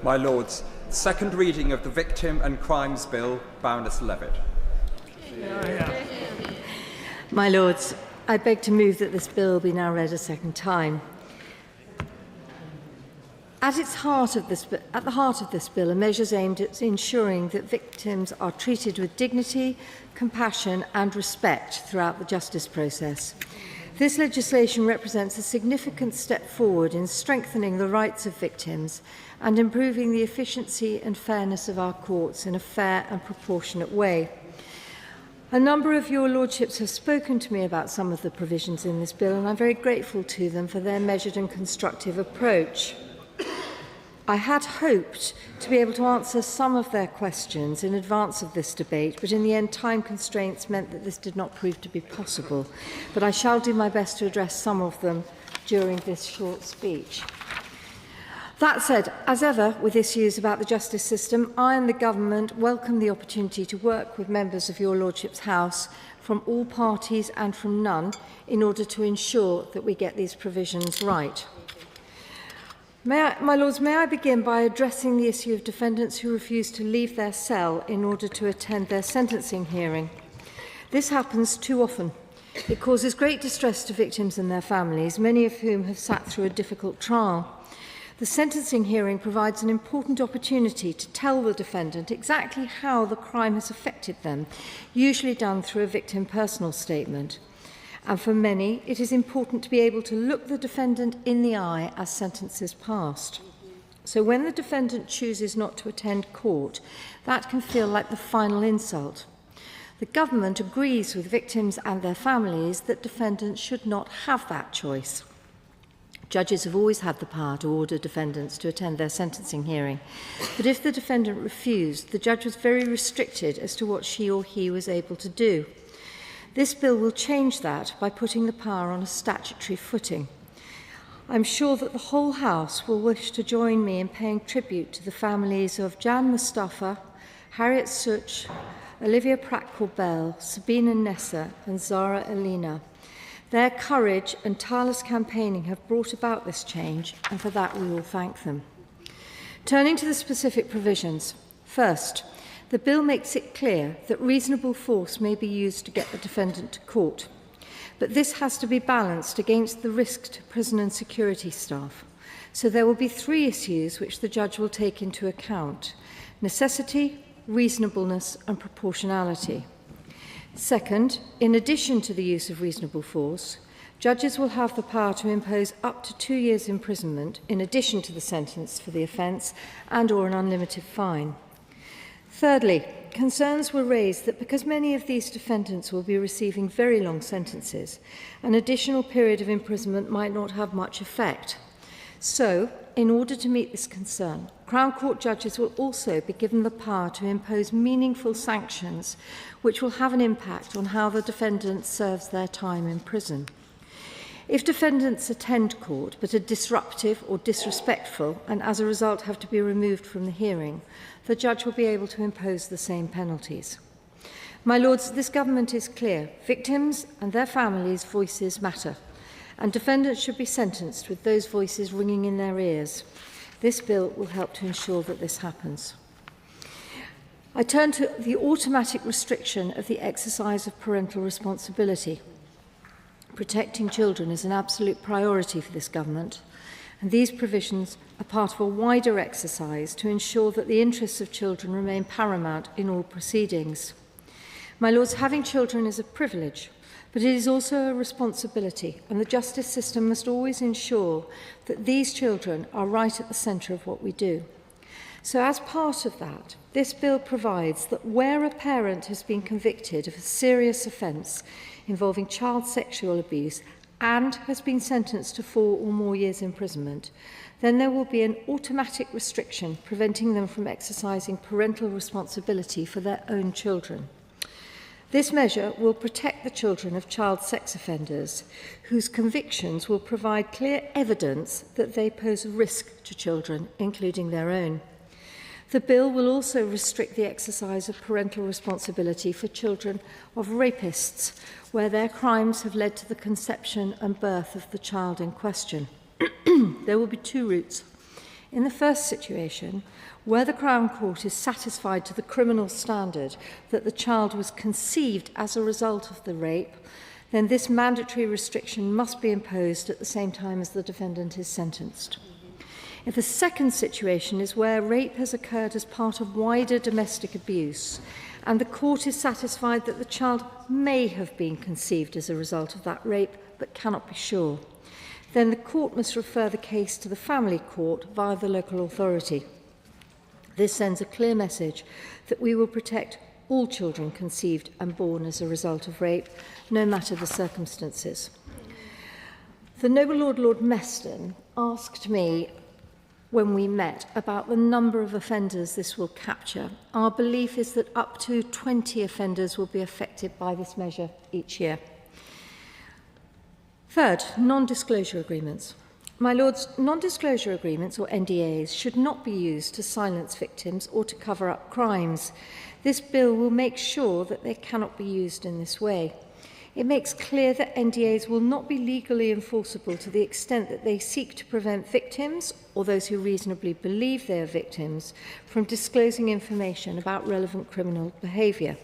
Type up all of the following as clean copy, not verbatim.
My Lords, second reading of the Victim and Crimes Bill, Baroness Levitt. My Lords, I beg to move that this bill be now read a second time. At the heart of this bill are measures aimed at ensuring that victims are treated with dignity, compassion and respect throughout the justice process. This legislation represents a significant step forward in strengthening the rights of victims and improving the efficiency and fairness of our courts in a fair and proportionate way. A number of your lordships have spoken to me about some of the provisions in this bill, and I'm very grateful to them for their measured and constructive approach. I had hoped to be able to answer some of their questions in advance of this debate, but in the end, time constraints meant that this did not prove to be possible. But I shall do my best to address some of them during this short speech. That said, as ever with issues about the justice system, I and the government welcome the opportunity to work with members of your Lordship's House from all parties and from none in order to ensure that we get these provisions right. My Lords, may I begin by addressing the issue of defendants who refuse to leave their cell in order to attend their sentencing hearing. This happens too often. It causes great distress to victims and their families, many of whom have sat through a difficult trial. The sentencing hearing provides an important opportunity to tell the defendant exactly how the crime has affected them, usually done through a victim personal statement. And for many, it is important to be able to look the defendant in the eye as sentence is passed. So when the defendant chooses not to attend court, that can feel like the final insult. The government agrees with victims and their families that defendants should not have that choice. Judges have always had the power to order defendants to attend their sentencing hearing. But if the defendant refused, the judge was very restricted as to what she or he was able to do. This bill will change that by putting the power on a statutory footing. I'm sure that the whole House will wish to join me in paying tribute to the families of Jan Mustafa, Harriet Such, Olivia Pratt-Corbell, Sabina Nessa and Zara Elena. Their courage and tireless campaigning have brought about this change, and for that we will thank them. Turning to the specific provisions. First, the bill makes it clear that reasonable force may be used to get the defendant to court, but this has to be balanced against the risk to prison and security staff. So there will be three issues which the judge will take into account: necessity, reasonableness and proportionality. Second, in addition to the use of reasonable force, judges will have the power to impose up to 2 years' imprisonment in addition to the sentence for the offence and/or an unlimited fine. Thirdly, concerns were raised that because many of these defendants will be receiving very long sentences, an additional period of imprisonment might not have much effect. So, in order to meet this concern, Crown Court judges will also be given the power to impose meaningful sanctions which will have an impact on how the defendant serves their time in prison. If defendants attend court but are disruptive or disrespectful and as a result have to be removed from the hearing, the judge will be able to impose the same penalties. My Lords, this government is clear. Victims and their families' voices matter, and defendants should be sentenced with those voices ringing in their ears. This bill will help to ensure that this happens. I turn to the automatic restriction of the exercise of parental responsibility. Protecting children is an absolute priority for this government, and these provisions are part of a wider exercise to ensure that the interests of children remain paramount in all proceedings. My Lords, having children is a privilege, but it is also a responsibility, and the justice system must always ensure that these children are right at the centre of what we do. So as part of that, this bill provides that where a parent has been convicted of a serious offence involving child sexual abuse and has been sentenced to 4 or more years' imprisonment, then there will be an automatic restriction preventing them from exercising parental responsibility for their own children. This measure will protect the children of child sex offenders whose convictions will provide clear evidence that they pose a risk to children, including their own. The bill will also restrict the exercise of parental responsibility for children of rapists, where their crimes have led to the conception and birth of the child in question. There will be 2 routes. In the first situation, where the Crown Court is satisfied to the criminal standard that the child was conceived as a result of the rape, then this mandatory restriction must be imposed at the same time as the defendant is sentenced. If the second situation is where rape has occurred as part of wider domestic abuse, and the court is satisfied that the child may have been conceived as a result of that rape, but cannot be sure, then the court must refer the case to the family court via the local authority. This sends a clear message that we will protect all children conceived and born as a result of rape, no matter the circumstances. The Noble Lord Meston asked me when we met about the number of offenders this will capture. Our belief is that up to 20 offenders will be affected by this measure each year. Third, non-disclosure agreements. My Lords, non-disclosure agreements, or NDAs, should not be used to silence victims or to cover up crimes. This bill will make sure that they cannot be used in this way. It makes clear that NDAs will not be legally enforceable to the extent that they seek to prevent victims, or those who reasonably believe they are victims, from disclosing information about relevant criminal behaviour.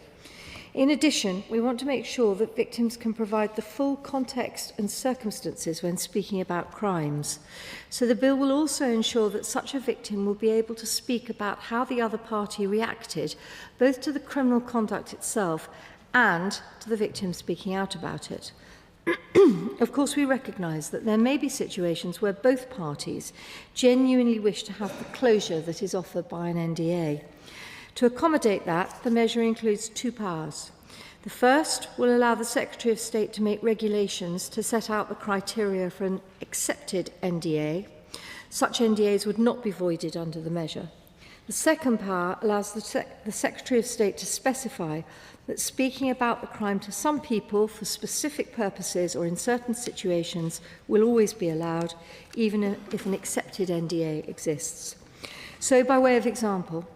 In addition, we want to make sure that victims can provide the full context and circumstances when speaking about crimes. So the bill will also ensure that such a victim will be able to speak about how the other party reacted, both to the criminal conduct itself and to the victim speaking out about it. Of course, we recognise that there may be situations where both parties genuinely wish to have the closure that is offered by an NDA. To accommodate that, the measure includes two powers. The first will allow the Secretary of State to make regulations to set out the criteria for an accepted NDA. Such NDAs would not be voided under the measure. The second power allows the Secretary of State to specify that speaking about the crime to some people for specific purposes or in certain situations will always be allowed, even if an accepted NDA exists. So, by way of example,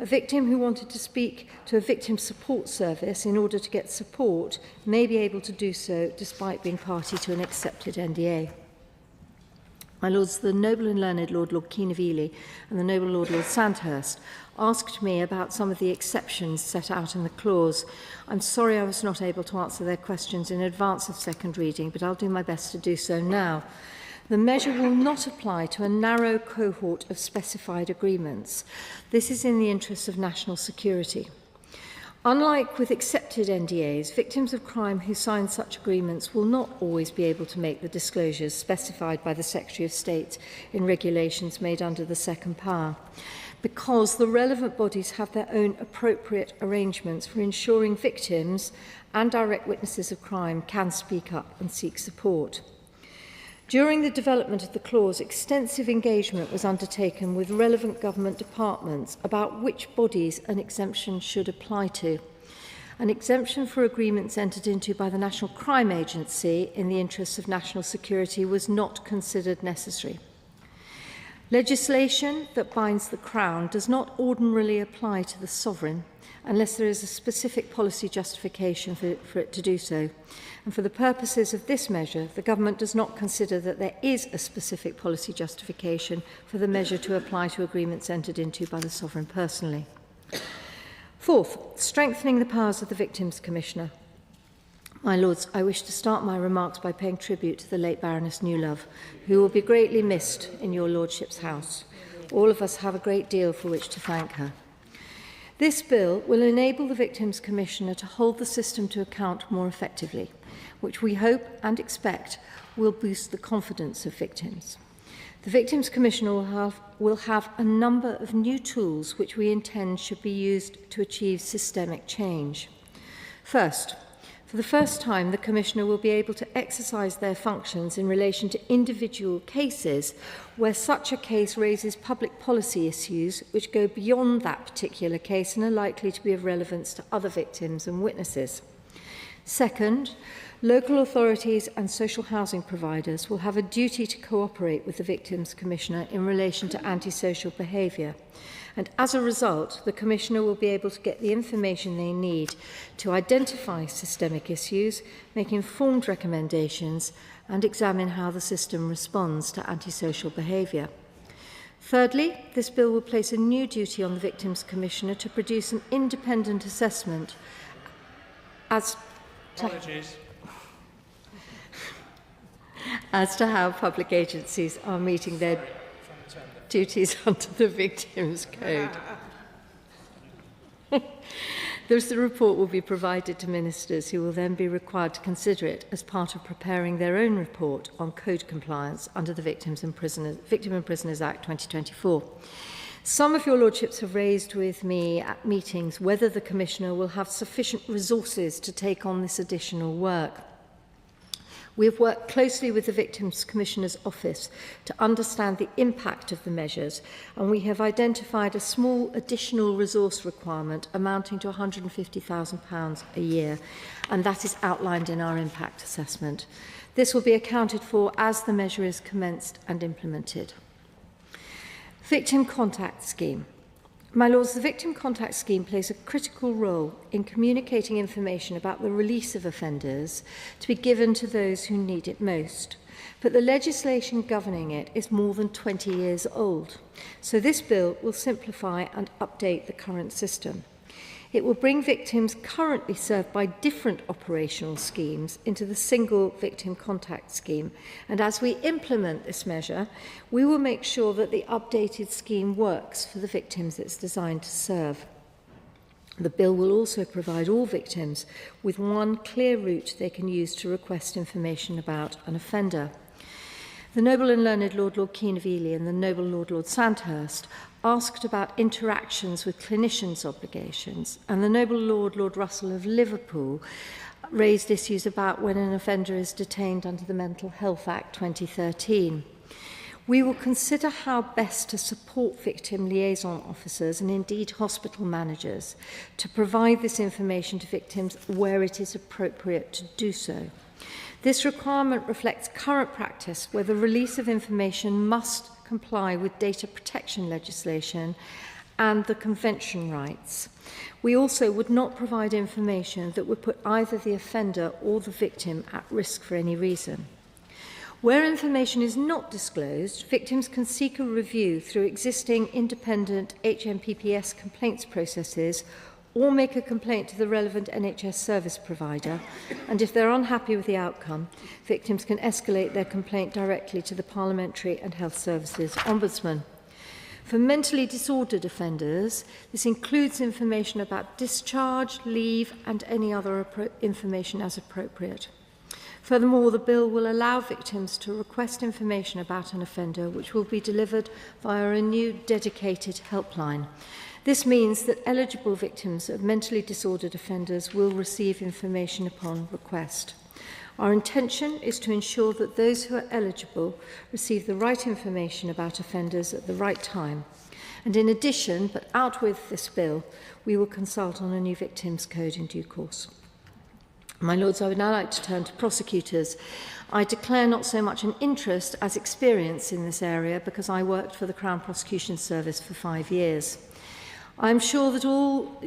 a victim who wanted to speak to a victim support service in order to get support may be able to do so despite being party to an accepted NDA. My Lords, the Noble and Learned Lord Keane of Ely and the Noble Lord Sandhurst asked me about some of the exceptions set out in the clause. I'm sorry I was not able to answer their questions in advance of second reading, but I'll do my best to do so now. The measure will not apply to a narrow cohort of specified agreements. This is in the interests of national security. Unlike with accepted NDAs, victims of crime who sign such agreements will not always be able to make the disclosures specified by the Secretary of State in regulations made under the second power, because the relevant bodies have their own appropriate arrangements for ensuring victims and direct witnesses of crime can speak up and seek support. During the development of the clause, extensive engagement was undertaken with relevant government departments about which bodies an exemption should apply to. An exemption for agreements entered into by the National Crime Agency in the interests of national security was not considered necessary. Legislation that binds the Crown does not ordinarily apply to the Sovereign unless there is a specific policy justification for it to do so. And for the purposes of this measure, the Government does not consider that there is a specific policy justification for the measure to apply to agreements entered into by the Sovereign personally. Fourth, strengthening the powers of the Victims Commissioner. My Lords, I wish to start my remarks by paying tribute to the late Baroness Newlove, who will be greatly missed in your Lordship's house. All of us have a great deal for which to thank her. This bill will enable the Victims Commissioner to hold the system to account more effectively, which we hope and expect will boost the confidence of victims. The Victims Commissioner will have a number of new tools which we intend should be used to achieve systemic change. First, for the first time, the Commissioner will be able to exercise their functions in relation to individual cases where such a case raises public policy issues which go beyond that particular case and are likely to be of relevance to other victims and witnesses. Second, local authorities and social housing providers will have a duty to cooperate with the Victims Commissioner in relation to antisocial behaviour. And as a result, the Commissioner will be able to get the information they need to identify systemic issues, make informed recommendations, and examine how the system responds to antisocial behaviour. Thirdly, this bill will place a new duty on the Victims Commissioner to produce an independent assessment as to how public agencies are meeting their duties under the Victims Code. The report will be provided to ministers who will then be required to consider it as part of preparing their own report on code compliance under the Victim and Prisoners Act 2024. Some of your lordships have raised with me at meetings whether the Commissioner will have sufficient resources to take on this additional work. We have worked closely with the Victims Commissioner's Office to understand the impact of the measures, and we have identified a small additional resource requirement amounting to £150,000 a year, and that is outlined in our impact assessment. This will be accounted for as the measure is commenced and implemented. Victim Contact Scheme. My Lords, the Victim Contact Scheme plays a critical role in communicating information about the release of offenders to be given to those who need it most. But the legislation governing it is more than 20 years old, so this bill will simplify and update the current system. It will bring victims currently served by different operational schemes into the single Victim Contact Scheme. And as we implement this measure, we will make sure that the updated scheme works for the victims it's designed to serve. The bill will also provide all victims with one clear route they can use to request information about an offender. The Noble and Learned Lord Keane of Ely and the Noble Lord Sandhurst asked about interactions with clinicians' obligations, and the Noble Lord Russell of Liverpool raised issues about when an offender is detained under the Mental Health Act 2013. We will consider how best to support victim liaison officers and indeed hospital managers to provide this information to victims where it is appropriate to do so. This requirement reflects current practice where the release of information must comply with data protection legislation and the convention rights. We also would not provide information that would put either the offender or the victim at risk for any reason. Where information is not disclosed, victims can seek a review through existing independent HMPPS complaints processes or make a complaint to the relevant NHS service provider, and if they're unhappy with the outcome, victims can escalate their complaint directly to the Parliamentary and Health Services Ombudsman. For mentally disordered offenders, this includes information about discharge, leave, and any other information as appropriate. Furthermore, the bill will allow victims to request information about an offender, which will be delivered via a new dedicated helpline. This means that eligible victims of mentally disordered offenders will receive information upon request. Our intention is to ensure that those who are eligible receive the right information about offenders at the right time. And in addition, but out with this bill, we will consult on a new Victims Code in due course. My Lords, I would now like to turn to prosecutors. I declare not so much an interest as experience in this area because I worked for the Crown Prosecution Service for 5 years. I'm sure that all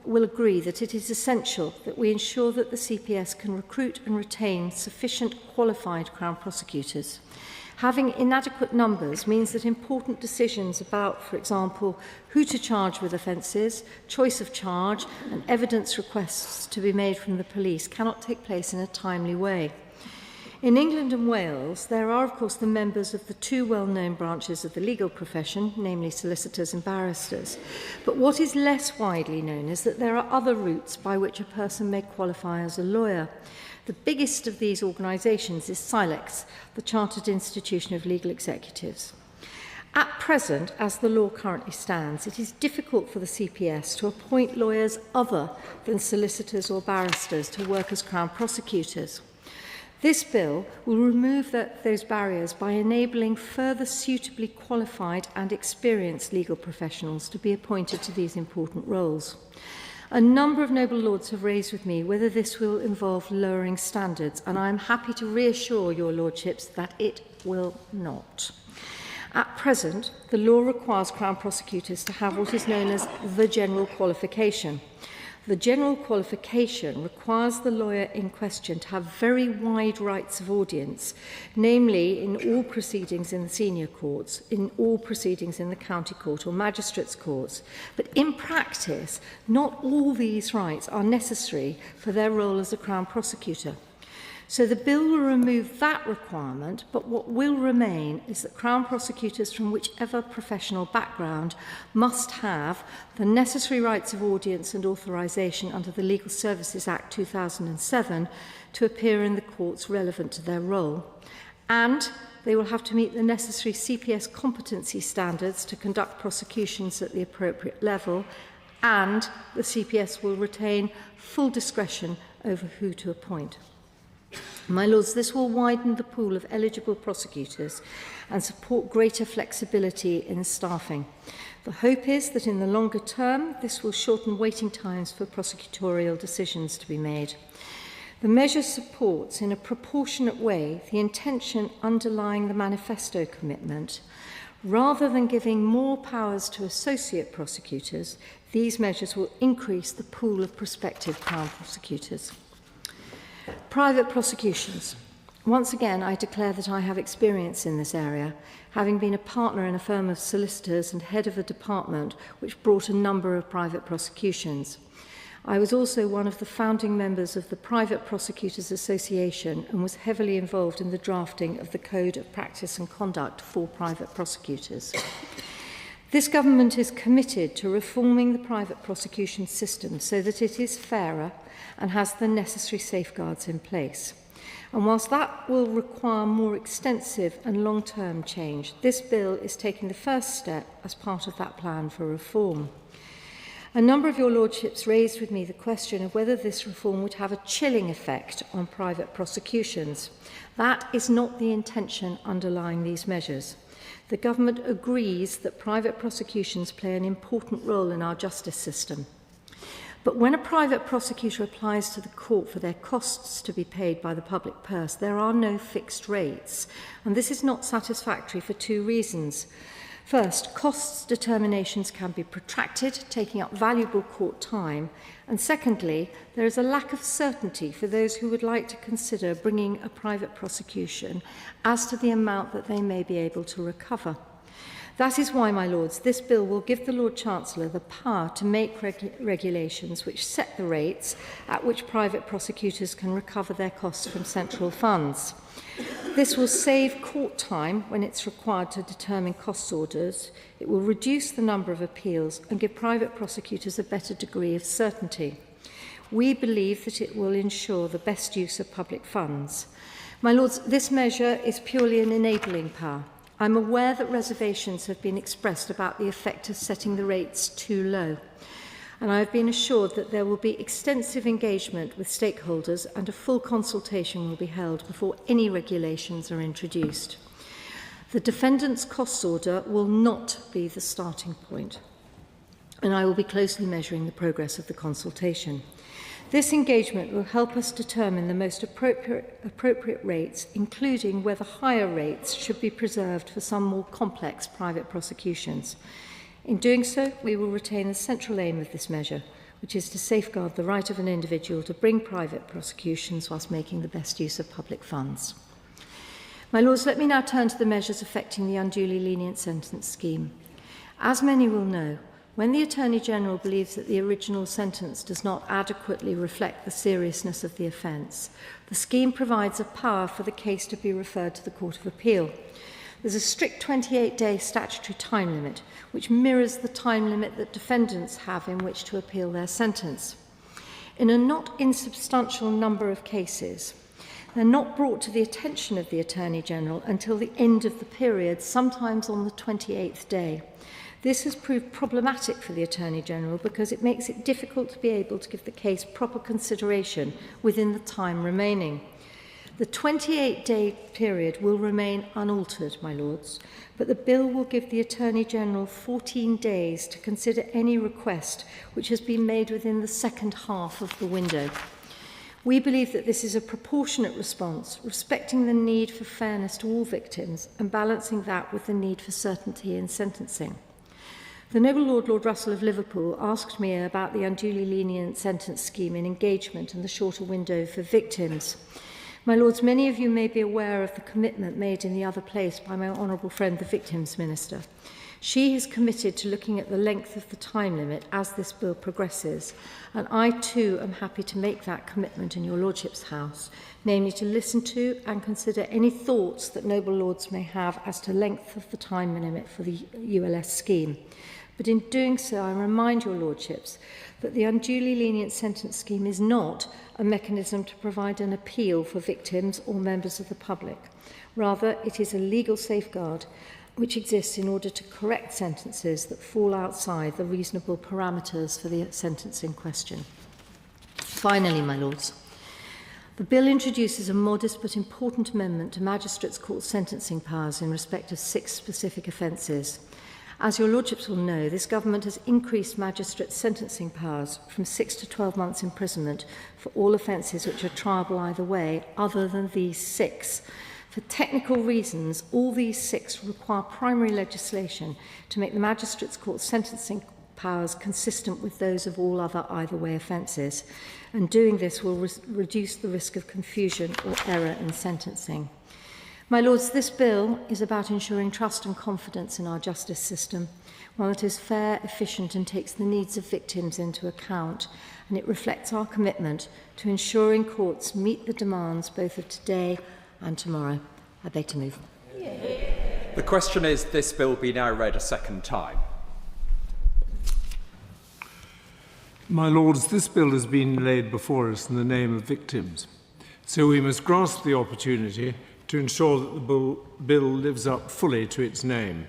will agree that it is essential that we ensure that the CPS can recruit and retain sufficient qualified Crown prosecutors. Having inadequate numbers means that important decisions about, for example, who to charge with offences, choice of charge, and evidence requests to be made from the police cannot take place in a timely way. In England and Wales, there are, of course, the members of the two well-known branches of the legal profession, namely solicitors and barristers. But what is less widely known is that there are other routes by which a person may qualify as a lawyer. The biggest of these organisations is CILEx, the Chartered Institution of Legal Executives. At present, as the law currently stands, it is difficult for the CPS to appoint lawyers other than solicitors or barristers to work as Crown prosecutors. This bill will remove those barriers by enabling further suitably qualified and experienced legal professionals to be appointed to these important roles. A number of noble lords have raised with me whether this will involve lowering standards, and I am happy to reassure your lordships that it will not. At present, the law requires Crown prosecutors to have what is known as the general qualification. The general qualification requires the lawyer in question to have very wide rights of audience, namely in all proceedings in the senior courts, in all proceedings in the county court or magistrates' courts. But in practice, not all these rights are necessary for their role as a Crown prosecutor. So the bill will remove that requirement, but what will remain is that Crown prosecutors from whichever professional background must have the necessary rights of audience and authorisation under the Legal Services Act 2007 to appear in the courts relevant to their role. And they will have to meet the necessary CPS competency standards to conduct prosecutions at the appropriate level, and the CPS will retain full discretion over who to appoint. My Lords, this will widen the pool of eligible prosecutors and support greater flexibility in staffing. The hope is that in the longer term, this will shorten waiting times for prosecutorial decisions to be made. The measure supports in a proportionate way the intention underlying the manifesto commitment. Rather than giving more powers to associate prosecutors, these measures will increase the pool of prospective Crown prosecutors. Private prosecutions. Once again, I declare that I have experience in this area, having been a partner in a firm of solicitors and head of a department which brought a number of private prosecutions. I was also one of the founding members of the Private Prosecutors Association and was heavily involved in the drafting of the Code of Practice and Conduct for private prosecutors. This government is committed to reforming the private prosecution system so that it is fairer and has the necessary safeguards in place. And whilst that will require more extensive and long-term change, this bill is taking the first step as part of that plan for reform. A number of your lordships raised with me the question of whether this reform would have a chilling effect on private prosecutions. That is not the intention underlying these measures. The government agrees that private prosecutions play an important role in our justice system. But when a private prosecutor applies to the court for their costs to be paid by the public purse, there are no fixed rates. And this is not satisfactory for two reasons. First, costs determinations can be protracted, taking up valuable court time. And secondly, there is a lack of certainty for those who would like to consider bringing a private prosecution as to the amount that they may be able to recover. That is why, my Lords, this bill will give the Lord Chancellor the power to make regulations which set the rates at which private prosecutors can recover their costs from central funds. This will save court time when it's required to determine costs orders. It will reduce the number of appeals and give private prosecutors a better degree of certainty. We believe that it will ensure the best use of public funds. My Lords, this measure is purely an enabling power. I'm aware that reservations have been expressed about the effect of setting the rates too low, and I have been assured that there will be extensive engagement with stakeholders and a full consultation will be held before any regulations are introduced. The defendant's costs order will not be the starting point, and I will be closely measuring the progress of the consultation. This engagement will help us determine the most appropriate rates, including whether higher rates should be preserved for some more complex private prosecutions. In doing so, we will retain the central aim of this measure, which is to safeguard the right of an individual to bring private prosecutions whilst making the best use of public funds. My Lords, let me now turn to the measures affecting the unduly lenient sentence scheme. As many will know, when the Attorney-General believes that the original sentence does not adequately reflect the seriousness of the offence, the scheme provides a power for the case to be referred to the Court of Appeal. There's a strict 28-day statutory time limit, which mirrors the time limit that defendants have in which to appeal their sentence. In a not insubstantial number of cases, they're not brought to the attention of the Attorney-General until the end of the period, sometimes on the 28th day. This has proved problematic for the Attorney-General because it makes it difficult to be able to give the case proper consideration within the time remaining. The 28-day period will remain unaltered, my Lords, but the bill will give the Attorney-General 14 days to consider any request which has been made within the second half of the window. We believe that this is a proportionate response, respecting the need for fairness to all victims and balancing that with the need for certainty in sentencing. The Noble Lord, Lord Russell of Liverpool, asked me about the unduly lenient sentence scheme in engagement and the shorter window for victims. My Lords, many of you may be aware of the commitment made in the other place by my honourable friend, the Victims Minister. She has committed to looking at the length of the time limit as this bill progresses, and I too am happy to make that commitment in your Lordship's House, namely to listen to and consider any thoughts that Noble Lords may have as to length of the time limit for the ULS scheme. But in doing so, I remind your Lordships that the unduly lenient sentence scheme is not a mechanism to provide an appeal for victims or members of the public. Rather, it is a legal safeguard which exists in order to correct sentences that fall outside the reasonable parameters for the sentence in question. Finally, my Lords, the bill introduces a modest but important amendment to Magistrates' Court sentencing powers in respect of 6 specific offences. As your Lordships will know, this government has increased magistrates' sentencing powers from 6 to 12 months imprisonment for all offences which are triable either way, other than these 6. For technical reasons, all these 6 require primary legislation to make the Magistrates' Court sentencing powers consistent with those of all other either-way offences, and doing this will reduce the risk of confusion or error in sentencing. My Lords, this bill is about ensuring trust and confidence in our justice system, one that is fair, efficient and takes the needs of victims into account, and it reflects our commitment to ensuring courts meet the demands both of today and tomorrow. I beg to move. The question is this bill be now read a second time. My Lords, this bill has been laid before us in the name of victims, so we must grasp the opportunity to ensure that the bill lives up fully to its name.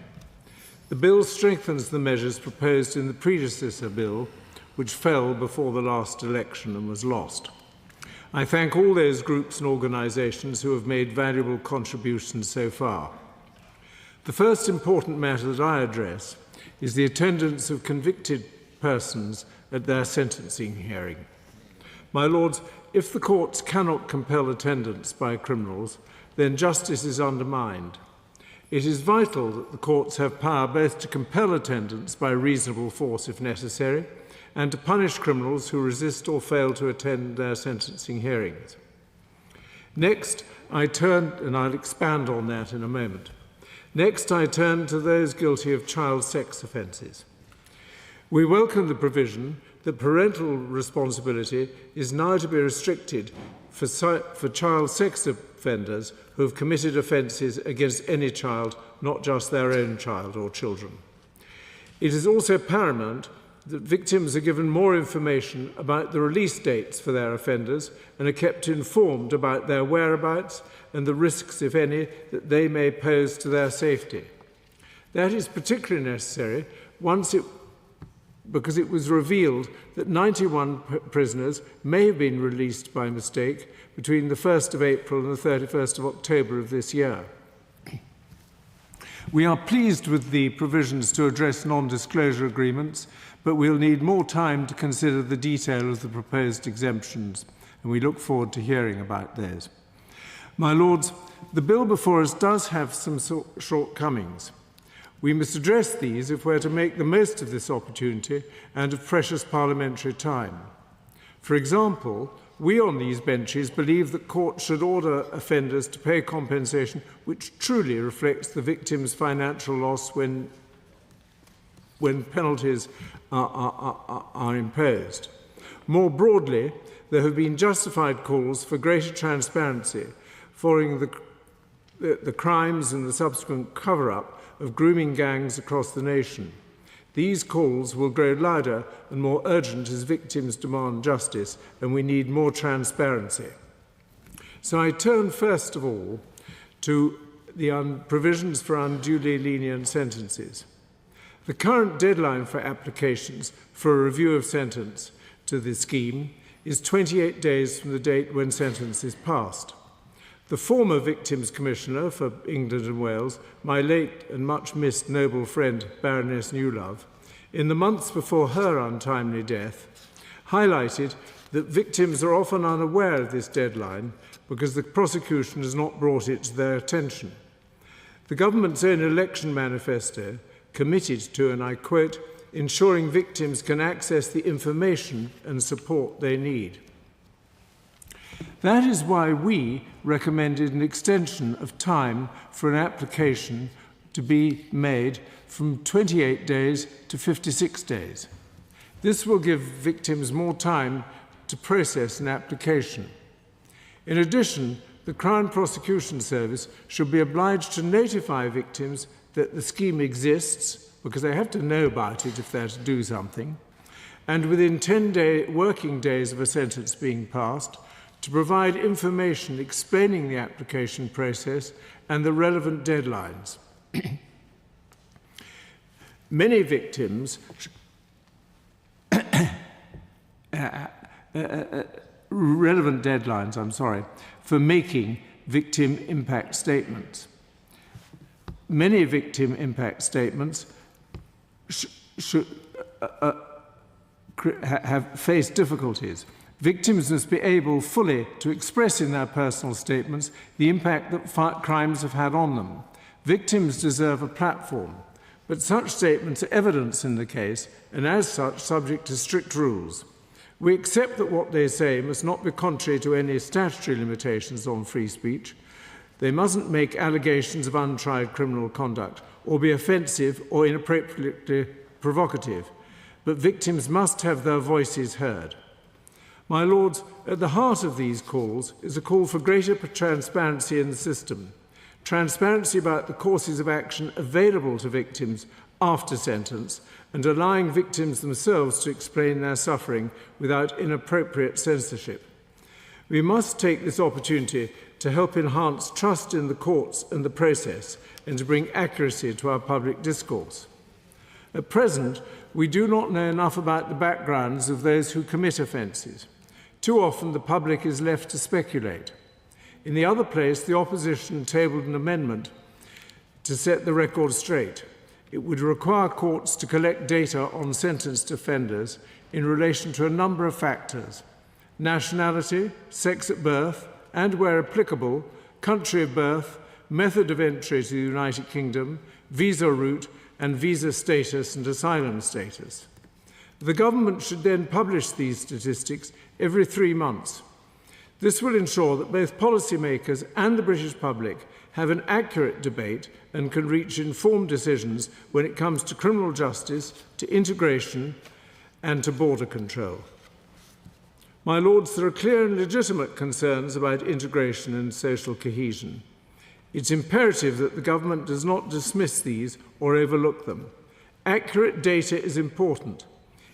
The bill strengthens the measures proposed in the predecessor bill, which fell before the last election and was lost. I thank all those groups and organisations who have made valuable contributions so far. The first important matter that I address is the attendance of convicted persons at their sentencing hearing. My Lords, if the courts cannot compel attendance by criminals, then justice is undermined. It is vital that the courts have power both to compel attendance by reasonable force if necessary, and to punish criminals who resist or fail to attend their sentencing hearings. Next, and I'll expand on that in a moment. Next, I turn to those guilty of child sex offences. We welcome the provision that parental responsibility is now to be restricted for child sex offenders who have committed offences against any child, not just their own child or children. It is also paramount that victims are given more information about the release dates for their offenders and are kept informed about their whereabouts and the risks, if any, that they may pose to their safety. That is particularly necessary because it was revealed that 91 prisoners may have been released by mistake between the 1st of April and the 31st of October of this year. We are pleased with the provisions to address non-disclosure agreements, but we'll need more time to consider the detail of the proposed exemptions, and we look forward to hearing about those. My Lords, the bill before us does have some shortcomings. We must address these if we're to make the most of this opportunity and of precious parliamentary time. For example, we on these benches believe that courts should order offenders to pay compensation which truly reflects the victim's financial loss when penalties are imposed. More broadly, there have been justified calls for greater transparency following the crimes and the subsequent cover-up of grooming gangs across the nation. These calls will grow louder and more urgent as victims demand justice, and we need more transparency. So I turn first of all to the provisions for unduly lenient sentences. The current deadline for applications for a review of sentence to the scheme is 28 days from the date when sentence is passed. The former Victims Commissioner for England and Wales, my late and much missed noble friend Baroness Newlove, in the months before her untimely death, highlighted that victims are often unaware of this deadline because the prosecution has not brought it to their attention. The government's own election manifesto committed to, and I quote, ensuring victims can access the information and support they need. That is why we recommended an extension of time for an application to be made from 28 days to 56 days. This will give victims more time to process an application. In addition, the Crown Prosecution Service should be obliged to notify victims that the scheme exists, because they have to know about it if they're to do something, and within 10 working days of a sentence being passed, to provide information explaining the application process and the relevant deadlines. Many victims relevant deadlines, for making victim impact statements. Many victim impact statements have faced difficulties. Victims must be able fully to express in their personal statements the impact that crimes have had on them. Victims deserve a platform, but such statements are evidence in the case and as such subject to strict rules. We accept that what they say must not be contrary to any statutory limitations on free speech. They mustn't make allegations of untried criminal conduct or be offensive or inappropriately provocative, but victims must have their voices heard. My Lords, at the heart of these calls is a call for greater transparency in the system, transparency about the courses of action available to victims after sentence, and allowing victims themselves to explain their suffering without inappropriate censorship. We must take this opportunity to help enhance trust in the courts and the process, and to bring accuracy to our public discourse. At present, we do not know enough about the backgrounds of those who commit offences. Too often the public is left to speculate. In the other place, the opposition tabled an amendment to set the record straight. It would require courts to collect data on sentenced offenders in relation to a number of factors: nationality, sex at birth, and, where applicable, country of birth, method of entry to the United Kingdom, visa route, and visa status and asylum status. The government should then publish these statistics every 3 months. This will ensure that both policymakers and the British public have an accurate debate and can reach informed decisions when it comes to criminal justice, to integration, and to border control. My Lords, there are clear and legitimate concerns about integration and social cohesion. It's imperative that the government does not dismiss these or overlook them. Accurate data is important.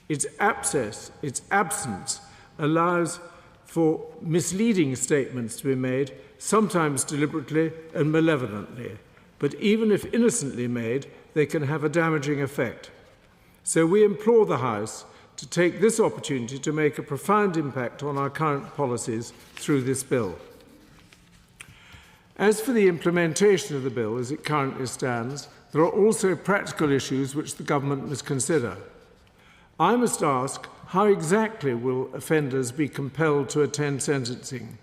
Its absence allows for misleading statements to be made, sometimes deliberately and malevolently, but even if innocently made, they can have a damaging effect. So we implore the House to take this opportunity to make a profound impact on our current policies through this bill. As for the implementation of the bill as it currently stands, there are also practical issues which the government must consider. I must ask, how exactly will offenders be compelled to attend sentencing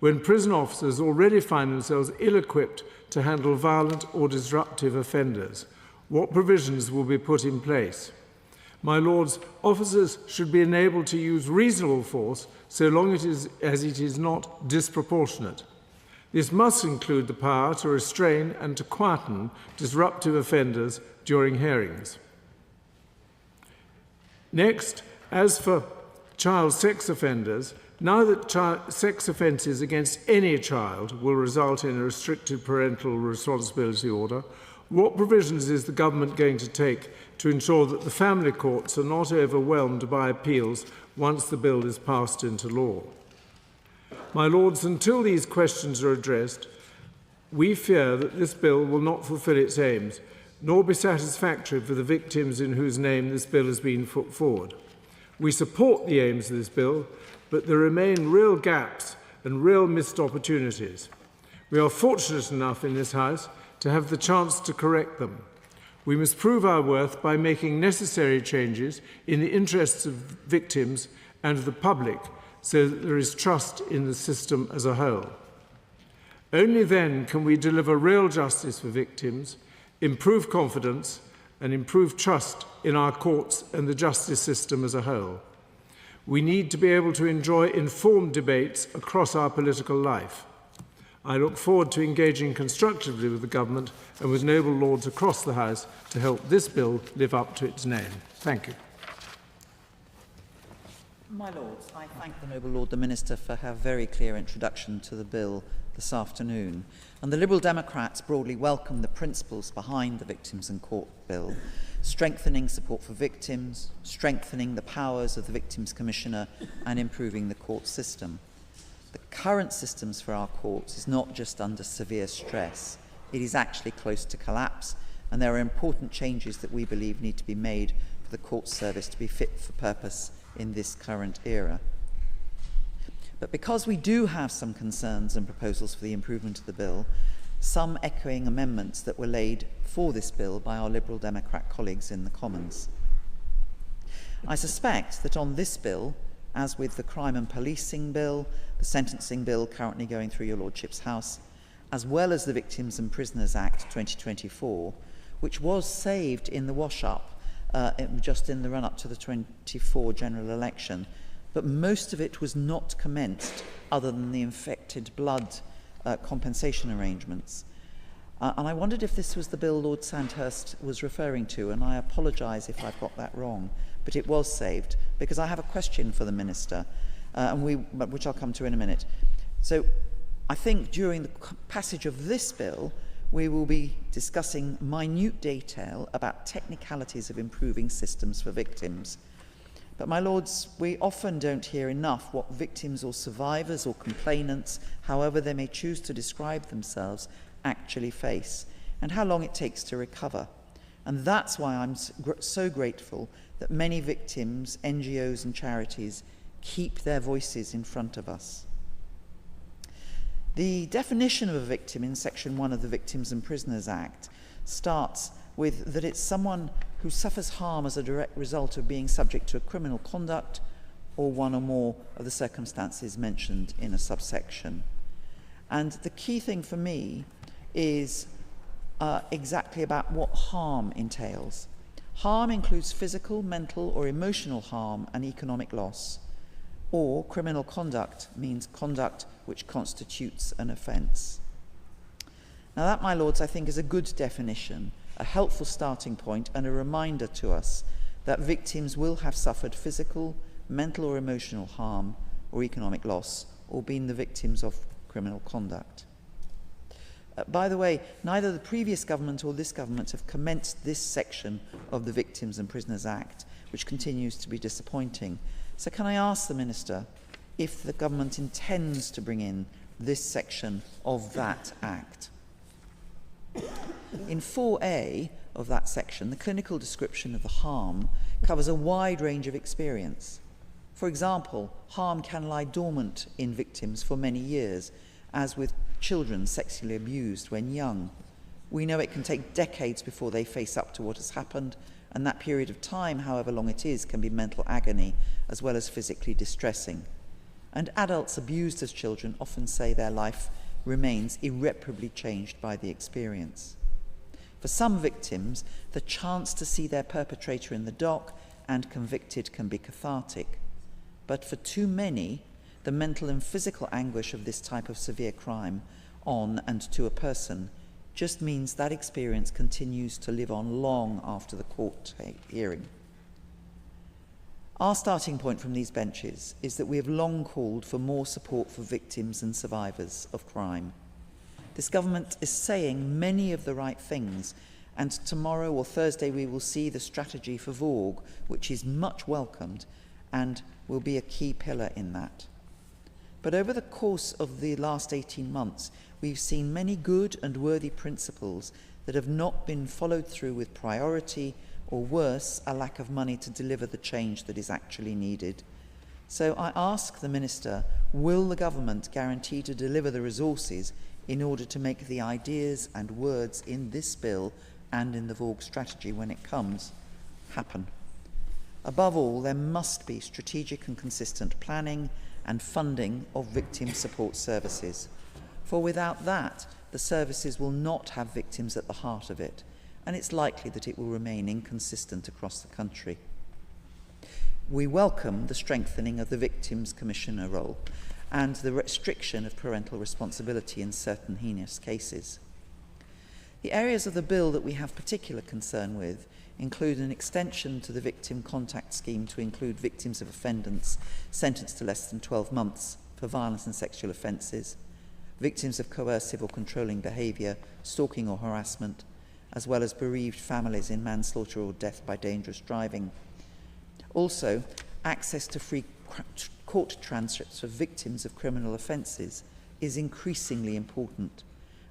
when prison officers already find themselves ill-equipped to handle violent or disruptive offenders? What provisions will be put in place? My Lords, officers should be enabled to use reasonable force so long as it is not disproportionate. This must include the power to restrain and to quieten disruptive offenders during hearings. Next, as for child sex offenders, now that sex offences against any child will result in a restricted parental responsibility order, what provisions is the government going to take to ensure that the family courts are not overwhelmed by appeals once the bill is passed into law? My Lords, until these questions are addressed, we fear that this bill will not fulfil its aims, nor be satisfactory for the victims in whose name this bill has been put forward. We support the aims of this bill, but there remain real gaps and real missed opportunities. We are fortunate enough in this House to have the chance to correct them. We must prove our worth by making necessary changes in the interests of victims and the public, so that there is trust in the system as a whole. Only then can we deliver real justice for victims, improve confidence, and improve trust in our courts and the justice system as a whole. We need to be able to enjoy informed debates across our political life. I look forward to engaging constructively with the Government and with noble lords across the House to help this bill live up to its name. Thank you. My Lords, I thank the noble Lord the Minister for her very clear introduction to the bill this afternoon. And the Liberal Democrats broadly welcome the principles behind the Victims in Court Bill, strengthening support for victims, strengthening the powers of the Victims Commissioner, and improving the court system. The current systems for our courts is not just under severe stress, it is actually close to collapse, and there are important changes that we believe need to be made for the court service to be fit for purpose in this current era. But because we do have some concerns and proposals for the improvement of the bill, some echoing amendments that were laid for this bill by our Liberal Democrat colleagues in the Commons. I suspect that on this bill, as with the Crime and Policing Bill, the Sentencing Bill currently going through your Lordship's House, as well as the Victims and Prisoners Act 2024, which was saved in the wash-up just in the run-up to the 24 general election, but most of it was not commenced other than the infected blood compensation arrangements. And I wondered if this was the bill Lord Sandhurst was referring to, and I apologise if I've got that wrong, but it was saved, because I have a question for the Minister, which I'll come to in a minute. So I think during the passage of this bill, we will be discussing minute detail about technicalities of improving systems for victims. But, my Lords, we often don't hear enough what victims or survivors or complainants, however they may choose to describe themselves, actually face, and how long it takes to recover. And that's why I'm so grateful that many victims, NGOs and charities keep their voices in front of us. The definition of a victim in Section 1 of the Victims and Prisoners Act starts with that it's someone who suffers harm as a direct result of being subject to a criminal conduct or one or more of the circumstances mentioned in a subsection. And the key thing for me is exactly about what harm entails. Harm includes physical, mental or emotional harm and economic loss, or criminal conduct means conduct which constitutes an offence. Now that, my Lords, I think is a good definition, a helpful starting point and a reminder to us that victims will have suffered physical, mental or emotional harm or economic loss or been the victims of criminal conduct. By the way, neither the previous government or this government have commenced this section of the Victims and Prisoners Act, which continues to be disappointing. So can I ask the Minister if the government intends to bring in this section of that Act? In 4A of that section, the clinical description of the harm covers a wide range of experience. For example, harm can lie dormant in victims for many years, as with children sexually abused when young. We know it can take decades before they face up to what has happened, and that period of time, however long it is, can be mental agony as well as physically distressing. And adults abused as children often say their life remains irreparably changed by the experience. For some victims, the chance to see their perpetrator in the dock and convicted can be cathartic. But for too many, the mental and physical anguish of this type of severe crime on and to a person just means that experience continues to live on long after the court hearing. Our starting point from these benches is that we have long called for more support for victims and survivors of crime. This government is saying many of the right things, and tomorrow or Thursday we will see the strategy for VAUG, which is much welcomed and will be a key pillar in that. But over the course of the last 18 months, we've seen many good and worthy principles that have not been followed through with priority, or worse, a lack of money to deliver the change that is actually needed. So I ask the Minister, will the government guarantee to deliver the resources in order to make the ideas and words in this bill and in the VAUG strategy when it comes happen? Above all, there must be strategic and consistent planning and funding of victim support services. For without that, the services will not have victims at the heart of it, and it's likely that it will remain inconsistent across the country. We welcome the strengthening of the Victims Commissioner role and the restriction of parental responsibility in certain heinous cases. The areas of the bill that we have particular concern with include an extension to the Victim Contact Scheme to include victims of offenders sentenced to less than 12 months for violence and sexual offences, victims of coercive or controlling behaviour, stalking or harassment, as well as bereaved families in manslaughter or death by dangerous driving. Also, access to free court transcripts of victims of criminal offences is increasingly important.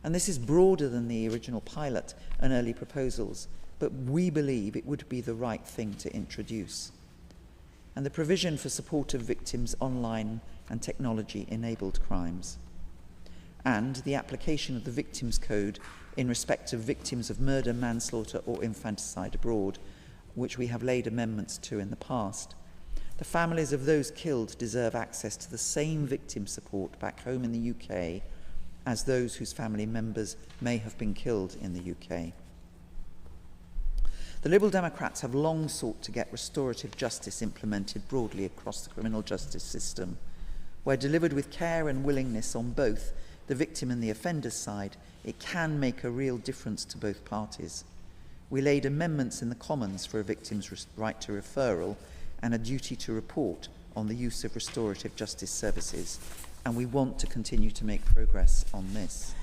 And this is broader than the original pilot and early proposals, but we believe it would be the right thing to introduce. And the provision for support of victims online and technology-enabled crimes. And the application of the Victims Code in respect of victims of murder, manslaughter or infanticide abroad, which we have laid amendments to in the past. The families of those killed deserve access to the same victim support back home in the UK as those whose family members may have been killed in the UK. The Liberal Democrats have long sought to get restorative justice implemented broadly across the criminal justice system, where delivered with care and willingness on both the victim and the offender's side, it can make a real difference to both parties. We laid amendments in the Commons for a victim's right to referral and a duty to report on the use of restorative justice services, and we want to continue to make progress on this.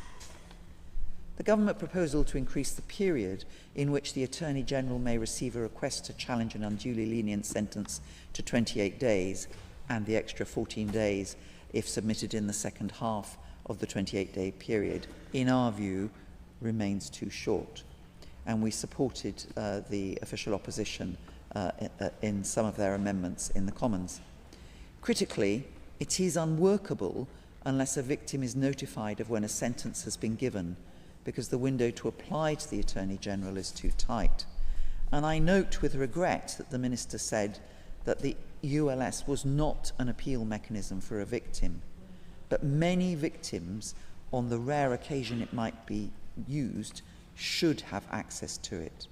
The government proposal to increase the period in which the Attorney-General may receive a request to challenge an unduly lenient sentence to 28 days and the extra 14 days if submitted in the second half of the 28-day period, in our view, remains too short. And we supported the official opposition in some of their amendments in the Commons. Critically, it is unworkable unless a victim is notified of when a sentence has been given, because the window to apply to the Attorney-General is too tight. And I note with regret that the Minister said that the ULS was not an appeal mechanism for a victim, but many victims, on the rare occasion it might be used, should have access to it.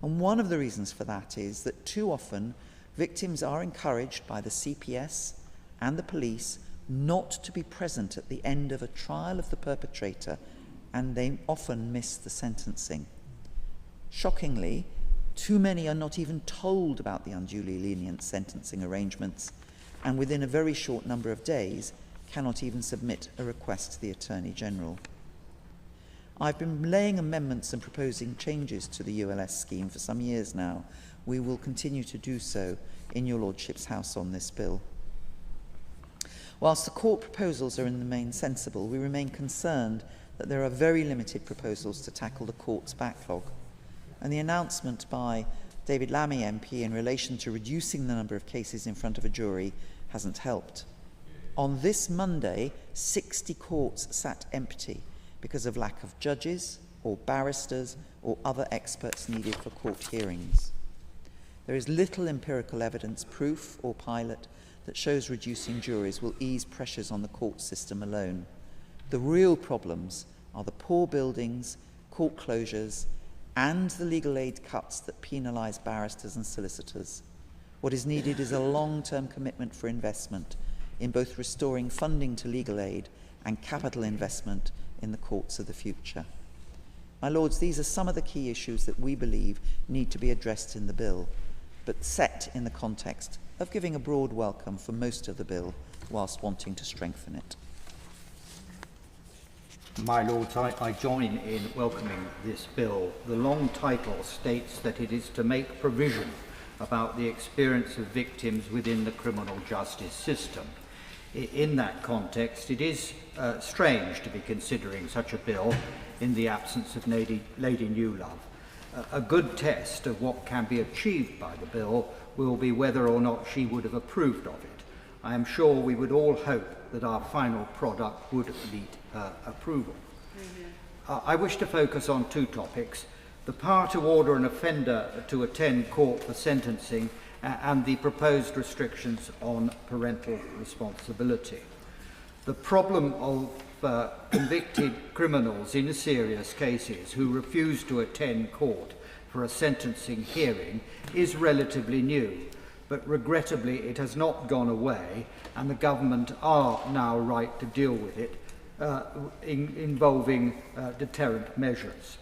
And one of the reasons for that is that too often victims are encouraged by the CPS and the police not to be present at the end of a trial of the perpetrator, and they often miss the sentencing. Shockingly, too many are not even told about the unduly lenient sentencing arrangements, and within a very short number of days cannot even submit a request to the Attorney-General. I've been laying amendments and proposing changes to the ULS scheme for some years now. We will continue to do so in your Lordship's House on this bill. Whilst the court proposals are in the main sensible, we remain concerned that there are very limited proposals to tackle the court's backlog. And the announcement by David Lammy MP in relation to reducing the number of cases in front of a jury hasn't helped. On this Monday, 60 courts sat empty because of lack of judges or barristers or other experts needed for court hearings. There is little empirical evidence, proof or pilot that shows reducing juries will ease pressures on the court system alone. The real problems are the poor buildings, court closures, and the legal aid cuts that penalise barristers and solicitors. What is needed is a long-term commitment for investment in both restoring funding to legal aid and capital investment in the courts of the future. My Lords, these are some of the key issues that we believe need to be addressed in the bill, but set in the context of giving a broad welcome for most of the bill whilst wanting to strengthen it. My Lords, I join in welcoming this bill. The long title states that it is to make provision about the experience of victims within the criminal justice system. In that context, it is strange to be considering such a bill in the absence of Lady Newlove. A good test of what can be achieved by the bill will be whether or not she would have approved of it. I am sure we would all hope that our final product would meet her approval. I wish to focus on two topics: the power to order an offender to attend court for sentencing and the proposed restrictions on parental responsibility. The problem of convicted criminals in serious cases who refuse to attend court for a sentencing hearing is relatively new, but regrettably it has not gone away, and the government are now right to deal with it, involving deterrent measures.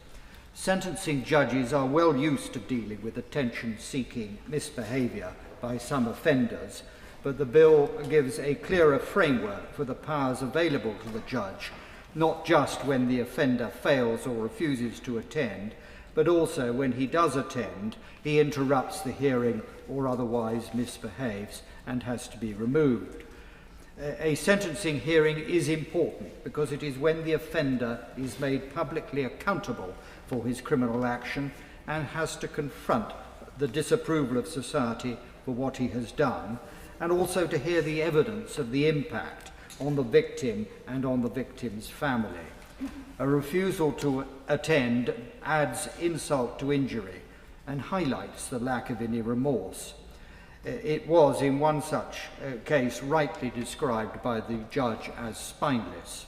Sentencing judges are well used to dealing with attention-seeking misbehaviour by some offenders, but the bill gives a clearer framework for the powers available to the judge, not just when the offender fails or refuses to attend, but also when he does attend, he interrupts the hearing or otherwise misbehaves and has to be removed. A sentencing hearing is important because it is when the offender is made publicly accountable for his criminal action and has to confront the disapproval of society for what he has done, and also to hear the evidence of the impact on the victim and on the victim's family. A refusal to attend adds insult to injury and highlights the lack of any remorse. It was, in one such case, rightly described by the judge as spineless.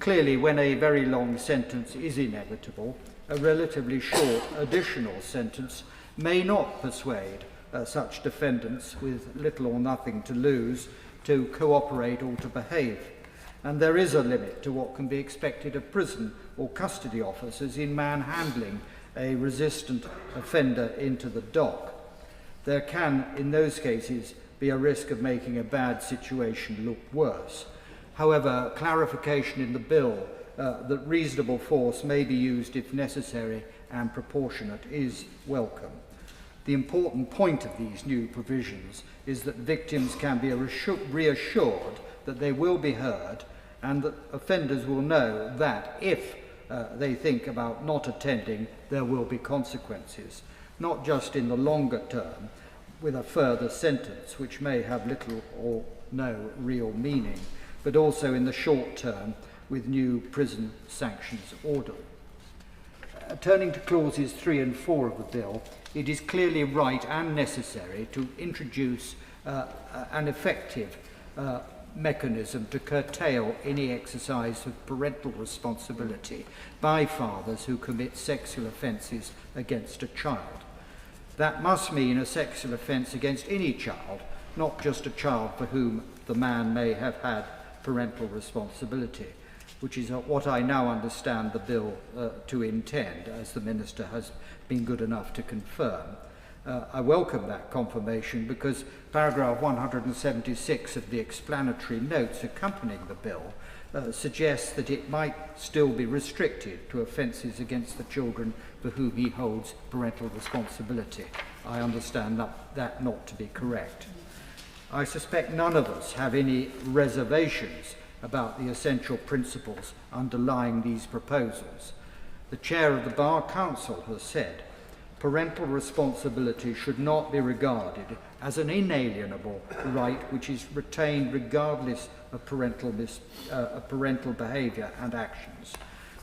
Clearly, when a very long sentence is inevitable, a relatively short additional sentence may not persuade such defendants with little or nothing to lose to cooperate or to behave. And there is a limit to what can be expected of prison or custody officers in manhandling a resistant offender into the dock. There can, in those cases, be a risk of making a bad situation look worse. However, clarification in the bill that reasonable force may be used if necessary and proportionate is welcome. The important point of these new provisions is that victims can be reassured that they will be heard and that offenders will know that if they think about not attending, there will be consequences, not just in the longer term with a further sentence which may have little or no real meaning, but also in the short term with new prison sanctions order. Turning to clauses 3 and 4 of the bill, it is clearly right and necessary to introduce an effective mechanism to curtail any exercise of parental responsibility by fathers who commit sexual offences against a child. That must mean a sexual offence against any child, not just a child for whom the man may have had parental responsibility, which is what I now understand the bill to intend, as the Minister has been good enough to confirm. I welcome that confirmation because paragraph 176 of the explanatory notes accompanying the bill suggests that it might still be restricted to offences against the children for whom he holds parental responsibility. I understand that not to be correct. I suspect none of us have any reservations about the essential principles underlying these proposals. The chair of the Bar Council has said, parental responsibility should not be regarded as an inalienable right which is retained regardless of parental behaviour and actions.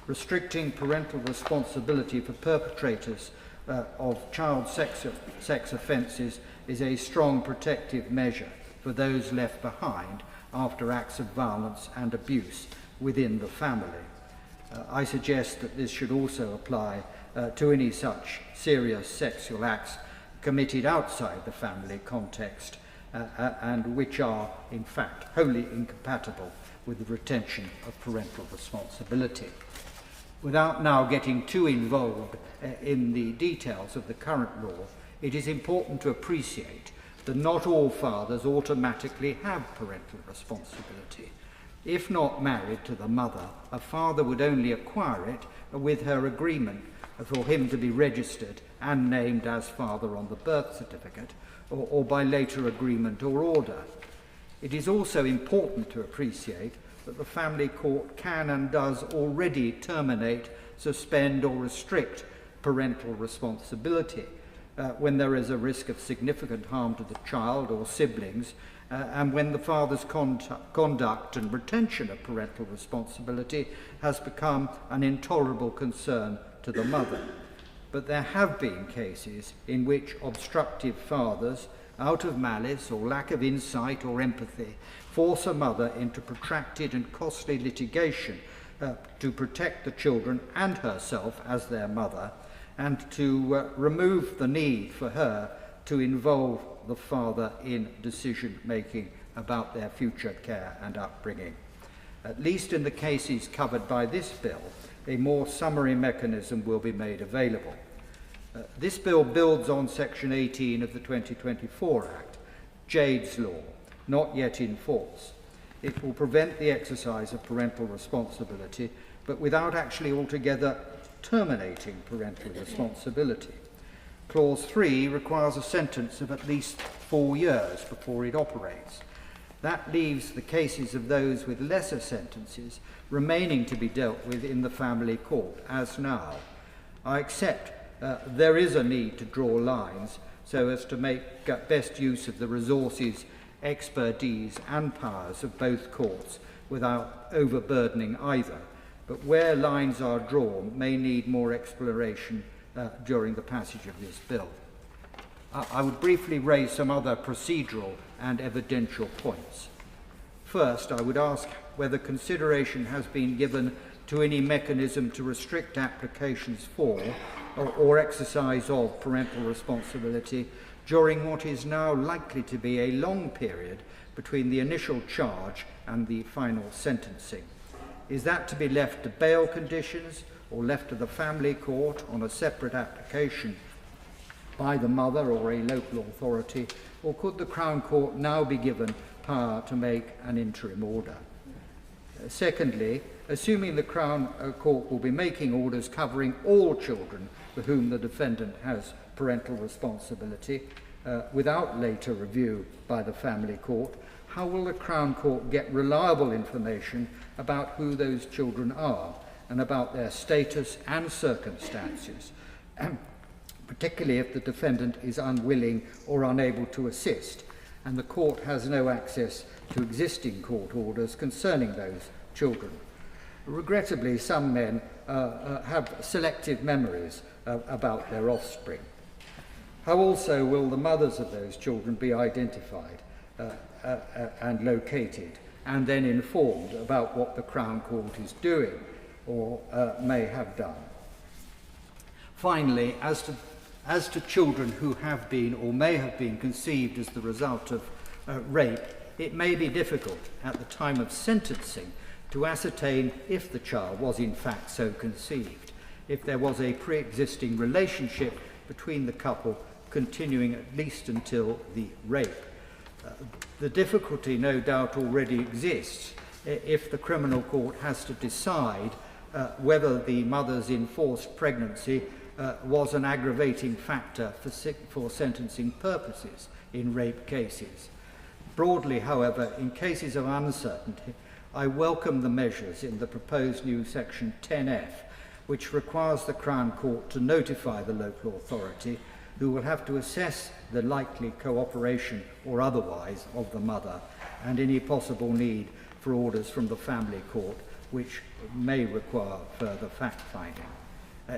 Restricting parental responsibility for perpetrators of child sex offences is a strong protective measure for those left behind after acts of violence and abuse within the family. I suggest that this should also apply to any such serious sexual acts committed outside the family context and which are, in fact, wholly incompatible with the retention of parental responsibility. Without now getting too involved in the details of the current law, it is important to appreciate that not all fathers automatically have parental responsibility. If not married to the mother, a father would only acquire it with her agreement for him to be registered and named as father on the birth certificate, or by later agreement or order. It is also important to appreciate that the family court can and does already terminate, suspend or restrict parental responsibility when there is a risk of significant harm to the child or siblings, and when the father's conduct and retention of parental responsibility has become an intolerable concern to the mother. But there have been cases in which obstructive fathers, out of malice or lack of insight or empathy, force a mother into protracted and costly litigation to protect the children and herself as their mother, and to remove the need for her to involve the father in decision-making about their future care and upbringing. At least in the cases covered by this bill, a more summary mechanism will be made available. This bill builds on Section 18 of the 2024 Act, Jade's Law, not yet in force. It will prevent the exercise of parental responsibility, but without actually altogether terminating parental responsibility. Clause 3 requires a sentence of at least 4 years before it operates. That leaves the cases of those with lesser sentences remaining to be dealt with in the family court, as now. I accept there is a need to draw lines so as to make best use of the resources, expertise and powers of both courts without overburdening either. But where lines are drawn may need more exploration during the passage of this bill. I would briefly raise some other procedural and evidential points. First, I would ask whether consideration has been given to any mechanism to restrict applications for or exercise of parental responsibility during what is now likely to be a long period between the initial charge and the final sentencing. Is that to be left to bail conditions or left to the family court on a separate application by the mother or a local authority, or could the Crown Court now be given power to make an interim order? Secondly, assuming the Crown Court will be making orders covering all children for whom the defendant has parental responsibility without later review by the family court, how will the Crown Court get reliable information about who those children are and about their status and circumstances, particularly if the defendant is unwilling or unable to assist, and the court has no access to existing court orders concerning those children? Regrettably, some men have selective memories about their offspring. How also will the mothers of those children be identified and located, and then informed about what the Crown Court is doing or may have done? Finally, as to children who have been or may have been conceived as the result of rape, it may be difficult at the time of sentencing to ascertain if the child was in fact so conceived, if there was a pre-existing relationship between the couple continuing at least until the rape. The difficulty no doubt already exists if the criminal court has to decide whether the mother's enforced pregnancy was an aggravating factor for sentencing purposes in rape cases. Broadly, however, in cases of uncertainty, I welcome the measures in the proposed new Section 10F, which requires the Crown Court to notify the local authority, who will have to assess the likely cooperation or otherwise of the mother and any possible need for orders from the family court, which may require further fact-finding.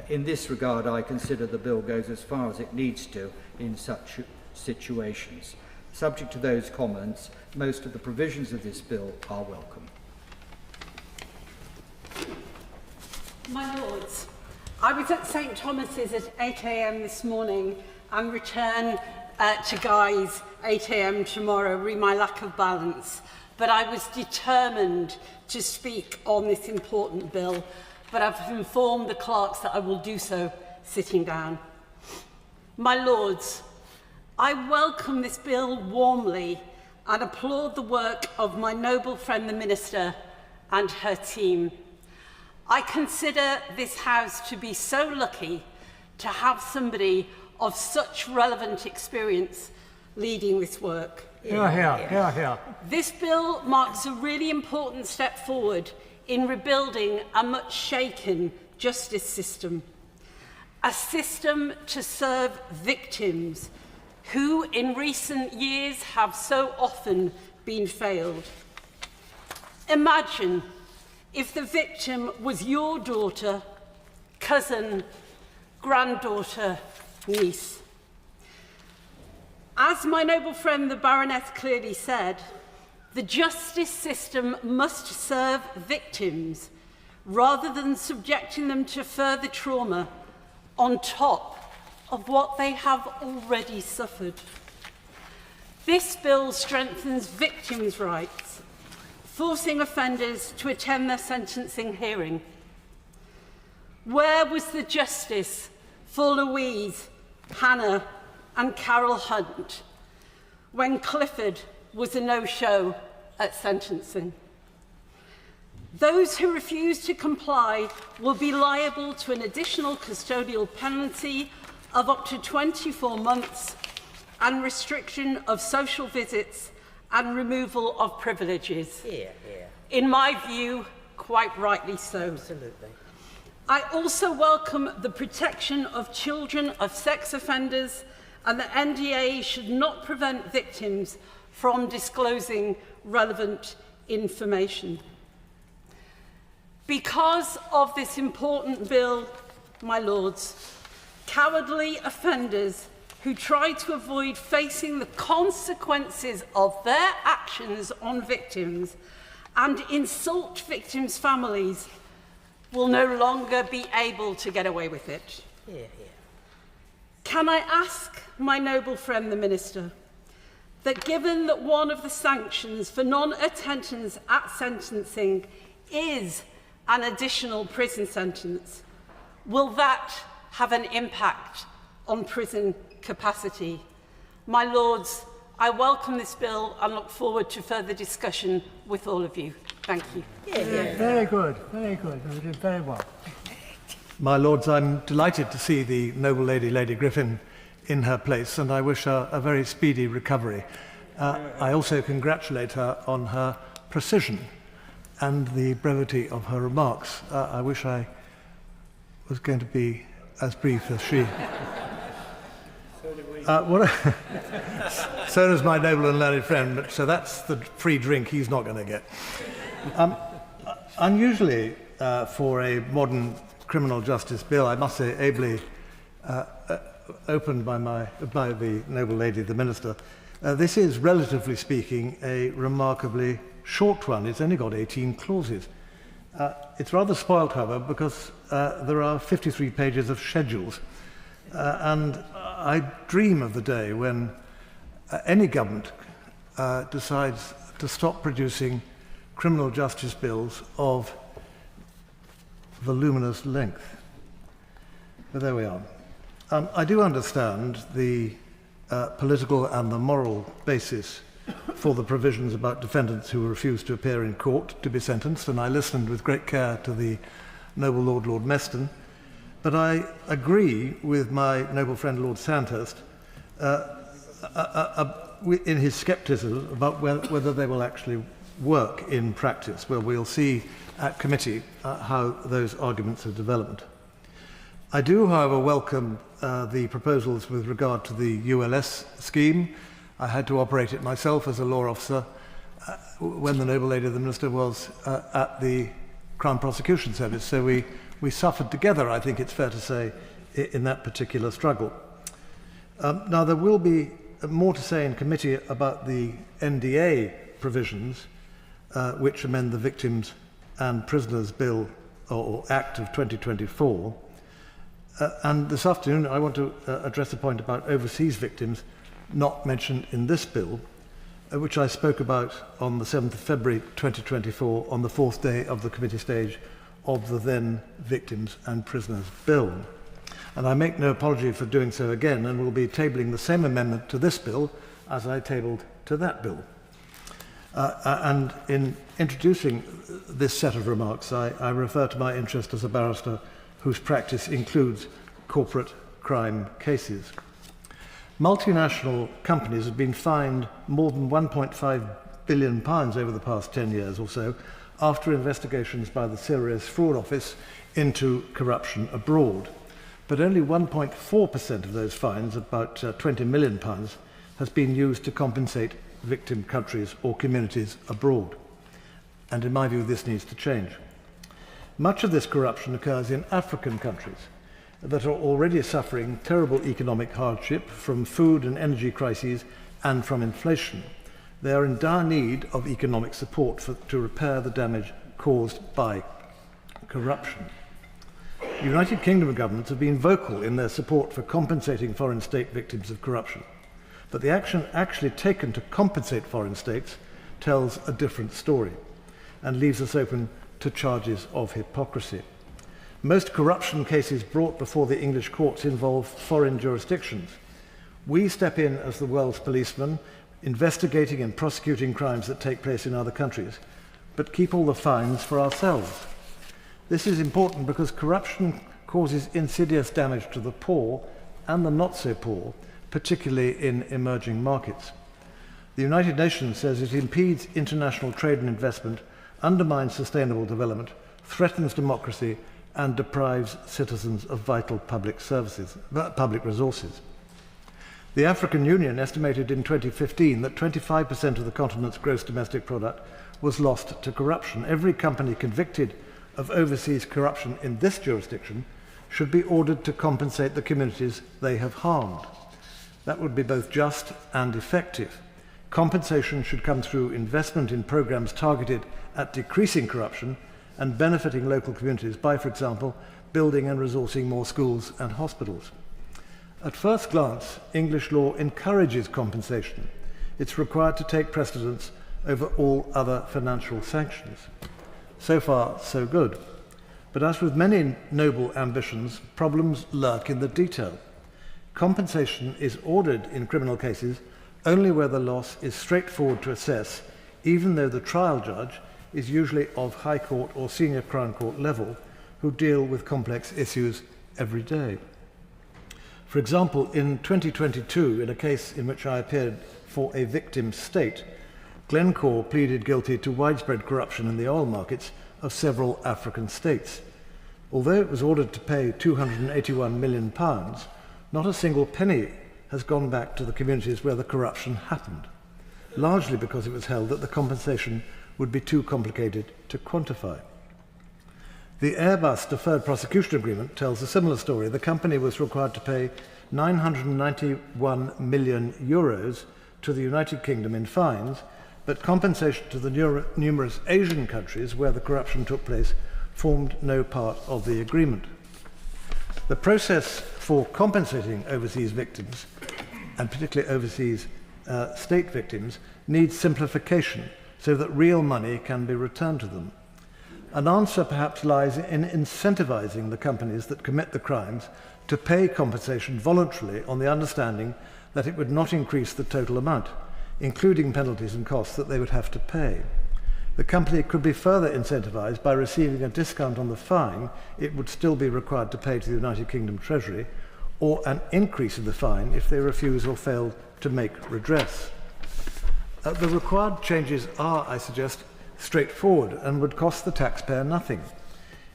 In this regard, I consider the bill goes as far as it needs to in such situations. Subject to those comments, most of the provisions of this bill are welcome. My Lords, I was at St Thomas's at 8 a.m. this morning and return to Guy's 8 a.m. tomorrow, re my lack of balance. But I was determined to speak on this important bill, but I've informed the clerks that I will do so sitting down. My Lords, I welcome this bill warmly and applaud the work of my noble friend the Minister and her team. I consider this House to be so lucky to have somebody of such relevant experience leading this work. Hear, hear, hear, hear. This bill marks a really important step forward in rebuilding a much shaken justice system. A system to serve victims who in recent years have so often been failed. Imagine if the victim was your daughter, cousin, granddaughter, niece. As my noble friend the Baroness clearly said, the justice system must serve victims rather than subjecting them to further trauma on top of what they have already suffered. This bill strengthens victims' rights, forcing offenders to attend their sentencing hearing. Where was the justice for Louise, Hannah and Carol Hunt when Clifford was a no-show at sentencing? Those who refuse to comply will be liable to an additional custodial penalty of up to 24 months and restriction of social visits and removal of privileges. In my view, quite rightly so. Absolutely. I also welcome the protection of children of sex offenders, and the NDA should not prevent victims from disclosing relevant information. Because of this important bill, my lords, cowardly offenders who try to avoid facing the consequences of their actions on victims and insult victims' families will no longer be able to get away with it. Can I ask my noble friend the Minister that given that one of the sanctions for non-attendance at sentencing is an additional prison sentence, will that have an impact on prison capacity? My Lords, I welcome this bill and look forward to further discussion with all of you. Thank you. Very good, very good. You did very well. My Lords, I'm delighted to see the noble lady, Lady Griffin, in her place, and I wish her a very speedy recovery. I also congratulate her on her precision and the brevity of her remarks. I wish I was going to be as brief as she. So does my noble and learned friend, but so that's the free drink he's not going to get. Unusually for a modern criminal justice bill, I must say ably opened by the noble lady, the Minister, this is, relatively speaking, a remarkably short one. It's only got 18 clauses. It's rather spoilt, however, because there are 53 pages of schedules. And I dream of the day when any government decides to stop producing criminal justice bills of voluminous length. But there we are. I do understand the political and the moral basis for the provisions about defendants who refuse to appear in court to be sentenced, and I listened with great care to the noble Lord Meston. But I agree with my noble friend Lord Sandhurst in his scepticism about whether they will actually work in practice. Well, we'll see at committee how those arguments are developed. I do, however, welcome the proposals with regard to the ULS scheme. I had to operate it myself as a law officer when the noble lady, the Minister, was at the Crown Prosecution Service. So we suffered together, I think it's fair to say, in that particular struggle. Now, there will be more to say in committee about the NDA provisions, which amend the Victims and Prisoners Bill or Act of 2024. And this afternoon, I want to address a point about overseas victims not mentioned in this bill, which I spoke about on the 7th of February 2024 on the fourth day of the committee stage of the then Victims and Prisoners Bill. And I make no apology for doing so again, and will be tabling the same amendment to this bill as I tabled to that bill. And in introducing this set of remarks, I refer to my interest as a barrister whose practice includes corporate crime cases. Multinational companies have been fined more than £1.5 billion over the past 10 years or so after investigations by the Serious Fraud Office into corruption abroad. But only 1.4% of those fines, about £20 million, has been used to compensate victim countries or communities abroad. And in my view, this needs to change. Much of this corruption occurs in African countries, that are already suffering terrible economic hardship from food and energy crises and from inflation. They are in dire need of economic support to repair the damage caused by corruption. United Kingdom governments have been vocal in their support for compensating foreign state victims of corruption, but the action actually taken to compensate foreign states tells a different story and leaves us open to charges of hypocrisy. Most corruption cases brought before the English courts involve foreign jurisdictions. We step in as the world's policeman, investigating and prosecuting crimes that take place in other countries, but keep all the fines for ourselves. This is important because corruption causes insidious damage to the poor and the not so poor, particularly in emerging markets. The United Nations says it impedes international trade and investment, undermines sustainable development, threatens democracy, and deprives citizens of vital public resources. The African Union estimated in 2015 that 25% of the continent's gross domestic product was lost to corruption. Every company convicted of overseas corruption in this jurisdiction should be ordered to compensate the communities they have harmed. That would be both just and effective. Compensation should come through investment in programs targeted at decreasing corruption and benefiting local communities by, for example, building and resourcing more schools and hospitals. At first glance, English law encourages compensation. It's required to take precedence over all other financial sanctions. So far, so good. But as with many noble ambitions, problems lurk in the detail. Compensation is ordered in criminal cases only where the loss is straightforward to assess, even though the trial judge is usually of High Court or Senior Crown Court level, who deal with complex issues every day. For example, in 2022, in a case in which I appeared for a victim state, Glencore pleaded guilty to widespread corruption in the oil markets of several African states. Although it was ordered to pay £281 million, not a single penny has gone back to the communities where the corruption happened, largely because it was held that the compensation would be too complicated to quantify. The Airbus Deferred Prosecution Agreement tells a similar story. The company was required to pay €991 million to the United Kingdom in fines, but compensation to the numerous Asian countries where the corruption took place formed no part of the agreement. The process for compensating overseas victims, and particularly overseas state victims, needs simplification so that real money can be returned to them. An answer perhaps lies in incentivizing the companies that commit the crimes to pay compensation voluntarily on the understanding that it would not increase the total amount, including penalties and costs that they would have to pay. The company could be further incentivized by receiving a discount on the fine it would still be required to pay to the United Kingdom Treasury, or an increase in the fine if they refuse or fail to make redress. The required changes are, I suggest, straightforward and would cost the taxpayer nothing.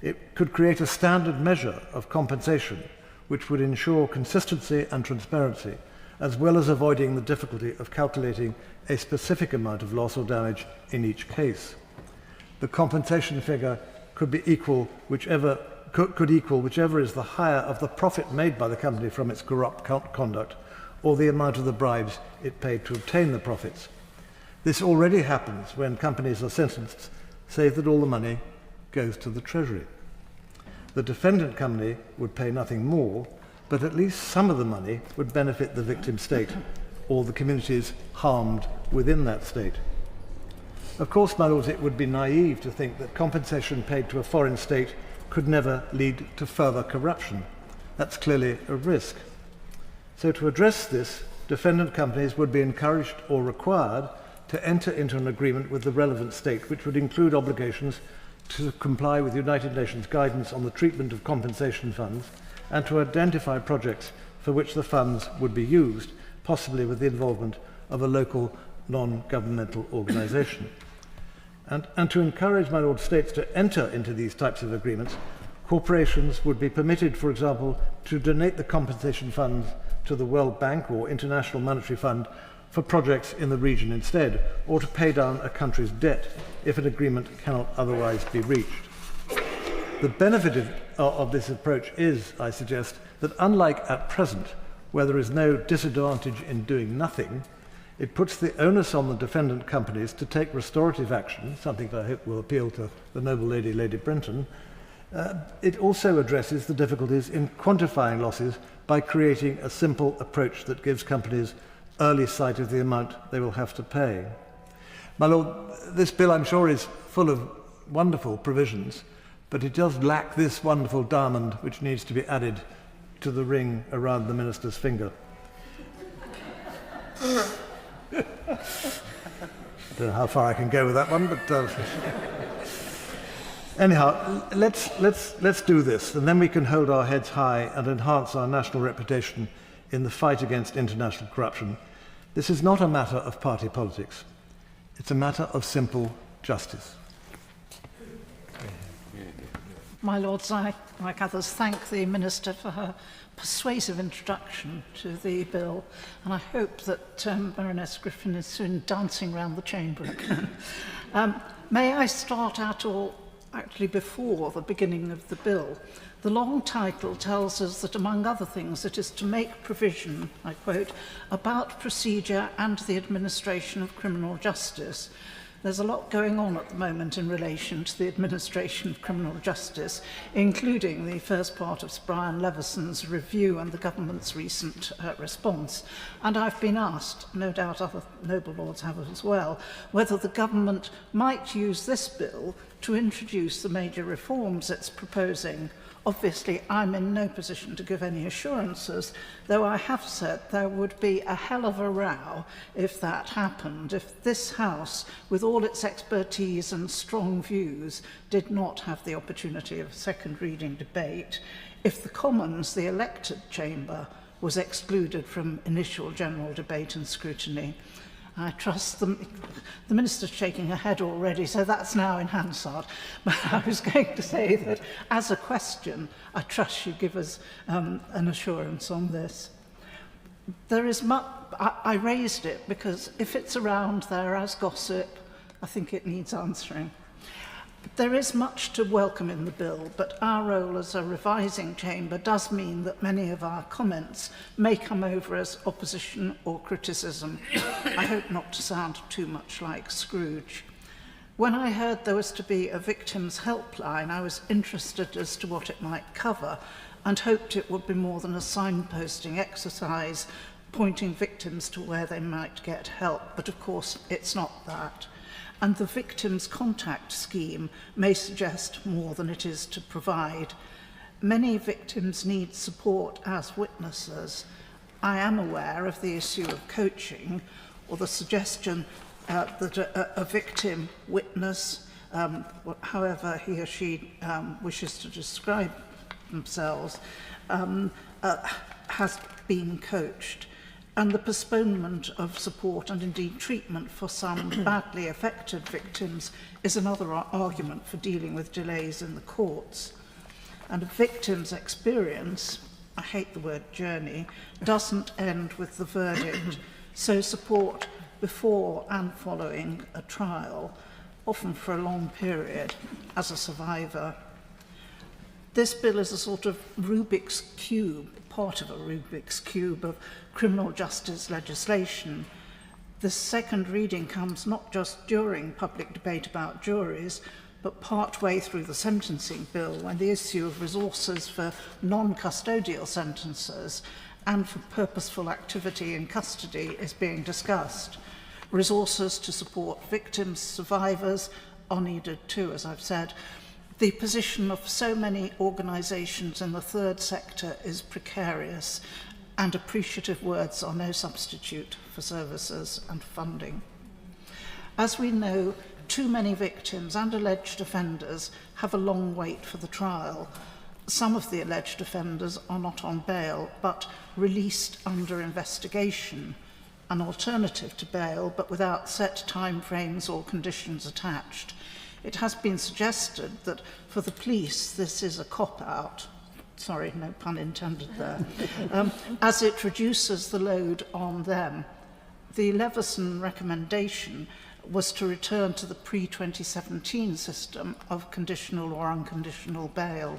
It could create a standard measure of compensation which would ensure consistency and transparency, as well as avoiding the difficulty of calculating a specific amount of loss or damage in each case. The compensation figure could equal whichever is the higher of the profit made by the company from its corrupt conduct, or the amount of the bribes it paid to obtain the profits. This already happens when companies are sentenced, save that all the money goes to the Treasury. The defendant company would pay nothing more, but at least some of the money would benefit the victim state or the communities harmed within that state. Of course, my lords, it would be naive to think that compensation paid to a foreign state could never lead to further corruption. That's clearly a risk. So to address this, defendant companies would be encouraged or required to enter into an agreement with the relevant state, which would include obligations to comply with United Nations guidance on the treatment of compensation funds and to identify projects for which the funds would be used, possibly with the involvement of a local non-governmental organisation. And to encourage, my lord, states to enter into these types of agreements, corporations would be permitted, for example, to donate the compensation funds to the World Bank or International Monetary Fund for projects in the region instead, or to pay down a country's debt if an agreement cannot otherwise be reached. The benefit of this approach is, I suggest, that unlike at present, where there is no disadvantage in doing nothing, it puts the onus on the defendant companies to take restorative action, something that I hope will appeal to the noble lady, Lady Brenton. It also addresses the difficulties in quantifying losses by creating a simple approach that gives companies early sight of the amount they will have to pay. My Lord, this bill, I'm sure, is full of wonderful provisions, but it does lack this wonderful diamond which needs to be added to the ring around the minister's finger. I don't know how far I can go with that one, but anyhow, let's do this, and then we can hold our heads high and enhance our national reputation in the fight against international corruption. This is not a matter of party politics. It's a matter of simple justice. My Lords, I, like others, thank the Minister for her persuasive introduction to the bill, and I hope that Baroness Griffin is soon dancing around the chamber again. May I start out actually before the beginning of the bill? The long title tells us that, among other things, it is to make provision, I quote, about procedure and the administration of criminal justice. There's a lot going on at the moment in relation to the administration of criminal justice, including the first part of Sir Brian Levison's review and the government's recent response. And I've been asked, no doubt other noble lords have as well, whether the government might use this bill to introduce the major reforms it's proposing. Obviously, I'm in no position to give any assurances, though I have said there would be a hell of a row if that happened, if this House, with all its expertise and strong views, did not have the opportunity of a second reading debate, if the Commons, the elected chamber, was excluded from initial general debate and scrutiny. I trust the Minister's shaking her head already, so that's now in Hansard. But I was going to say that, as a question, I trust you give us an assurance on this. There is much. I raised it because if it's around there as gossip, I think it needs answering. There is much to welcome in the bill, but our role as a revising chamber does mean that many of our comments may come over as opposition or criticism. I hope not to sound too much like Scrooge. When I heard there was to be a victims' helpline, I was interested as to what it might cover and hoped it would be more than a signposting exercise pointing victims to where they might get help, but of course it's not that. And the victims' contact scheme may suggest more than it is to provide. Many victims need support as witnesses. I am aware of the issue of coaching, or the suggestion that a victim witness, however he or she wishes to describe themselves, has been coached. And the postponement of support and indeed treatment for some badly affected victims is another argument for dealing with delays in the courts. And a victim's experience, I hate the word journey, doesn't end with the verdict. So support before and following a trial, often for a long period, as a survivor. This bill is a sort of Rubik's Cube, part of a Rubik's Cube of criminal justice legislation. The second reading comes not just during public debate about juries, but part-way through the sentencing bill, when the issue of resources for non-custodial sentences and for purposeful activity in custody is being discussed. Resources to support victims, survivors are needed too, as I've said. The position of so many organisations in the third sector is precarious, and appreciative words are no substitute for services and funding. As we know, too many victims and alleged offenders have a long wait for the trial. Some of the alleged offenders are not on bail, but released under investigation, an alternative to bail, but without set timeframes or conditions attached. It has been suggested that for the police this is a cop-out, sorry, no pun intended there, as it reduces the load on them. The Levison recommendation was to return to the pre-2017 system of conditional or unconditional bail.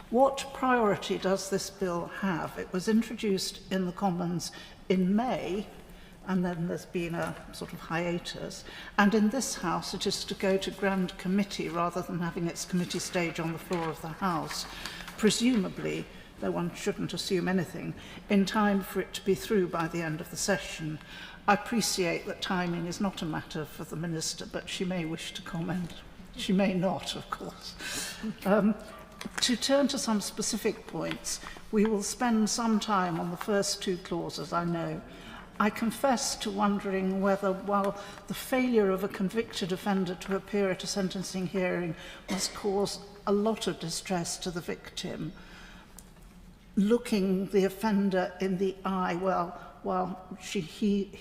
What priority does this bill have? It was introduced in the Commons in May, and then there's been a sort of hiatus. And in this House, it is to go to Grand Committee rather than having its committee stage on the floor of the House, presumably, though one shouldn't assume anything, in time for it to be through by the end of the session. I appreciate that timing is not a matter for the Minister, but she may wish to comment. She may not, of course. To turn to some specific points, we will spend some time on the first two clauses, I know. I confess to wondering whether, while the failure of a convicted offender to appear at a sentencing hearing must cause a lot of distress to the victim, looking the offender in the eye while he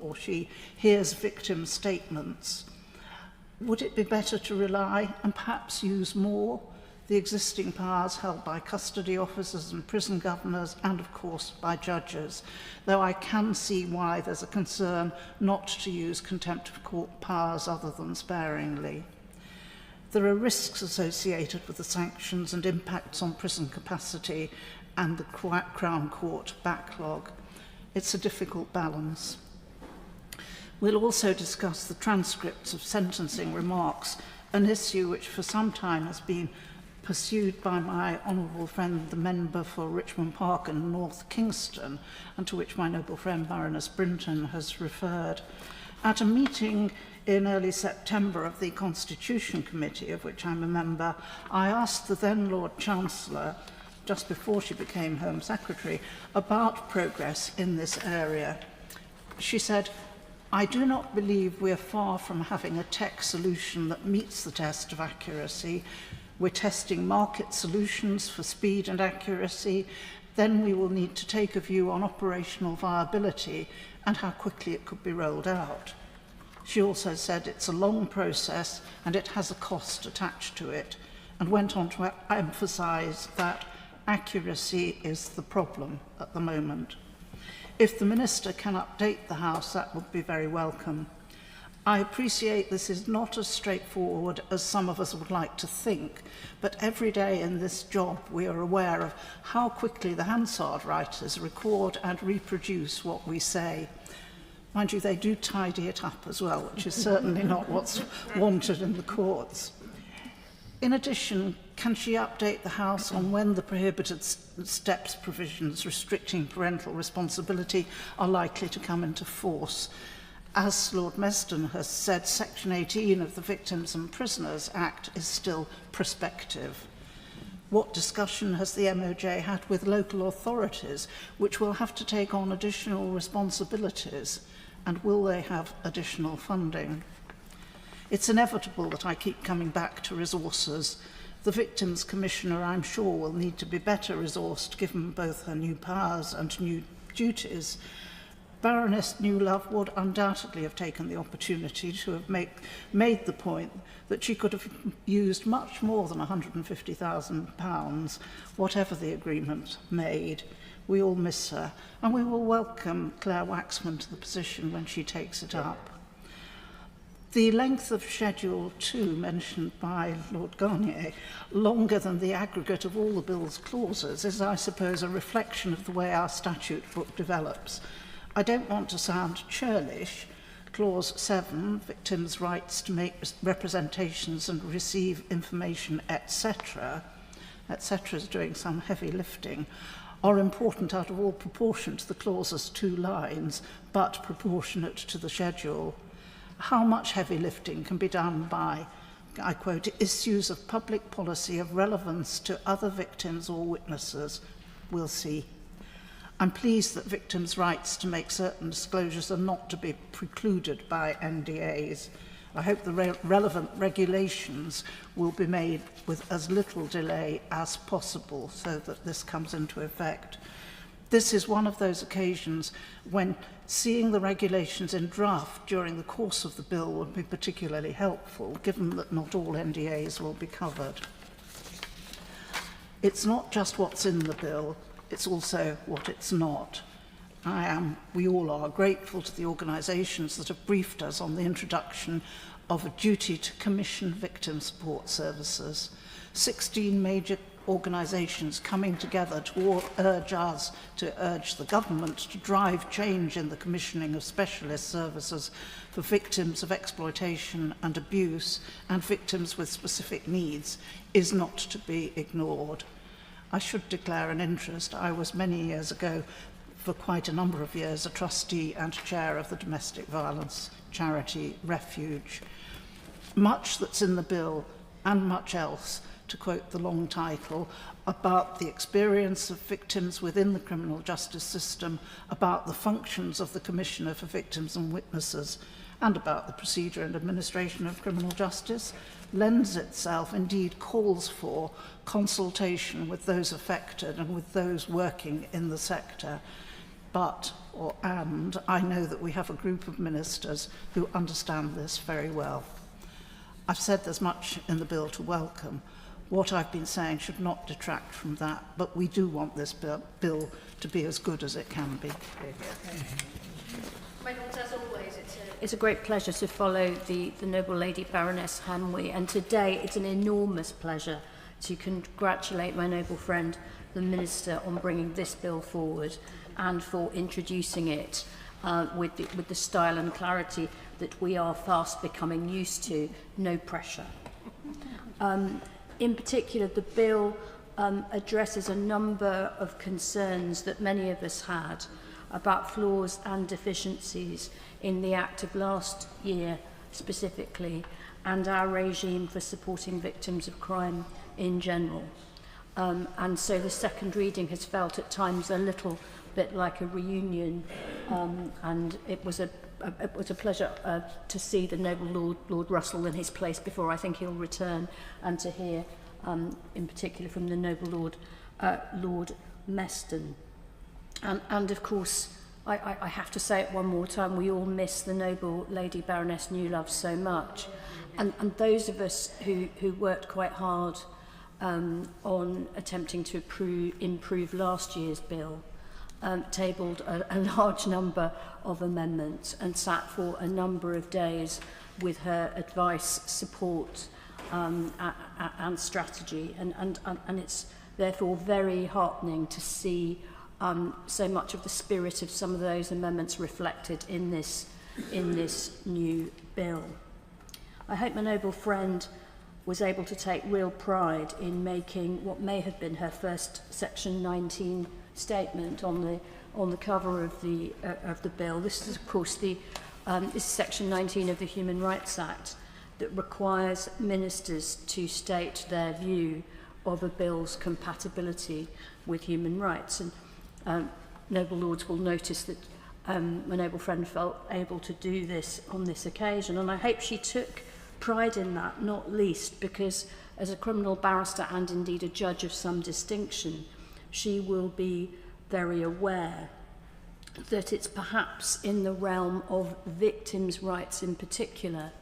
or she hears victim statements, would it be better to rely and perhaps use more the existing powers held by custody officers and prison governors and, of course, by judges, though I can see why there's a concern not to use contempt of court powers other than sparingly. There are risks associated with the sanctions and impacts on prison capacity and the Crown Court backlog. It's a difficult balance. We'll also discuss the transcripts of sentencing remarks, an issue which for some time has been pursued by my honourable friend, the member for Richmond Park and North Kingston, and to which my noble friend Baroness Brinton has referred. At a meeting in early September of the Constitution Committee, of which I'm a member, I asked the then Lord Chancellor, just before she became Home Secretary, about progress in this area. She said, "I do not believe we are far from having a tech solution that meets the test of accuracy. We're testing market solutions for speed and accuracy. Then we will need to take a view on operational viability and how quickly it could be rolled out." She also said it's a long process and it has a cost attached to it, and went on to emphasise that accuracy is the problem at the moment. If the Minister can update the House, that would be very welcome. I appreciate this is not as straightforward as some of us would like to think, but every day in this job we are aware of how quickly the Hansard writers record and reproduce what we say. Mind you, they do tidy it up as well, which is certainly not what's wanted in the courts. In addition, can she update the House on when the prohibited steps provisions restricting parental responsibility are likely to come into force? As Lord Meston has said, Section 18 of the Victims and Prisoners Act is still prospective. What discussion has the MOJ had with local authorities, which will have to take on additional responsibilities, and will they have additional funding? It's inevitable that I keep coming back to resources. The Victims Commissioner, I'm sure, will need to be better resourced given both her new powers and new duties. Baroness Newlove would undoubtedly have taken the opportunity to have made the point that she could have used much more than £150,000, whatever the agreement made. We all miss her, and we will welcome Claire Waxman to the position when she takes it up. The length of Schedule 2 mentioned by Lord Garnier, longer than the aggregate of all the bill's clauses, is, I suppose, a reflection of the way our statute book develops. I don't want to sound churlish. Clause 7, victims' rights to make representations and receive information, etc., etc. is doing some heavy lifting, are important out of all proportion to the clause's 2 lines, but proportionate to the schedule. How much heavy lifting can be done by, I quote, issues of public policy of relevance to other victims or witnesses? We'll see. I'm pleased that victims' rights to make certain disclosures are not to be precluded by NDAs. I hope the relevant regulations will be made with as little delay as possible so that this comes into effect. This is one of those occasions when seeing the regulations in draft during the course of the bill would be particularly helpful, given that not all NDAs will be covered. It's not just what's in the bill, it's also what it's not. we all are grateful to the organisations that have briefed us on the introduction of a duty to commission victim support services. 16 major organisations coming together to urge the government to drive change in the commissioning of specialist services for victims of exploitation and abuse and victims with specific needs is not to be ignored. I should declare an interest. I was many years ago, for quite a number of years, a trustee and chair of the domestic violence charity Refuge. Much that's in the bill and much else, to quote the long title, about the experience of victims within the criminal justice system, about the functions of the Commissioner for Victims and Witnesses, and about the procedure and administration of criminal justice, lends itself, indeed calls for, consultation with those affected and with those working in the sector. And I know that we have a group of ministers who understand this very well. I've said there's much in the bill to welcome. What I've been saying should not detract from that, but we do want this bill to be as good as it can be. My Lords, as always, it's a great pleasure to follow the Noble Lady Baroness Hamway, and today it's an enormous pleasure to congratulate my noble friend, the Minister, on bringing this bill forward and for introducing it with the style and clarity that we are fast becoming used to. No pressure. In particular, the bill addresses a number of concerns that many of us had about flaws and deficiencies in the Act of last year specifically, and our regime for supporting victims of crime in general. And so the second reading has felt at times a little bit like a reunion, and it was a pleasure to see the noble Lord Russell in his place before I think he'll return, and to hear in particular from the noble Lord Meston. And of course, I have to say it one more time, we all miss the noble Lady Baroness Newlove so much. And those of us who worked quite hard on attempting to improve last year's bill, tabled a large number of amendments and sat for a number of days with her advice, support and strategy. And it's therefore very heartening to see so much of the spirit of some of those amendments reflected in this new bill. I hope my noble friend was able to take real pride in making what may have been her first Section 19 statement on the cover of the bill. This is, of course, this is Section 19 of the Human Rights Act that requires ministers to state their view of a bill's compatibility with human rights. And noble lords will notice that my noble friend felt able to do this on this occasion, and I hope she took pride in that, not least because as a criminal barrister and indeed a judge of some distinction, she will be very aware that it's perhaps in the realm of victims' rights in particular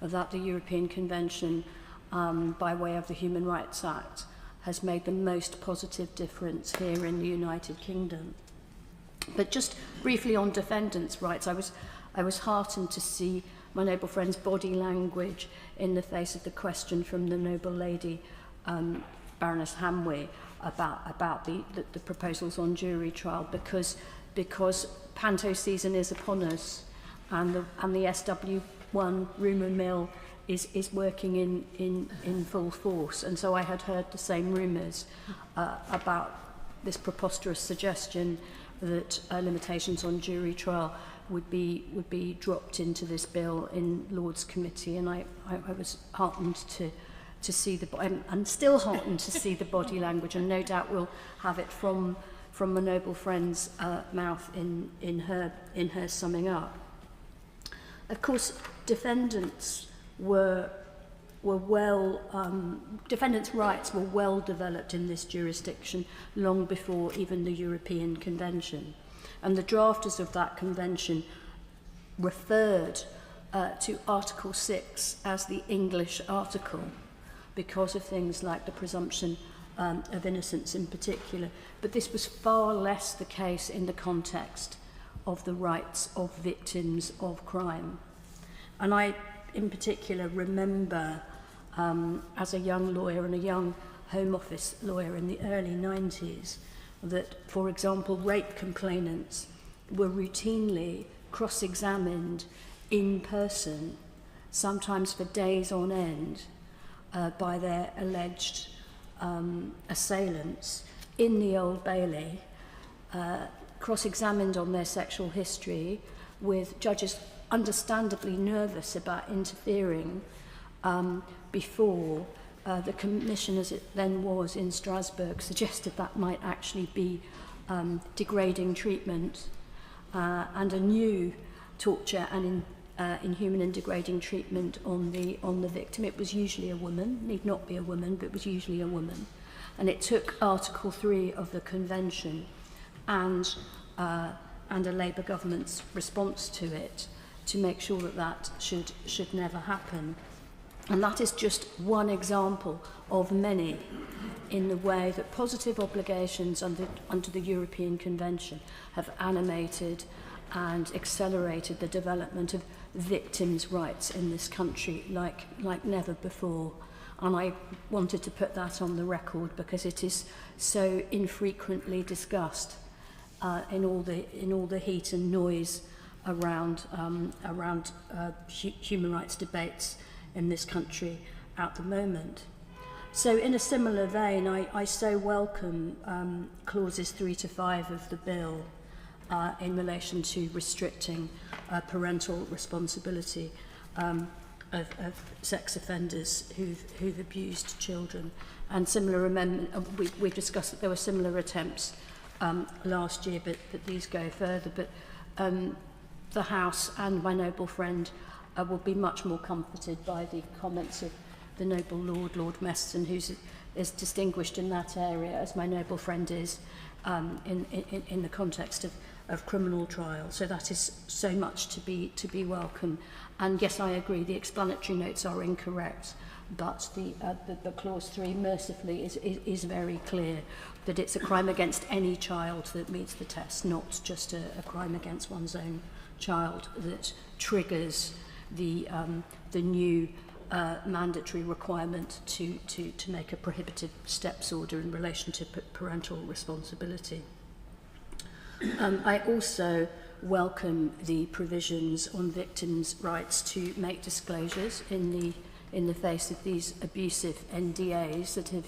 that the European Convention, by way of the Human Rights Act, has made the most positive difference here in the United Kingdom. But just briefly on defendants' rights, I was heartened to see my noble friend's body language in the face of the question from the noble lady Baroness Hamway about the proposals on jury trial, because panto season is upon us, and the SW1 rumour mill is working in full force. And so I had heard the same rumours about this preposterous suggestion that limitations on jury trial would be dropped into this bill in Lords Committee, and I was heartened to see I'm still heartened to see the body language, and no doubt we'll have it from my noble friend's mouth in her summing up. Of course, defendants' rights were well developed in this jurisdiction long before even the European Convention. And the drafters of that convention referred to Article 6 as the English article because of things like the presumption of innocence in particular. But this was far less the case in the context of the rights of victims of crime. And I, in particular, remember as a young lawyer and a young Home Office lawyer in the early 90s that, for example, rape complainants were routinely cross-examined in person, sometimes for days on end, by their alleged assailants in the Old Bailey, cross-examined on their sexual history, with judges understandably nervous about interfering before the commission, as it then was in Strasbourg, suggested that might actually be degrading treatment, and a new torture and inhuman and degrading treatment on the victim. It was usually a woman, need not be a woman, but it was usually a woman. And it took Article 3 of the Convention and a Labour government's response to it to make sure that that should never happen. And that is just one example of many in the way that positive obligations under the European Convention have animated and accelerated the development of victims' rights in this country like never before. And I wanted to put that on the record because it is so infrequently discussed in all the heat and noise around human rights debates in this country at the moment. So in a similar vein, I so welcome clauses 3 to 5 of the bill in relation to restricting parental responsibility of sex offenders who've abused children. And similar amendment, we've discussed that there were similar attempts last year, but these go further. But the House and my noble friend will be much more comforted by the comments of the noble Lord Meston, who's as distinguished in that area as my noble friend is in the context of criminal trial. So that is so much to be welcome. And yes, I agree, the explanatory notes are incorrect, but the clause 3 mercifully is very clear that it's a crime against any child that meets the test, not just a crime against one's own child that triggers the new mandatory requirement to make a prohibitive steps order in relation to parental responsibility. I also welcome the provisions on victims' rights to make disclosures in the face of these abusive NDAs that have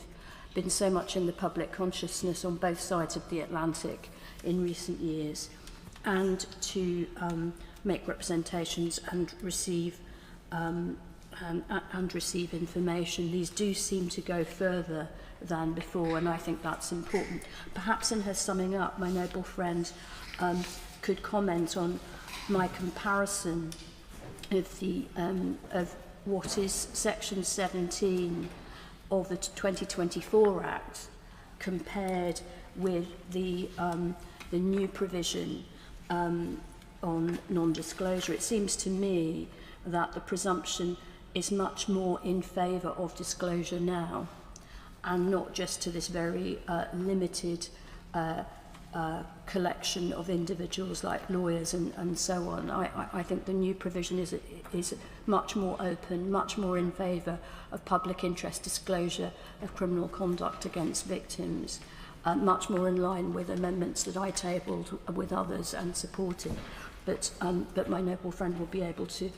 been so much in the public consciousness on both sides of the Atlantic in recent years, and to make representations and receive information. These do seem to go further than before, and I think that's important. Perhaps in her summing up, my noble friend could comment on my comparison of what is Section 17 of the 2024 Act compared with the new provision on non-disclosure. It seems to me that the presumption is much more in favour of disclosure now, and not just to this very limited collection of individuals like lawyers and so on. I think the new provision is much more open, much more in favour of public interest disclosure of criminal conduct against victims, much more in line with amendments that I tabled with others and supported. But my noble friend will be able to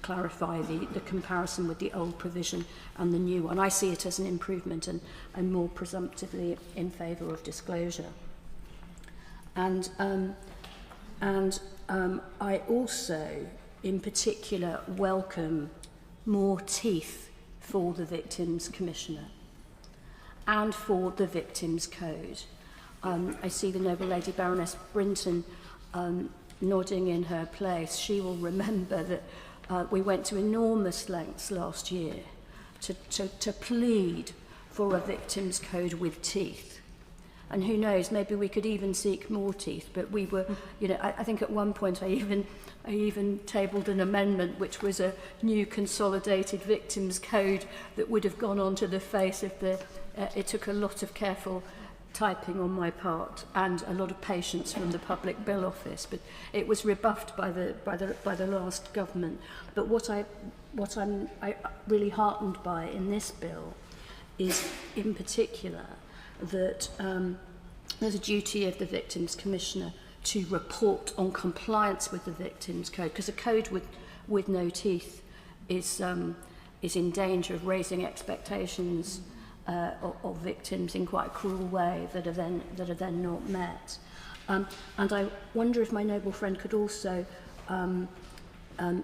clarify the comparison with the old provision and the new one. I see it as an improvement and more presumptively in favour of disclosure. And I also, in particular, welcome more teeth for the Victims Commissioner and for the Victims Code. I see the noble Lady Baroness Brinton nodding in her place. She will remember that we went to enormous lengths last year to plead for a victims code with teeth. And who knows, maybe we could even seek more teeth. But we were, you know, I think at one point I even tabled an amendment which was a new consolidated victims code that would have gone onto the face of the... it took a lot of careful typing on my part and a lot of patience from the Public Bill Office, but it was rebuffed by the last government. But what I'm really heartened by in this bill is, in particular, that there's a duty of the Victims Commissioner to report on compliance with the Victims Code, because a code with no teeth is in danger of raising expectations of victims in quite a cruel way that are then not met. And I wonder if my noble friend could also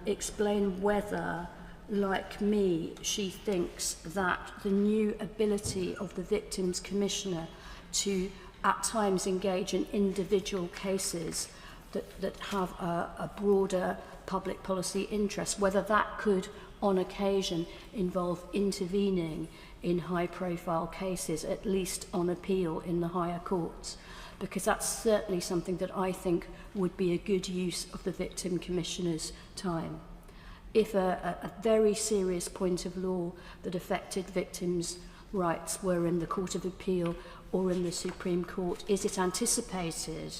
explain whether, like me, she thinks that the new ability of the Victims Commissioner to at times engage in individual cases that have a broader public policy interest, whether that could on occasion involve intervening in high-profile cases, at least on appeal in the higher courts, because that's certainly something that I think would be a good use of the Victim Commissioner's time. If a very serious point of law that affected victims' rights were in the Court of Appeal or in the Supreme Court, is it anticipated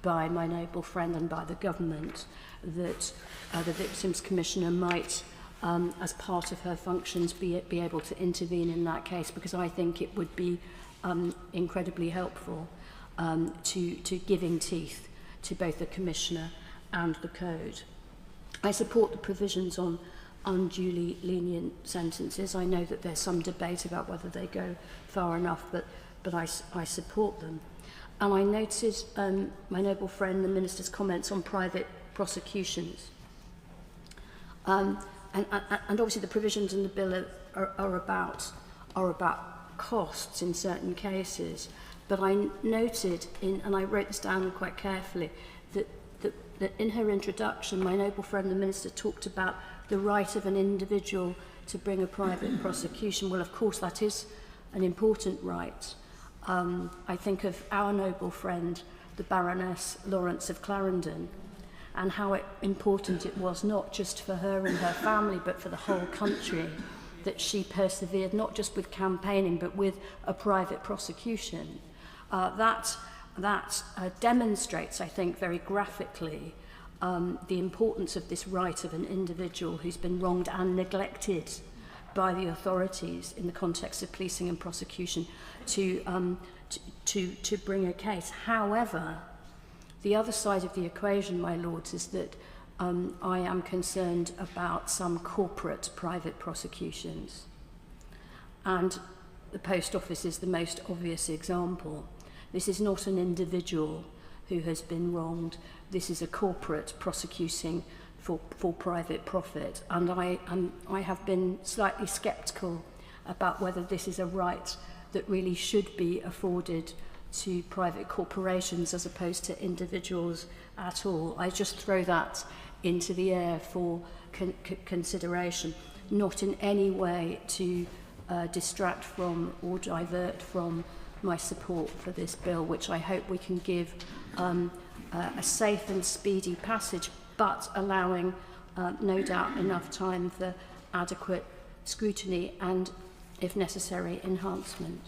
by my noble friend and by the government that the Victims Commissioner might, as part of her functions, be able to intervene in that case? Because I think it would be incredibly helpful to giving teeth to both the Commissioner and the Code. I support the provisions on unduly lenient sentences. I know that there's some debate about whether they go far enough, but I support them. And I noted my noble friend, the Minister's comments on private prosecutions. And obviously the provisions in the bill are about costs in certain cases. But I noted, and I wrote this down quite carefully, that in her introduction, my noble friend, the Minister, talked about the right of an individual to bring a private prosecution. Well, of course, that is an important right. I think of our noble friend, the Baroness Lawrence of Clarendon, and how important it was, not just for her and her family, but for the whole country, that she persevered, not just with campaigning, but with a private prosecution. That demonstrates, I think, very graphically the importance of this right of an individual who's been wronged and neglected by the authorities in the context of policing and prosecution to bring a case. However, the other side of the equation, my lords, is that I am concerned about some corporate private prosecutions. And the Post Office is the most obvious example. This is not an individual who has been wronged. This is a corporate prosecuting for private profit. And I have been slightly sceptical about whether this is a right that really should be afforded to private corporations as opposed to individuals at all. I just throw that into the air for consideration, not in any way to distract from or divert from my support for this bill, which I hope we can give a safe and speedy passage, but allowing no doubt enough time for adequate scrutiny and, if necessary, enhancement.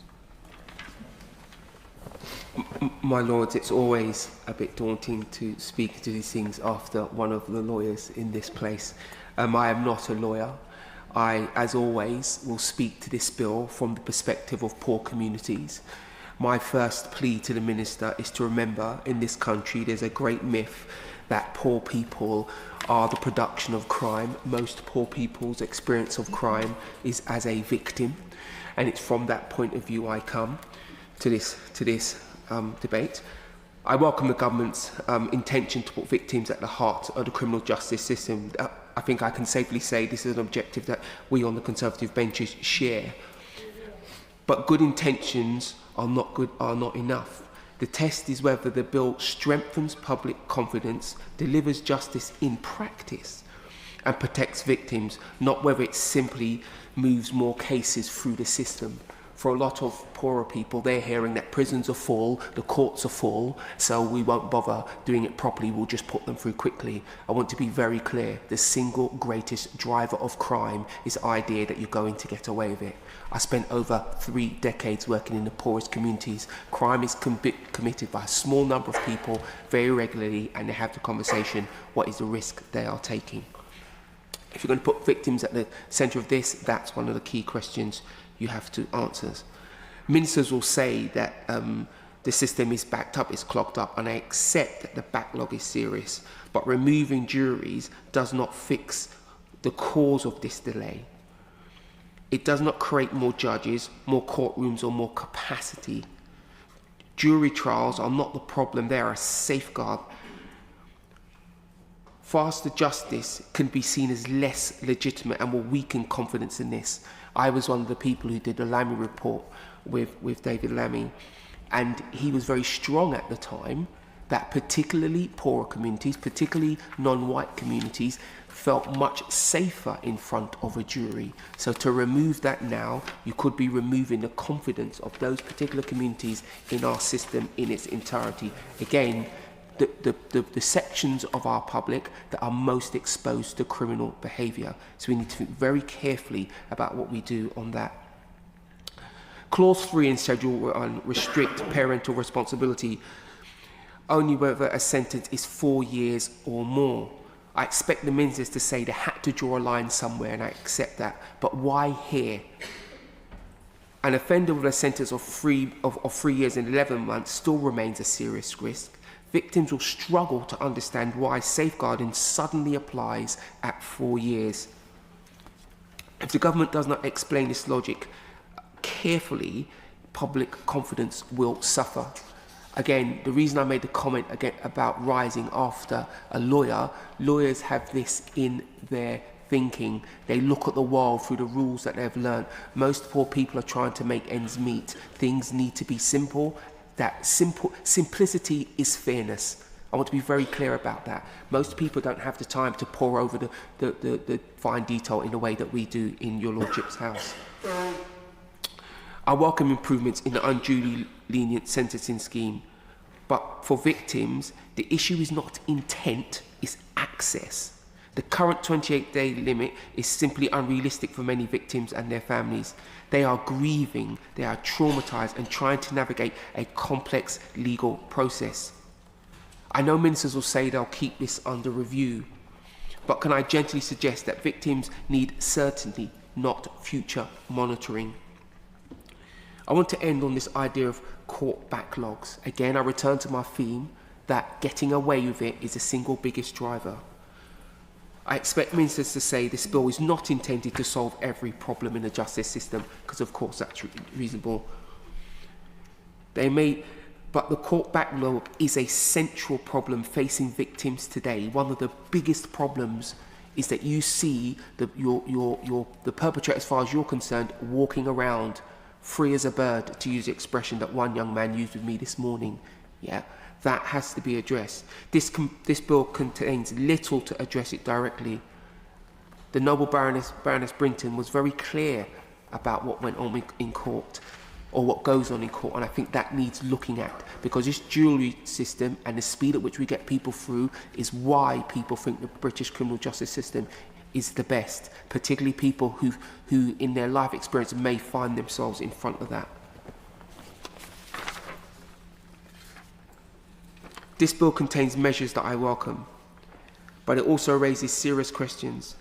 My lords, it's always a bit daunting to speak to these things after one of the lawyers in this place. I am not a lawyer. I, as always, will speak to this bill from the perspective of poor communities. My first plea to the Minister is to remember, in this country, there's a great myth that poor people are the production of crime. Most poor people's experience of crime is as a victim, and it's from that point of view I come to this debate. I welcome the government's intention to put victims at the heart of the criminal justice system. I think I can safely say this is an objective that we on the Conservative benches share. But good intentions are not enough. The test is whether the bill strengthens public confidence, delivers justice in practice, and protects victims, not whether it simply moves more cases through the system. For a lot of poorer people, they're hearing that prisons are full, the courts are full, so we won't bother doing it properly, we'll just put them through quickly. I want to be very clear, the single greatest driver of crime is the idea that you're going to get away with it. I spent over 3 decades working in the poorest communities. Crime is committed by a small number of people very regularly, and they have the conversation, what is the risk they are taking? If you're going to put victims at the centre of this, that's one of the key questions you have to answer. Ministers will say that the system is backed up, it's clogged up, and I accept that the backlog is serious, but removing juries does not fix the cause of this delay. It does not create more judges, more courtrooms, or more capacity. Jury trials are not the problem, they are a safeguard. Faster justice can be seen as less legitimate and will weaken confidence in this. I was one of the people who did the Lammy report with David Lammy, and he was very strong at the time that particularly poorer communities, particularly non-white communities, felt much safer in front of a jury. So to remove that now, you could be removing the confidence of those particular communities in our system in its entirety. Again, the sections of our public that are most exposed to criminal behaviour. So we need to think very carefully about what we do on that. Clause 3 in Schedule 1 restrict parental responsibility only whether a sentence is 4 years or more. I expect the ministers to say they had to draw a line somewhere, and I accept that. But why here? An offender with a sentence of 3 years and 11 months still remains a serious risk. Victims will struggle to understand why safeguarding suddenly applies at 4 years. If the government does not explain this logic carefully, public confidence will suffer. Again, the reason I made the comment again about rising after a lawyer, lawyers have this in their thinking. They look at the world through the rules that they've learned. Most poor people are trying to make ends meet. Things need to be simple. That simplicity is fairness. I want to be very clear about that. Most people don't have the time to pore over the fine detail in the way that we do in your Lordship's house. I welcome improvements in the unduly lenient sentencing scheme, but for victims, the issue is not intent, it's access. The current 28-day limit is simply unrealistic for many victims and their families. They are grieving, they are traumatised and trying to navigate a complex legal process. I know ministers will say they'll keep this under review, but can I gently suggest that victims need certainty, not future monitoring? I want to end on this idea of court backlogs. Again, I return to my theme that getting away with it is the single biggest driver. I expect ministers to say this bill is not intended to solve every problem in the justice system, because of course that's reasonable. But the court backlog is a central problem facing victims today. One of the biggest problems is that you see the perpetrator, as far as you're concerned, walking around free as a bird, to use the expression that one young man used with me this morning. Yeah. That has to be addressed. This bill contains little to address it directly. The noble Baroness Brinton was very clear about what went on in court, or what goes on in court, and I think that needs looking at, because this jury system and the speed at which we get people through is why people think the British criminal justice system is the best, particularly people who in their life experience may find themselves in front of that. This bill contains measures that I welcome, but it also raises serious questions.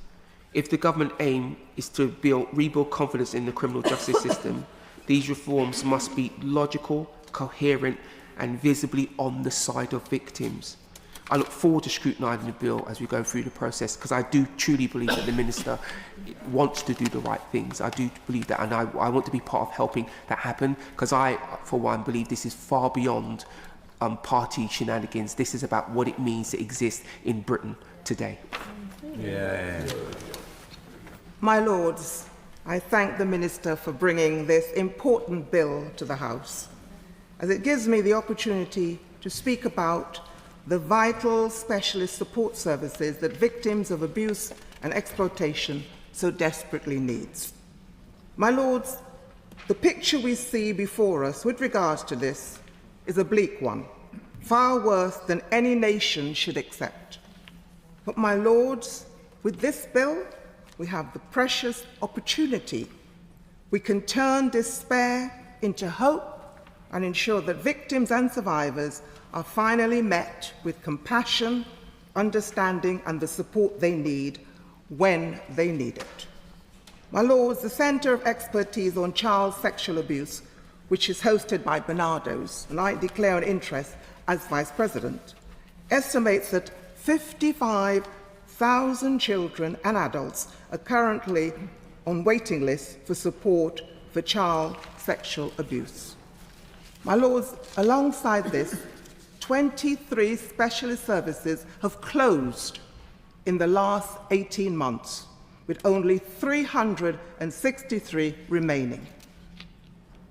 If the government aim is to rebuild confidence in the criminal justice system, these reforms must be logical, coherent, and visibly on the side of victims. I look forward to scrutinising the bill as we go through the process, because I do truly believe that the Minister wants to do the right things. I do believe that, and I want to be part of helping that happen, because I, for one, believe this is far beyond party shenanigans. This is about what it means to exist in Britain today. Yeah. My Lords, I thank the Minister for bringing this important bill to the House, as it gives me the opportunity to speak about the vital specialist support services that victims of abuse and exploitation so desperately need. My Lords, The picture we see before us with regards to this is a bleak one, far worse than any nation should accept. But my lords, with this bill, we have the precious opportunity. We can turn despair into hope and ensure that victims and survivors are finally met with compassion, understanding, and the support they need when they need it. My lords, the Centre of Expertise on Child Sexual Abuse, which is hosted by Barnardo's, and I declare an interest as Vice President, estimates that 55,000 children and adults are currently on waiting lists for support for child sexual abuse. My lords, alongside this, 23 specialist services have closed in the last 18 months, with only 363 remaining.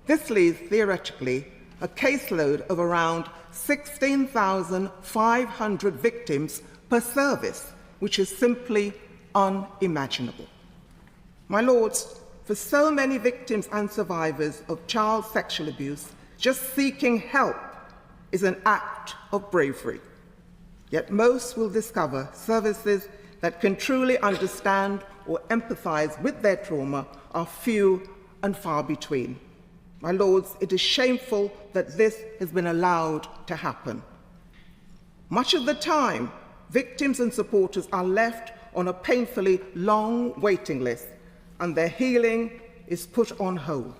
This leaves, theoretically, a caseload of around 16,500 victims per service, which is simply unimaginable. My lords, for so many victims and survivors of child sexual abuse, just seeking help is an act of bravery. Yet most will discover services that can truly understand or empathize with their trauma are few and far between. My lords, it is shameful that this has been allowed to happen. Much of the time, victims and supporters are left on a painfully long waiting list, and their healing is put on hold.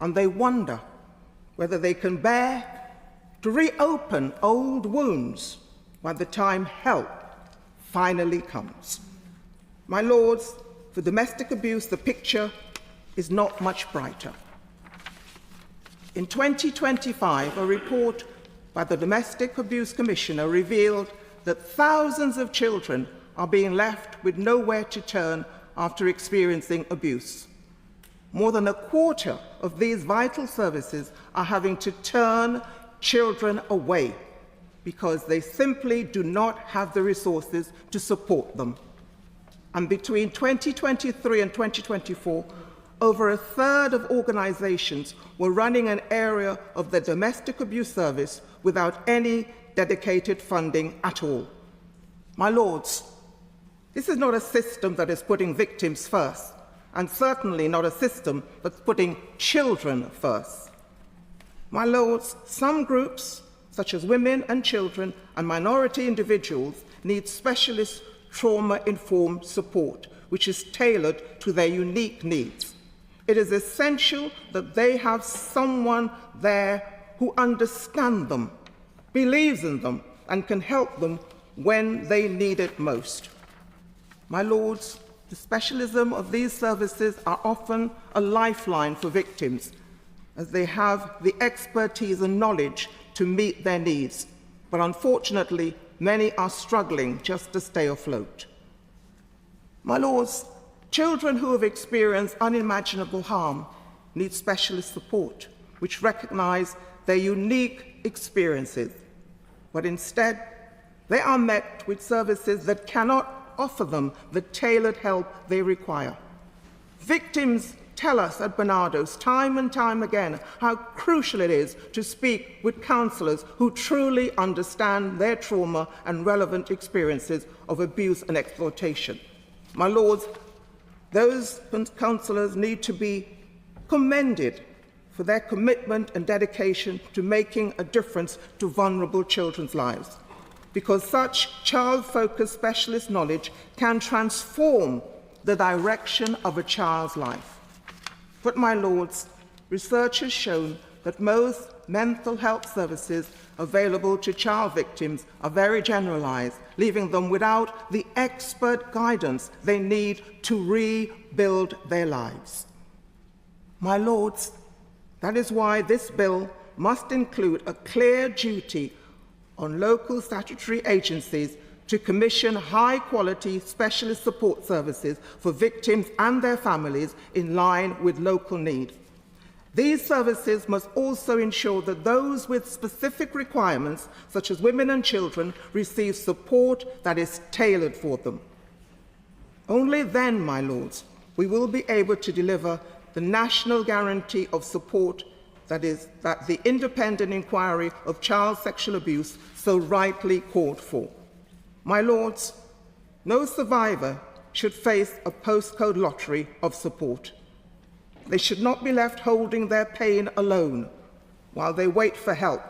And they wonder whether they can bear to reopen old wounds by the time help finally comes. My lords, for domestic abuse, the picture is not much brighter. In 2025, a report by the Domestic Abuse Commissioner revealed that thousands of children are being left with nowhere to turn after experiencing abuse. More than a quarter of these vital services are having to turn children away because they simply do not have the resources to support them. And between 2023 and 2024, over a third of organizations were running an area of the domestic abuse service without any dedicated funding at all. My lords, this is not a system that is putting victims first, and certainly not a system that's putting children first. My lords, some groups, such as women and children and minority individuals, need specialist trauma-informed support, which is tailored to their unique needs. It is essential that they have someone there who understands them, believes in them, and can help them when they need it most. My lords, the specialism of these services are often a lifeline for victims, as they have the expertise and knowledge to meet their needs. But unfortunately, many are struggling just to stay afloat. My lords, children who have experienced unimaginable harm need specialist support, which recognize their unique experiences. But instead, they are met with services that cannot offer them the tailored help they require. Victims tell us at Barnardo's time and time again how crucial it is to speak with counselors who truly understand their trauma and relevant experiences of abuse and exploitation. My lords, those counselors need to be commended for their commitment and dedication to making a difference to vulnerable children's lives, because such child-focused specialist knowledge can transform the direction of a child's life. But, my lords, research has shown that most mental health services available to child victims are very generalized, leaving them without the expert guidance they need to rebuild their lives. My lords, that is why this bill must include a clear duty on local statutory agencies to commission high-quality specialist support services for victims and their families in line with local need. These services must also ensure that those with specific requirements, such as women and children, receive support that is tailored for them. Only then, my lords, we will be able to deliver the national guarantee of support that the independent inquiry of child sexual abuse so rightly called for. My Lords, no survivor should face a postcode lottery of support. They should not be left holding their pain alone while they wait for help,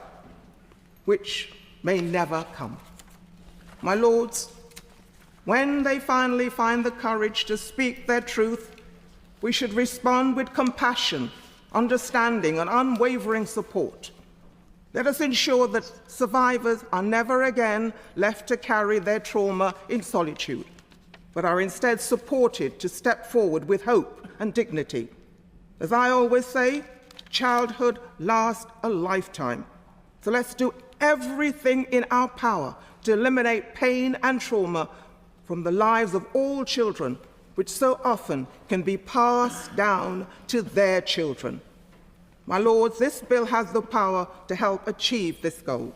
which may never come. My Lords, when they finally find the courage to speak their truth, we should respond with compassion, understanding, and unwavering support. Let us ensure that survivors are never again left to carry their trauma in solitude, but are instead supported to step forward with hope and dignity. As I always say, childhood lasts a lifetime. So let's do everything in our power to eliminate pain and trauma from the lives of all children, which so often can be passed down to their children. My Lords, this bill has the power to help achieve this goal,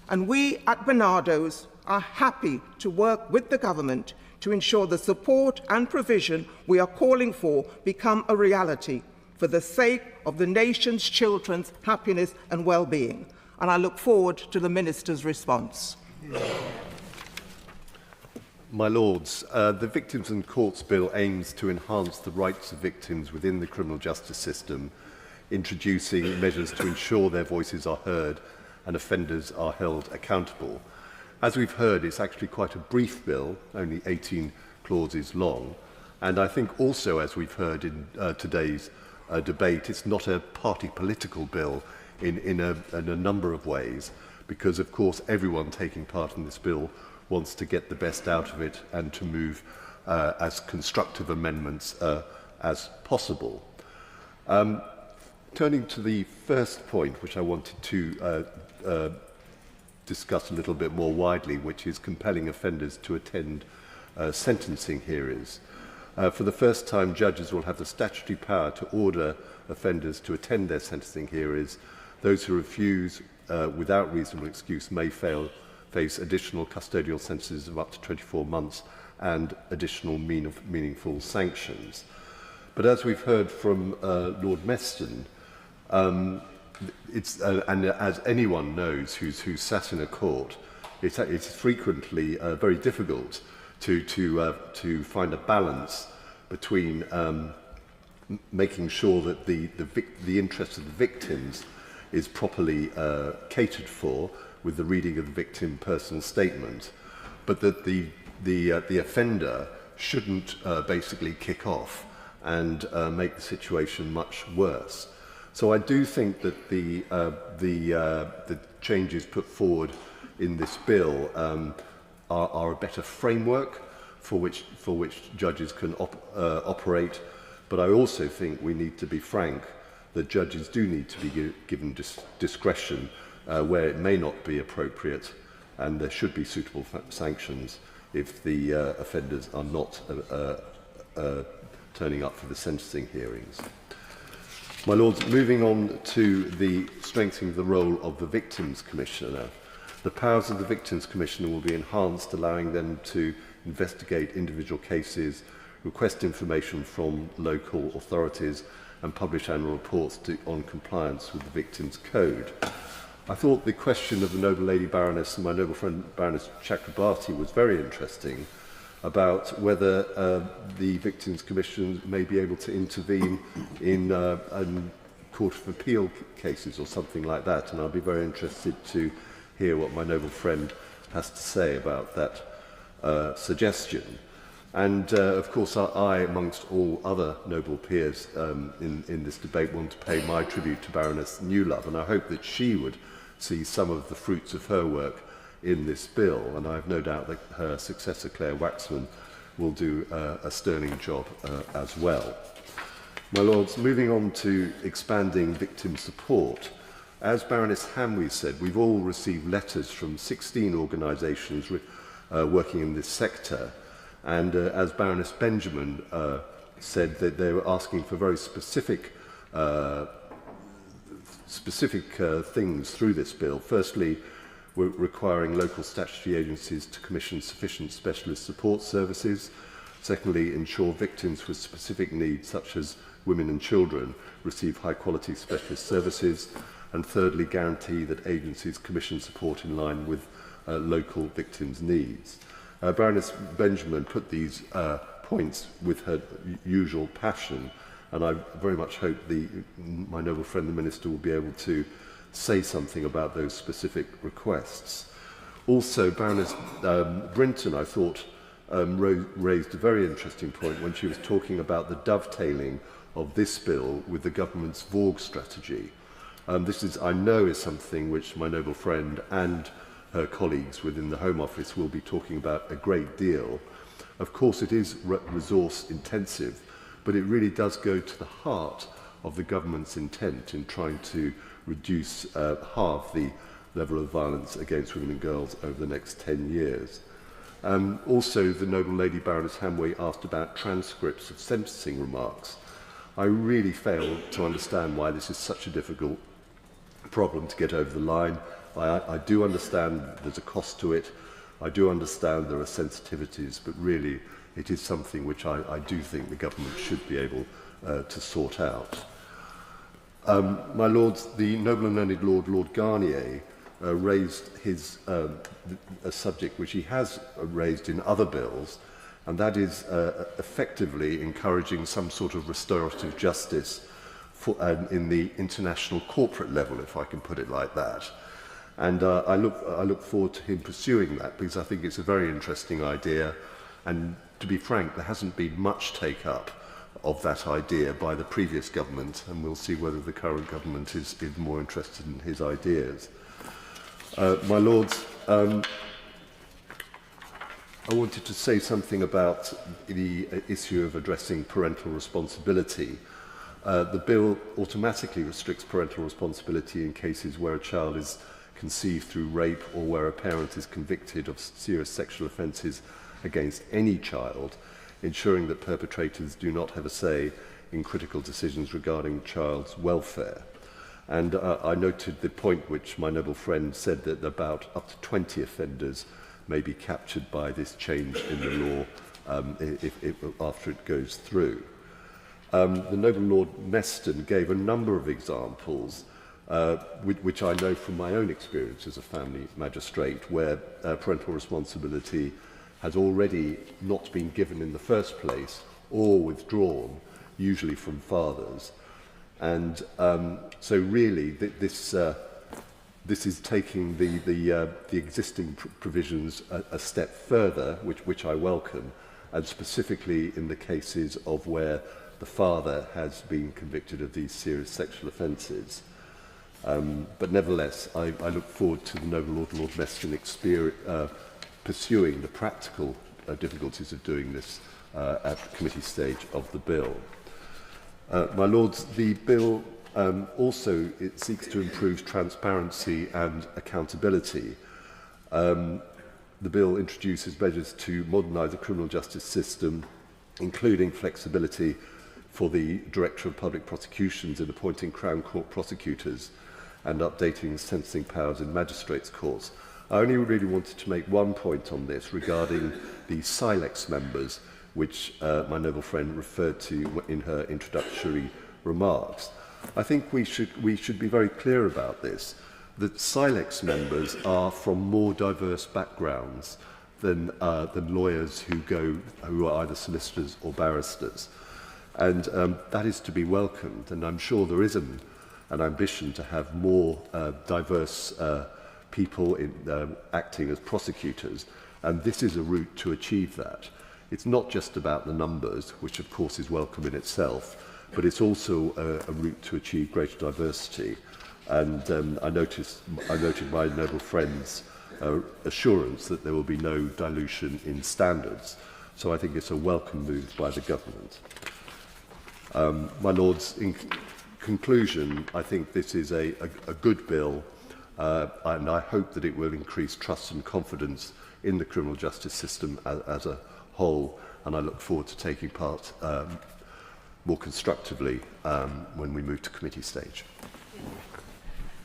and we at Barnardo's are happy to work with the government to ensure the support and provision we are calling for become a reality for the sake of the nation's children's happiness and well-being. And I look forward to the Minister's response. My Lords, the Victims and Courts Bill aims to enhance the rights of victims within the criminal justice system, introducing measures to ensure their voices are heard and offenders are held accountable. As we've heard, it's actually quite a brief bill, only 18 clauses long, and I think also, as we've heard in today's debate, it's not a party political bill in a number of ways, because of course everyone taking part in this bill wants to get the best out of it and to move as constructive amendments as possible. Turning to the first point, which I wanted to discuss a little bit more widely, which is compelling offenders to attend sentencing hearings. For the first time, judges will have the statutory power to order offenders to attend their sentencing hearings. Those who refuse without reasonable excuse may face additional custodial sentences of up to 24 months and additional meaningful sanctions. But as we've heard from Lord Meston, and as anyone knows who's sat in a court, it's frequently very difficult to find a balance between making sure that the interest of the victims is properly catered for with the reading of the victim personal statement, but that the offender shouldn't basically kick off and make the situation much worse. So I do think that the changes put forward in this bill are a better framework for which judges can operate, but I also think we need to be frank that judges do need to be given discretion where it may not be appropriate, and there should be suitable sanctions if the offenders are not turning up for the sentencing hearings. My Lords, moving on to the strengthening the role of the Victims Commissioner. The powers of the Victims Commissioner will be enhanced, allowing them to investigate individual cases, request information from local authorities, and publish annual reports on compliance with the Victims Code. I thought the question of the noble Lady Baroness and my noble friend Baroness Chakrabarti was very interesting, about whether the Victims Commission may be able to intervene in Court of Appeal cases or something like that, and I'll be very interested to hear what my noble friend has to say about that suggestion. And of course I, amongst all other noble peers in this debate, want to pay my tribute to Baroness Newlove, and I hope that she would see some of the fruits of her work in this bill, and I have no doubt that her successor Claire Waxman will do a sterling job as well. My Lords, moving on to expanding victim support. As Baroness Hamwee said, we've all received letters from 16 organisations working in this sector, and as Baroness Benjamin said, that they were asking for very specific things through this bill. Firstly, we're requiring local statutory agencies to commission sufficient specialist support services. Secondly, ensure victims with specific needs, such as women and children, receive high-quality specialist services. And thirdly, guarantee that agencies commission support in line with local victims' needs. Baroness Benjamin put these points with her usual passion, and I very much hope my noble friend the Minister will be able to say something about those specific requests. Also, Baroness Brinton, I thought, raised a very interesting point when she was talking about the dovetailing of this bill with the government's VORG strategy. This is, I know, is something which my noble friend and her colleagues within the Home Office will be talking about a great deal. Of course, it is resource intensive, but it really does go to the heart of the government's intent in trying to reduce half the level of violence against women and girls over the next 10 years. Also, the noble lady Baroness Hamway asked about transcripts of sentencing remarks. I really fail to understand why this is such a difficult problem to get over the line. I do understand there's a cost to it. I do understand there are sensitivities, but really it is something which I do think the government should be able to sort out. My Lords, the noble and learned Lord Garnier raised a subject which he has raised in other bills, and that is effectively encouraging some sort of restorative justice in the international corporate level, if I can put it like that. And I look forward to him pursuing that, because I think it's a very interesting idea, and to be frank, there hasn't been much take-up of that idea by the previous government, and we'll see whether the current government is more interested in his ideas. My Lords, I wanted to say something about the issue of addressing parental responsibility. The bill automatically restricts parental responsibility in cases where a child is conceived through rape or where a parent is convicted of serious sexual offences against any child, ensuring that perpetrators do not have a say in critical decisions regarding the child's welfare. And I noted the point which my noble friend said, that about up to 20 offenders may be captured by this change in the law after it goes through. The noble Lord Meston gave a number of examples which I know from my own experience as a family magistrate, where parental responsibility has already not been given in the first place or withdrawn, usually from fathers. And so really this is taking the existing provisions a step further, which I welcome, and specifically in the cases of where the father has been convicted of these serious sexual offences. But nevertheless, I look forward to the noble Lord Meston pursuing the practical difficulties of doing this at the committee stage of the bill. My Lords, the bill also seeks to improve transparency and accountability. The bill introduces measures to modernise the criminal justice system, including flexibility for the Director of Public Prosecutions in appointing Crown Court prosecutors and updating sentencing powers in magistrates' courts. I only really wanted to make one point on this regarding the Silex members, which my noble friend referred to in her introductory remarks. I think we should be very clear about this, that Silex members are from more diverse backgrounds than lawyers who are either solicitors or barristers. And that is to be welcomed, and I'm sure there is an ambition to have more diverse people acting as prosecutors, and this is a route to achieve that. It's not just about the numbers, which of course is welcome in itself, but it's also a route to achieve greater diversity. And I noted my noble friend's assurance that there will be no dilution in standards. So I think it's a welcome move by the government. My Lords, in conclusion, I think this is a good bill, and I hope that it will increase trust and confidence in the criminal justice system as a whole, and I look forward to taking part more constructively when we move to committee stage.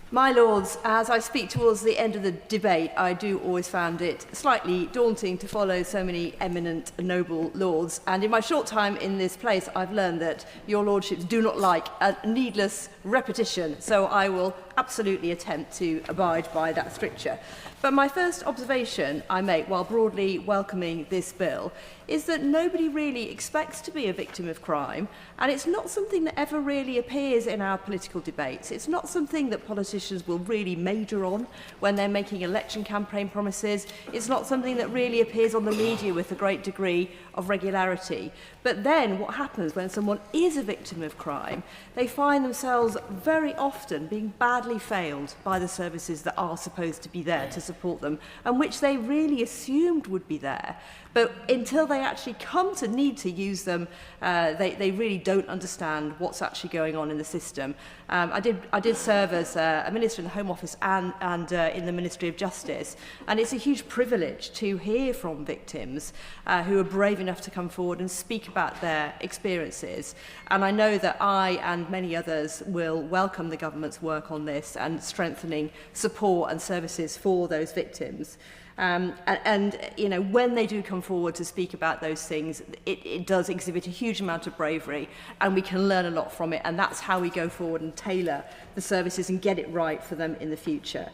My Lords, as I speak towards the end of the debate, I do always find it slightly daunting to follow so many eminent and noble lords. And in my short time in this place, I've learned that your lordships do not like a needless repetition. So I will absolutely attempt to abide by that stricture. But my first observation I make while broadly welcoming this bill is that nobody really expects to be a victim of crime, and it's not something that ever really appears in our political debates. It's not something that politicians will really major on when they're making election campaign promises. It's not something that really appears on the media with a great degree of regularity. But then what happens when someone is a victim of crime, they find themselves very often being badly failed by the services that are supposed to be there to support them, and which they really assumed would be there. But until they actually come to need to use them, they really don't understand what's actually going on in the system. I did serve as a Minister in the Home Office and in the Ministry of Justice, and it's a huge privilege to hear from victims who are brave enough to come forward and speak about their experiences. And I know that I and many others will welcome the government's work on this and strengthening support and services for those victims. And you know, when they do come forward to speak about those things, it does exhibit a huge amount of bravery, and we can learn a lot from it, and that's how we go forward and tailor the services and get it right for them in the future.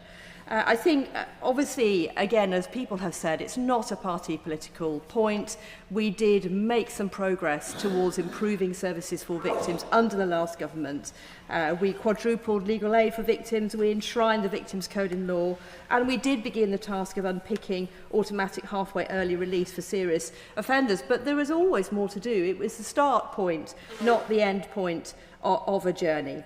I think, obviously, again, as people have said, it's not a party political point. We did make some progress towards improving services for victims under the last government. We quadrupled legal aid for victims, we enshrined the Victims Code in law, and we did begin the task of unpicking automatic halfway early release for serious offenders. But there was always more to do. It was the start point, not the end point of a journey.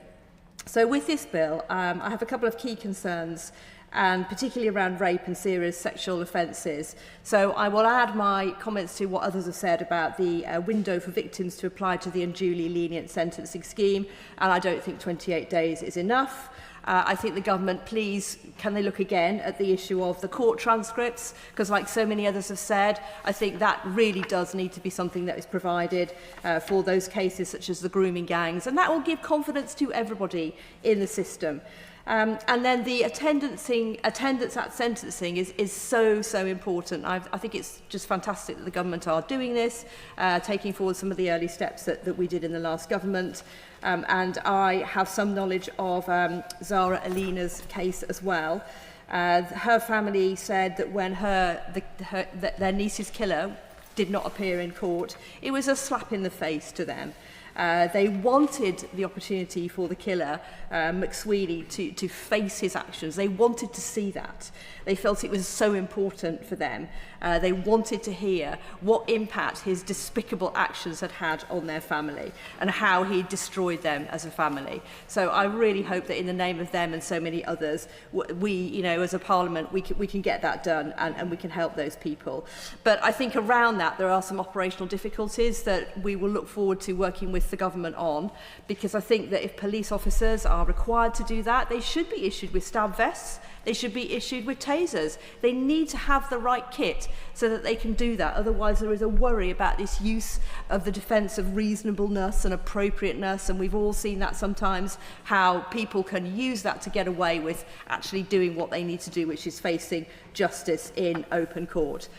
So with this bill, I have a couple of key concerns, and particularly around rape and serious sexual offences. So I will add my comments to what others have said about the window for victims to apply to the unduly lenient sentencing scheme, and I don't think 28 days is enough. I think the government, please, can they look again at the issue of the court transcripts? Because like so many others have said, I think that really does need to be something that is provided for those cases such as the grooming gangs, and that will give confidence to everybody in the system. And then the attendance at sentencing is so important. I think it's just fantastic that the government are doing this, taking forward some of the early steps that we did in the last government. And I have some knowledge of Zara Alina's case as well. Her family said that when their niece's killer did not appear in court, it was a slap in the face to them. They wanted the opportunity for the killer, McSweeney, to face his actions. They wanted to see that. They felt it was so important for them. They wanted to hear what impact his despicable actions had had on their family and how he destroyed them as a family. So I really hope that in the name of them and so many others, we, you know, as a parliament, we can get that done and we can help those people. But I think around that, there are some operational difficulties that we will look forward to working with the government on, because I think that if police officers are required to do that, they should be issued with stab vests, they should be issued with tasers. They need to have the right kit so that they can do that. Otherwise, there is a worry about this use of the defence of reasonableness and appropriateness, and we've all seen that sometimes, how people can use that to get away with actually doing what they need to do, which is facing justice in open court.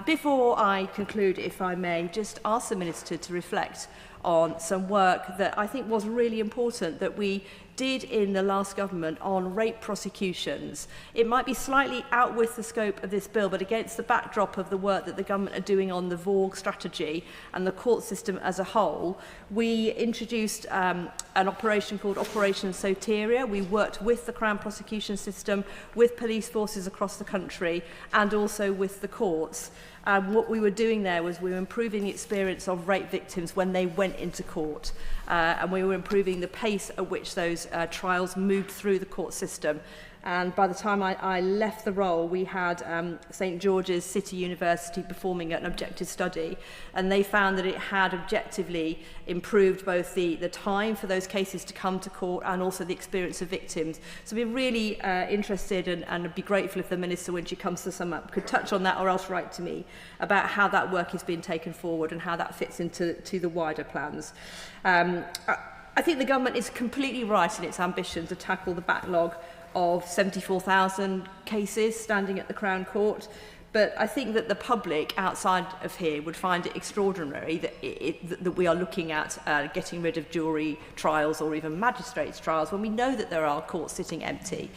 Before I conclude, if I may, just ask the Minister to reflect on some work that I think was really important that we did in the last government on rape prosecutions. It might be slightly out with the scope of this bill, but against the backdrop of the work that the government are doing on the VORG strategy and the court system as a whole, we introduced an operation called Operation Soteria. We worked with the Crown prosecution system, with police forces across the country, and also with the courts. What we were doing there was we were improving the experience of rape victims when they went into court, and we were improving the pace at which those trials moved through the court system. And by the time I left the role, we had St George's City University performing an objective study, and they found that it had objectively improved both the time for those cases to come to court and also the experience of victims. So we're really interested, and I'd be grateful if the Minister, when she comes to sum up, could touch on that or else write to me about how that work is being taken forward and how that fits into the wider plans. I think the government is completely right in its ambition to tackle the backlog of 74,000 cases standing at the Crown Court. But I think that the public outside of here would find it extraordinary that we are looking at getting rid of jury trials or even magistrates' trials when we know that there are courts sitting empty.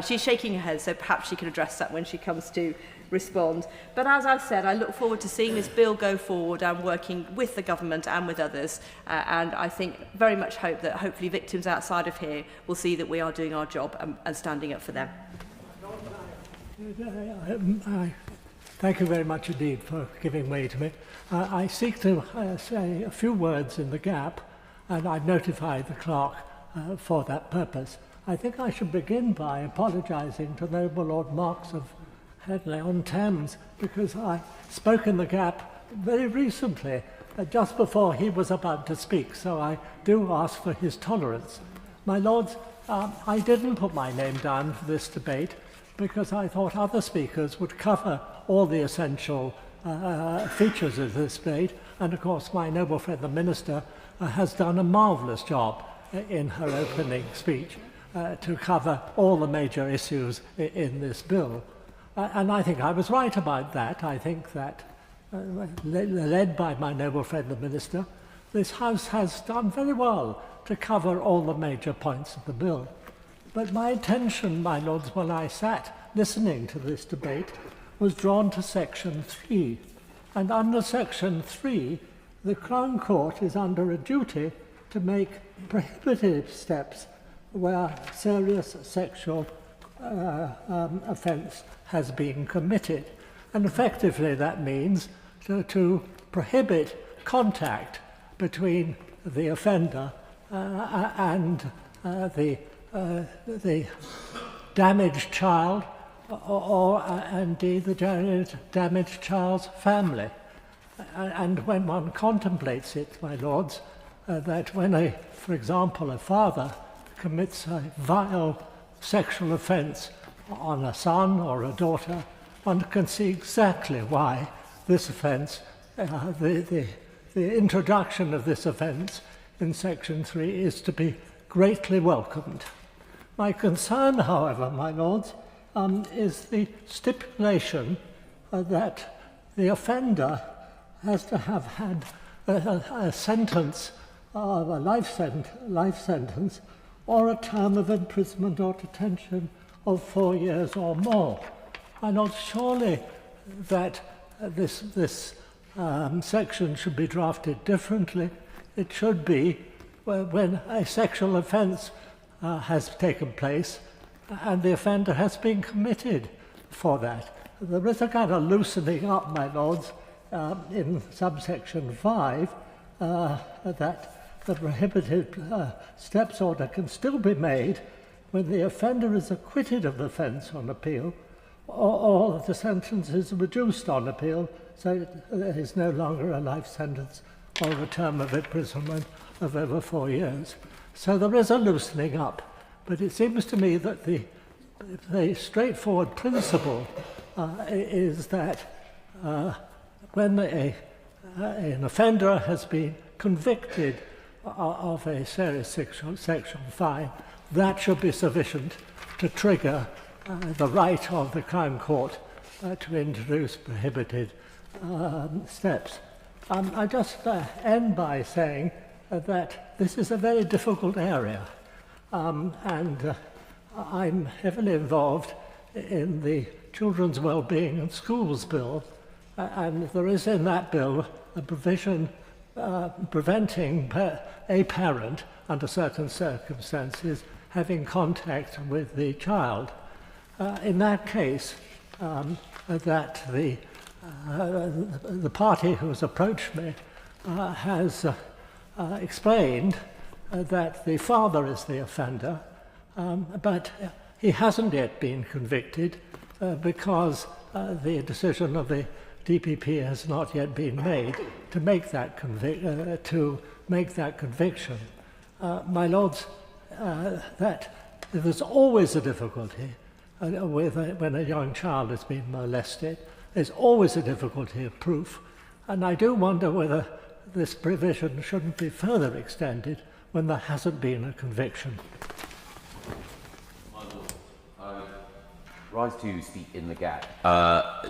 She's shaking her head, so perhaps she can address that when she comes to respond. But as I've said, I look forward to seeing this bill go forward and working with the government and with others. And I think very much hope that hopefully victims outside of here will see that we are doing our job and standing up for them. Thank you very much indeed for giving way to me. I seek to say a few words in the gap, and I've notified the clerk for that purpose. I think I should begin by apologising to Noble Lord Marks of Headley-on-Thames, because I spoke in the gap very recently, just before he was about to speak, so I do ask for his tolerance. My Lords, I didn't put my name down for this debate because I thought other speakers would cover all the essential features of this debate, and of course my noble friend the Minister has done a marvellous job in her opening speech to cover all the major issues in this bill. And I think I was right about that. I think that, led by my noble friend the Minister, this House has done very well to cover all the major points of the bill. But my attention, my Lords, when I sat listening to this debate, was drawn to Section 3. And under Section 3, the Crown Court is under a duty to make prohibitive steps where serious sexual offence has been committed. And effectively that means to prohibit contact between the offender and the damaged child or indeed the damaged child's family. And when one contemplates it, my Lords, that when, for example, a father commits a vile sexual offence on a son or a daughter, one can see exactly why this offence, the introduction of this offence in Section 3 is to be greatly welcomed. My concern, however, my Lords, is the stipulation that the offender has to have had a sentence of a life sentence or a term of imprisonment or detention of 4 years or more. My Lords, surely that this section should be drafted differently. It should be when a sexual offence has taken place and the offender has been committed for that. There is a kind of loosening up, my Lords, in subsection 5 that the prohibited steps order can still be made when the offender is acquitted of the offence on appeal or the sentence is reduced on appeal, so there is no longer a life sentence or a term of imprisonment of over 4 years. So there is a loosening up, but it seems to me that the straightforward principle is that when an offender has been convicted of a serious sexual fine, that should be sufficient to trigger the right of the Crown Court to introduce prohibited steps. I just end by saying that this is a very difficult area, and I'm heavily involved in the Children's Wellbeing and Schools Bill, and there is in that bill a provision preventing a parent, under certain circumstances, having contact with the child. In that case, that the party who has approached me has explained that the father is the offender, but he hasn't yet been convicted because the decision of the DPP has not yet been made to make that conviction. My Lords, that there's always a difficulty when a young child has been molested. There's always a difficulty of proof, and I do wonder whether this provision shouldn't be further extended when there hasn't been a conviction. rise to speak in the gap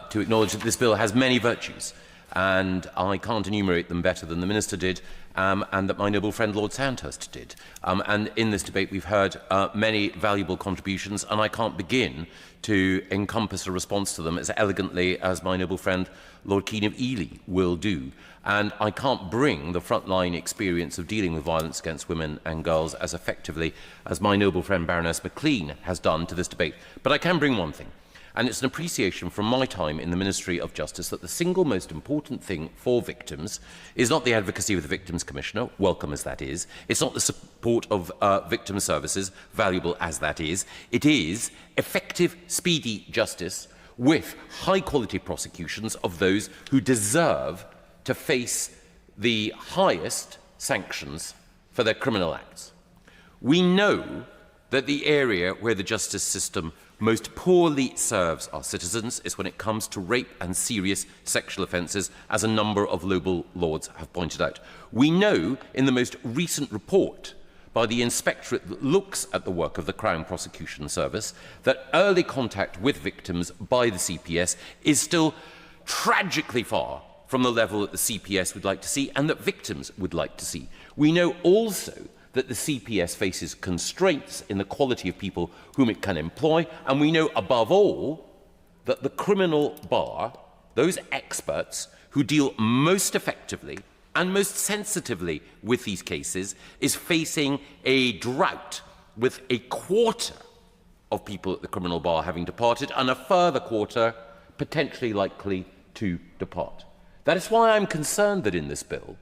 to acknowledge that this bill has many virtues, and I can't enumerate them better than the Minister did, and that my noble friend Lord Sandhurst did. And in this debate we've heard many valuable contributions, and I can't begin to encompass a response to them as elegantly as my noble friend Lord Keane of Ely will do. And I can't bring the frontline experience of dealing with violence against women and girls as effectively as my noble friend Baroness Maclean has done to this debate. But I can bring one thing, and it's an appreciation from my time in the Ministry of Justice that the single most important thing for victims is not the advocacy of the Victims Commissioner, welcome as that is. It's not the support of victim services, valuable as that is. It is effective, speedy justice with high-quality prosecutions of those who deserve to face the highest sanctions for their criminal acts. We know that the area where the justice system most poorly serves our citizens is when it comes to rape and serious sexual offences, as a number of local lords have pointed out. We know in the most recent report by the inspectorate that looks at the work of the Crown Prosecution Service that early contact with victims by the CPS is still tragically far from the level that the CPS would like to see and that victims would like to see. We know also that the CPS faces constraints in the quality of people whom it can employ, and we know above all that the criminal bar, those experts who deal most effectively and most sensitively with these cases, is facing a drought, with a quarter of people at the criminal bar having departed and a further quarter potentially likely to depart. That is why I'm concerned that in this bill,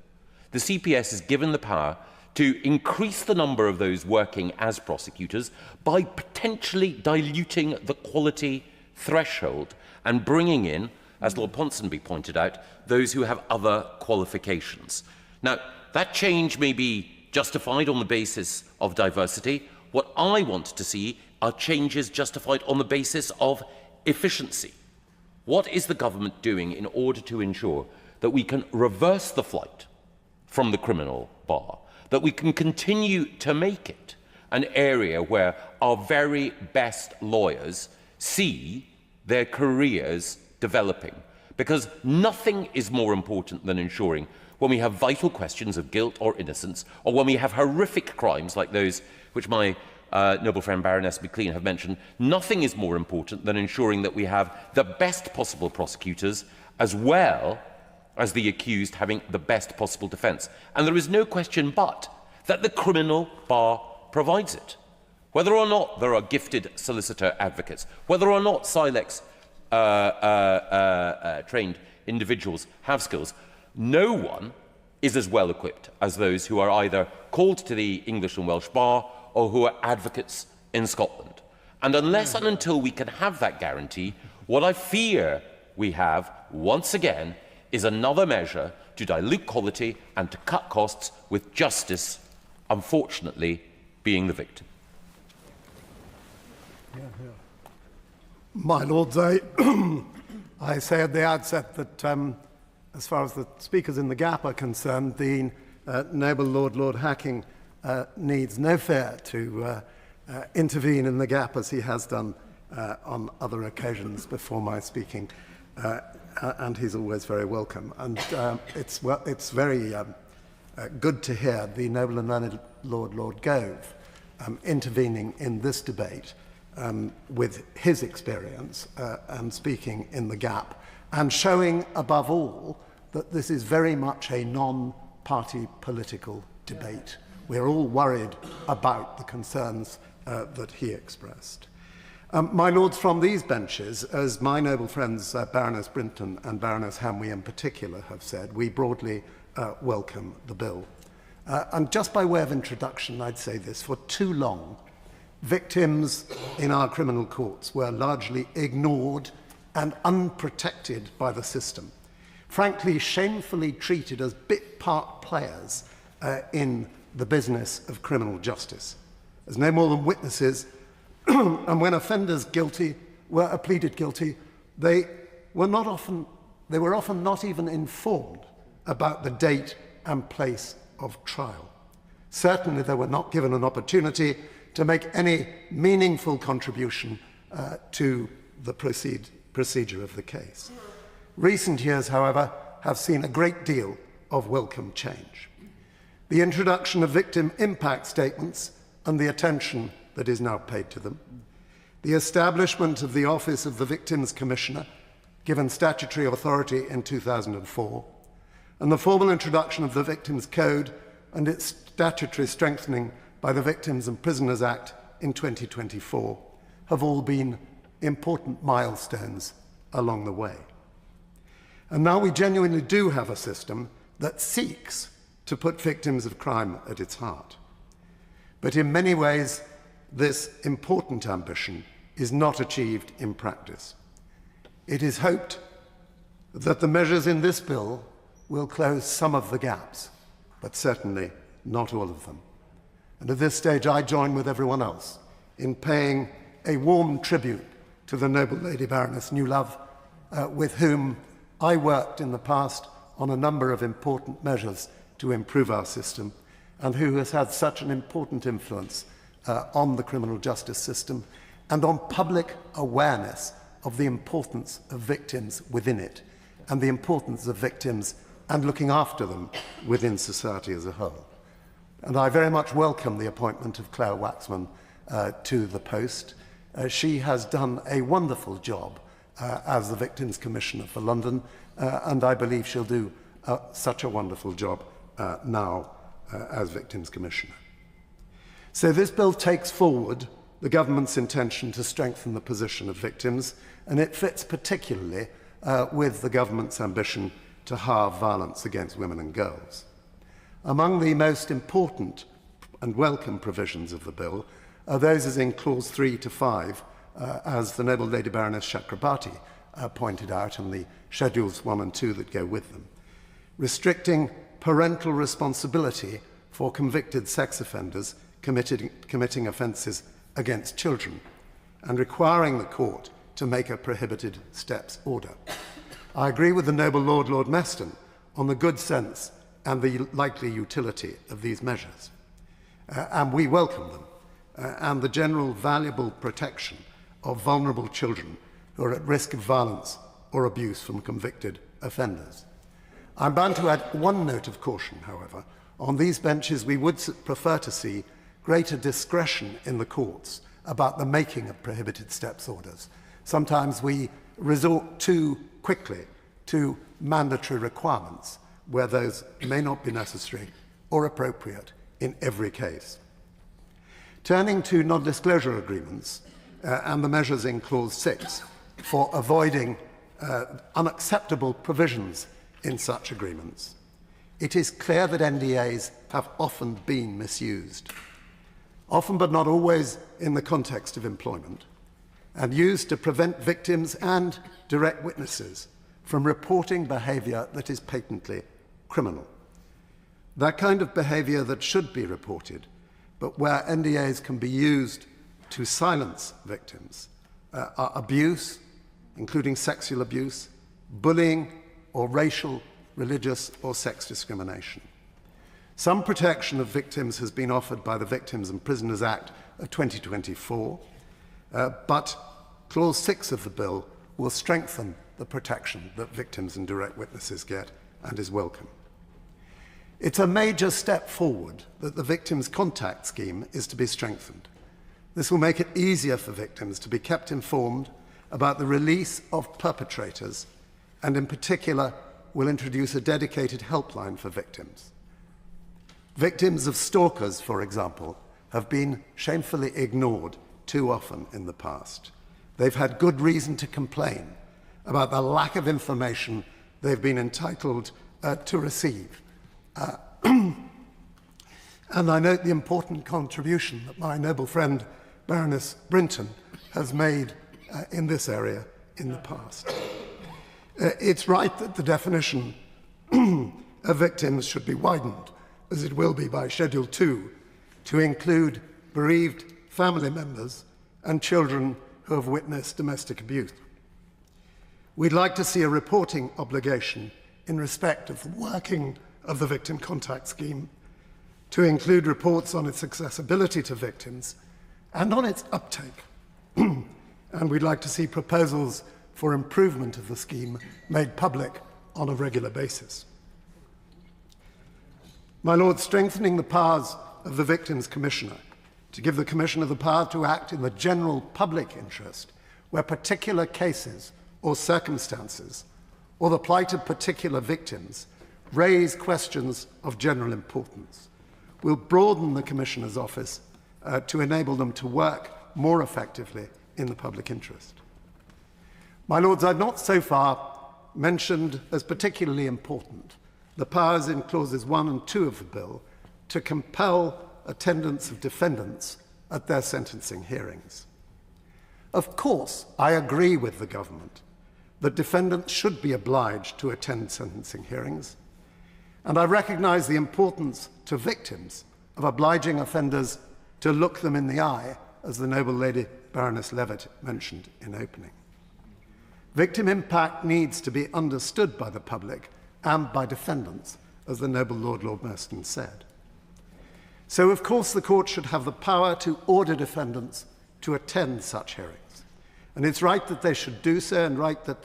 the CPS is given the power to increase the number of those working as prosecutors by potentially diluting the quality threshold and bringing in, as Lord Ponsonby pointed out, those who have other qualifications. Now, that change may be justified on the basis of diversity. What I want to see are changes justified on the basis of efficiency. What is the government doing in order to ensure that we can reverse the flight from the criminal bar, that we can continue to make it an area where our very best lawyers see their careers developing? Because nothing is more important than ensuring, when we have vital questions of guilt or innocence, or when we have horrific crimes like those which my noble friend Baroness Maclean have mentioned, nothing is more important than ensuring that we have the best possible prosecutors as well as the accused having the best possible defence. And there is no question but that the criminal bar provides it. Whether or not there are gifted solicitor advocates, whether or not Silex trained individuals have skills, no one is as well equipped as those who are either called to the English and Welsh bar or who are advocates in Scotland. And unless and until we can have that guarantee, what I fear we have, once again, is another measure to dilute quality and to cut costs, with justice, unfortunately, being the victim. My Lords, I say at the outset that as far as the speakers in the gap are concerned, the noble Lord Hacking needs no fear to intervene in the gap as he has done on other occasions before my speaking, and he's always very welcome. And it's very good to hear the noble and learned Lord Gove intervening in this debate with his experience and speaking in the gap, and showing above all that this is very much a non-party political debate. We're all worried about the concerns that he expressed. My Lords, from these benches, as my noble friends Baroness Brinton and Baroness Hamwey in particular have said, we broadly welcome the bill. And just by way of introduction, I'd say this: for too long, victims in our criminal courts were largely ignored and unprotected by the system, frankly shamefully treated as bit part players in the business of criminal justice, as no more than witnesses. And when offenders were pleaded guilty, they were often not even informed about the date and place of trial. Certainly they were not given an opportunity to make any meaningful contribution to the procedure of the case. Recent years, however, have seen a great deal of welcome change. The introduction of victim impact statements and the attention that is now paid to them, the establishment of the Office of the Victims Commissioner, given statutory authority in 2004, and the formal introduction of the Victims Code and its statutory strengthening by the Victims and Prisoners Act in 2024 have all been important milestones along the way. And now we genuinely do have a system that seeks to put victims of crime at its heart. But in many ways, this important ambition is not achieved in practice. It is hoped that the measures in this bill will close some of the gaps, but certainly not all of them. And at this stage, I join with everyone else in paying a warm tribute to the noble Lady Baroness Newlove, with whom I worked in the past on a number of important measures to improve our system, and who has had such an important influence on the criminal justice system and on public awareness of the importance of victims within it, and the importance of victims and looking after them within society as a whole. And I very much welcome the appointment of Claire Waxman to the post. She has done a wonderful job as the Victims Commissioner for London, and I believe she'll do such a wonderful job now as Victims Commissioner. So this bill takes forward the government's intention to strengthen the position of victims, and it fits particularly with the government's ambition to halve violence against women and girls. Among the most important and welcome provisions of the bill are those as in clause 3 to 5, as the noble Lady Baroness Chakrabarti pointed out, and the schedules 1 and 2 that go with them, restricting parental responsibility for convicted sex offenders committing offences against children, and requiring the court to make a prohibited steps order. I agree with the noble Lord Meston on the good sense and the likely utility of these measures, and we welcome them, and the general valuable protection of vulnerable children who are at risk of violence or abuse from convicted offenders. I'm bound to add one note of caution, however. On these benches, we would prefer to see greater discretion in the courts about the making of prohibited steps orders. Sometimes we resort too quickly to mandatory requirements where those may not be necessary or appropriate in every case. Turning to non-disclosure agreements and the measures in clause 6 for avoiding unacceptable provisions in such agreements, it is clear that NDAs have often been misused, often but not always in the context of employment, and used to prevent victims and direct witnesses from reporting behaviour that is patently criminal. That kind of behaviour that should be reported, but where NDAs can be used to silence victims, are abuse, including sexual abuse, bullying, or racial, religious, or sex discrimination. Some protection of victims has been offered by the Victims and Prisoners Act of 2024, but Clause 6 of the bill will strengthen the protection that victims and direct witnesses get, and is welcome. It's a major step forward that the Victims Contact Scheme is to be strengthened. This will make it easier for victims to be kept informed about the release of perpetrators, and in particular will introduce a dedicated helpline for victims. Victims of stalkers, for example, have been shamefully ignored too often in the past. They've had good reason to complain about the lack of information they've been entitled to receive. And I note the important contribution that my noble friend Baroness Brinton has made in this area in the past. It's right that the definition of victims should be widened, as it will be by Schedule 2, to include bereaved family members and children who have witnessed domestic abuse. We'd like to see a reporting obligation in respect of the working of the Victim Contact Scheme, to include reports on its accessibility to victims and on its uptake, and we'd like to see proposals for improvement of the scheme made public on a regular basis. My Lord, strengthening the powers of the Victims Commissioner to give the Commissioner the power to act in the general public interest where particular cases or circumstances or the plight of particular victims raise questions of general importance will broaden the Commissioner's office to enable them to work more effectively in the public interest. My Lords, I've not so far mentioned as particularly important the powers in clauses 1 and 2 of the bill to compel attendance of defendants at their sentencing hearings. Of course, I agree with the government that defendants should be obliged to attend sentencing hearings, and I recognise the importance to victims of obliging offenders to look them in the eye, as the noble lady Baroness Levitt mentioned in opening. Victim impact needs to be understood by the public and by defendants, as the noble Lord Merston said. So, of course, the court should have the power to order defendants to attend such hearings. And it's right that they should do so, and right that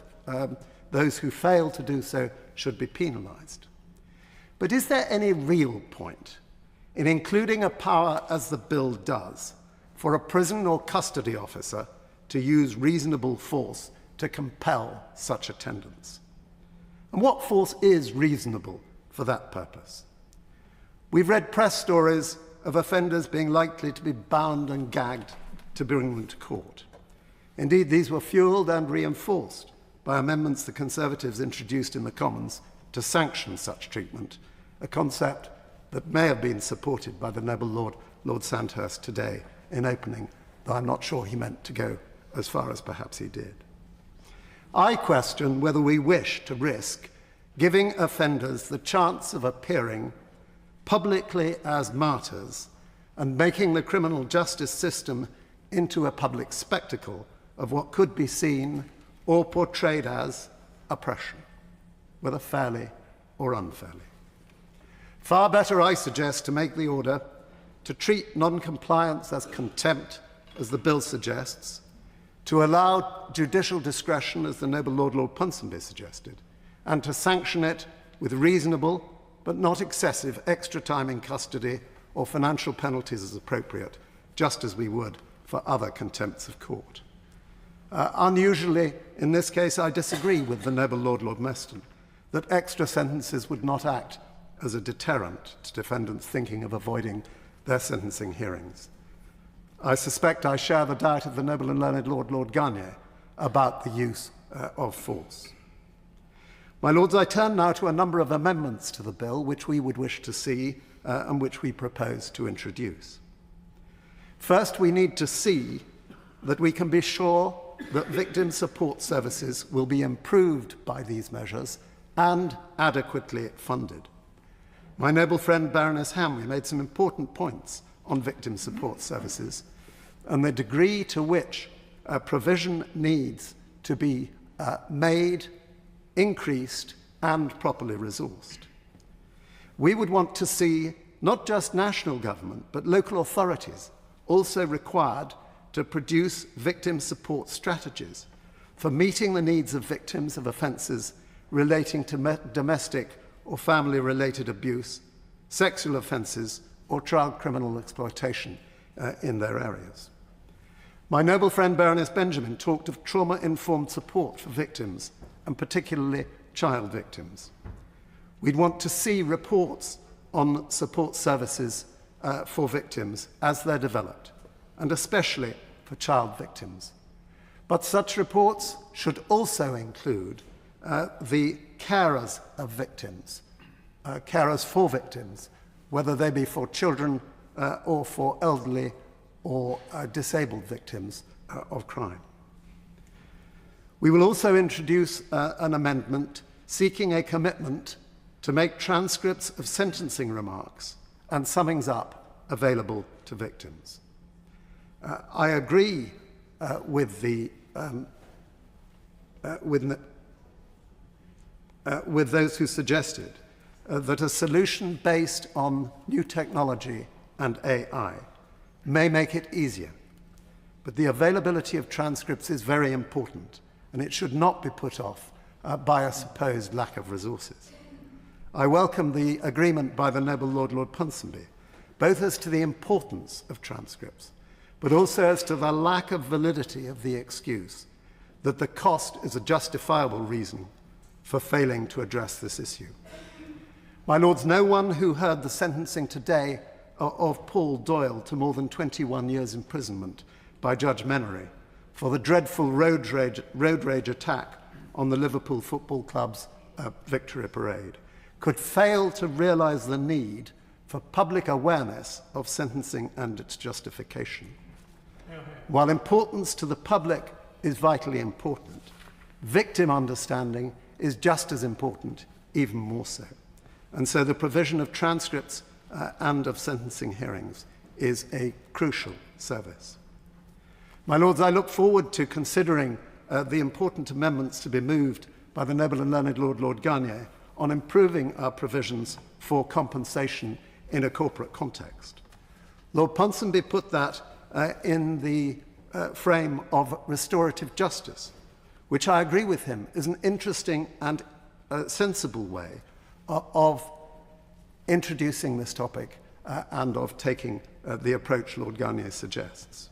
those who fail to do so should be penalised. But is there any real point in including a power, as the bill does, for a prison or custody officer to use reasonable force to compel such attendance? And what force is reasonable for that purpose? We've read press stories of offenders being likely to be bound and gagged to bring them to court. Indeed, these were fuelled and reinforced by amendments the Conservatives introduced in the Commons to sanction such treatment, a concept that may have been supported by the noble Lord Sandhurst today in opening, though I'm not sure he meant to go as far as perhaps he did. I question whether we wish to risk giving offenders the chance of appearing publicly as martyrs and making the criminal justice system into a public spectacle of what could be seen or portrayed as oppression, whether fairly or unfairly. Far better, I suggest, to make the order to treat non-compliance as contempt, as the bill suggests, to allow judicial discretion, as the noble Lord Ponsonby suggested, and to sanction it with reasonable but not excessive extra time in custody or financial penalties as appropriate, just as we would for other contempts of court. Unusually, in this case, I disagree with the noble Lord Merston that extra sentences would not act as a deterrent to defendants thinking of avoiding their sentencing hearings. I suspect I share the doubt of the noble and learned Lord Garnier about the use of force. My Lords, I turn now to a number of amendments to the bill which we would wish to see and which we propose to introduce. First, we need to see that we can be sure that victim support services will be improved by these measures and adequately funded. My noble friend Baroness Hamley made some important points on victim support services and the degree to which provision needs to be made, increased, and properly resourced. We would want to see not just national government, but local authorities also required to produce victim support strategies for meeting the needs of victims of offences relating to domestic or family-related abuse, sexual offences, or child criminal exploitation in their areas. My noble friend Baroness Benjamin talked of trauma-informed support for victims, and particularly child victims. We'd want to see reports on support services for victims as they're developed, and especially for child victims. But such reports should also include the carers of victims, carers for victims, whether they be for children or for elderly or disabled victims of crime. We will also introduce an amendment seeking a commitment to make transcripts of sentencing remarks and summings up available to victims. I agree with those who suggested that a solution based on new technology and AI may make it easier. But the availability of transcripts is very important, and it should not be put off by a supposed lack of resources. I welcome the agreement by the Noble Lord Ponsonby, both as to the importance of transcripts, but also as to the lack of validity of the excuse that the cost is a justifiable reason for failing to address this issue. My Lords, no one who heard the sentencing today of Paul Doyle to more than 21 years imprisonment by Judge Menery for the dreadful road rage attack on the Liverpool Football Club's Victory Parade could fail to realise the need for public awareness of sentencing and its justification. While importance to the public is vitally important, victim understanding is just as important, even more so. And so the provision of transcripts and of sentencing hearings is a crucial service. My Lords, I look forward to considering the important amendments to be moved by the Noble and Learned Lord Garnier on improving our provisions for compensation in a corporate context. Lord Ponsonby put that in the frame of restorative justice, which I agree with him is an interesting and sensible way of introducing this topic and of taking the approach Lord Garnier suggests.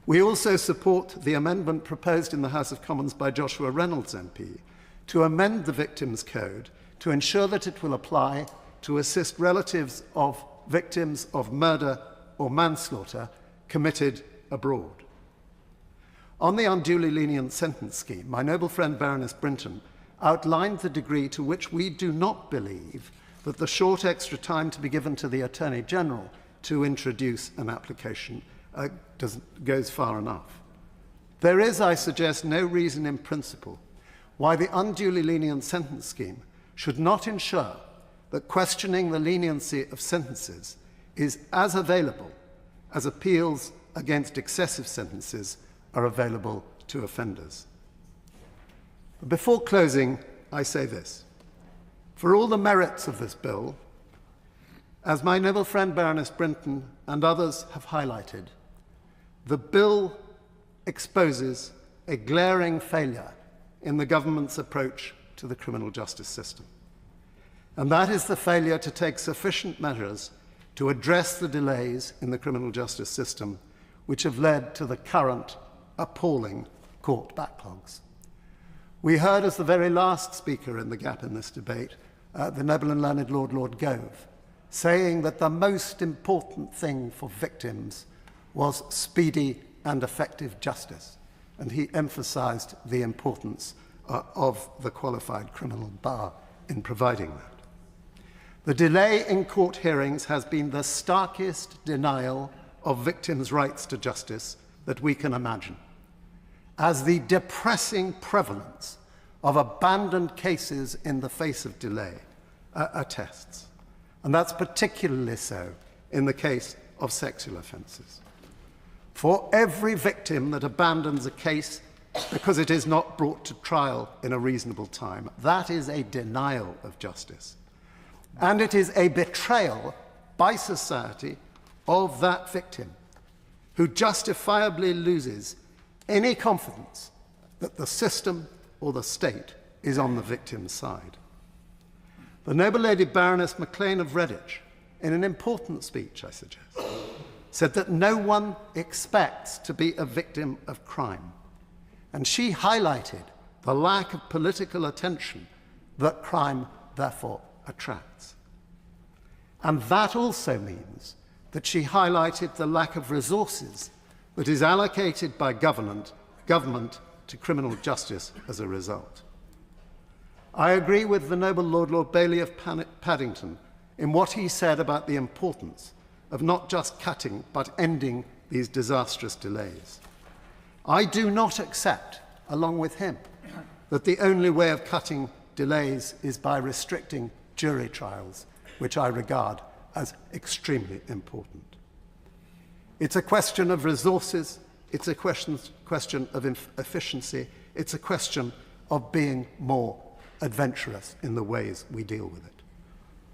We also support the amendment proposed in the House of Commons by Joshua Reynolds MP to amend the Victims' Code to ensure that it will apply to assist relatives of victims of murder or manslaughter committed abroad. On the unduly lenient sentence scheme, my noble friend Baroness Brinton outlined the degree to which we do not believe that the short extra time to be given to the Attorney General to introduce an application goes far enough. There is, I suggest, no reason in principle why the unduly lenient sentence scheme should not ensure that questioning the leniency of sentences is as available as appeals against excessive sentences are available to offenders. Before closing, I say this. For all the merits of this bill, as my noble friend Baroness Brinton and others have highlighted, the bill exposes a glaring failure in the government's approach to the criminal justice system. And that is the failure to take sufficient measures to address the delays in the criminal justice system which have led to the current appalling court backlogs. We heard as the very last speaker in the gap in this debate, the Noble and Learned Lord Gove, saying that the most important thing for victims was speedy and effective justice, and he emphasised the importance of the qualified criminal bar in providing that. The delay in court hearings has been the starkest denial of victims' rights to justice that we can imagine, as the depressing prevalence of abandoned cases in the face of delay attests. And that's particularly so in the case of sexual offences. For every victim that abandons a case because it is not brought to trial in a reasonable time, that is a denial of justice. And it is a betrayal by society of that victim who justifiably loses any confidence that the system or the state is on the victim's side. The noble Lady Baroness Maclean of Redditch, in an important speech, I suggest, said that no one expects to be a victim of crime. And she highlighted the lack of political attention that crime therefore attracts. And that also means that she highlighted the lack of resources that is allocated by government to criminal justice as a result. I agree with the noble Lord Bailey of Paddington in what he said about the importance of not just cutting but ending these disastrous delays. I do not accept, along with him, that the only way of cutting delays is by restricting jury trials, which I regard as extremely important. It's a question of resources, it's a question of efficiency, it's a question of being more adventurous in the ways we deal with it.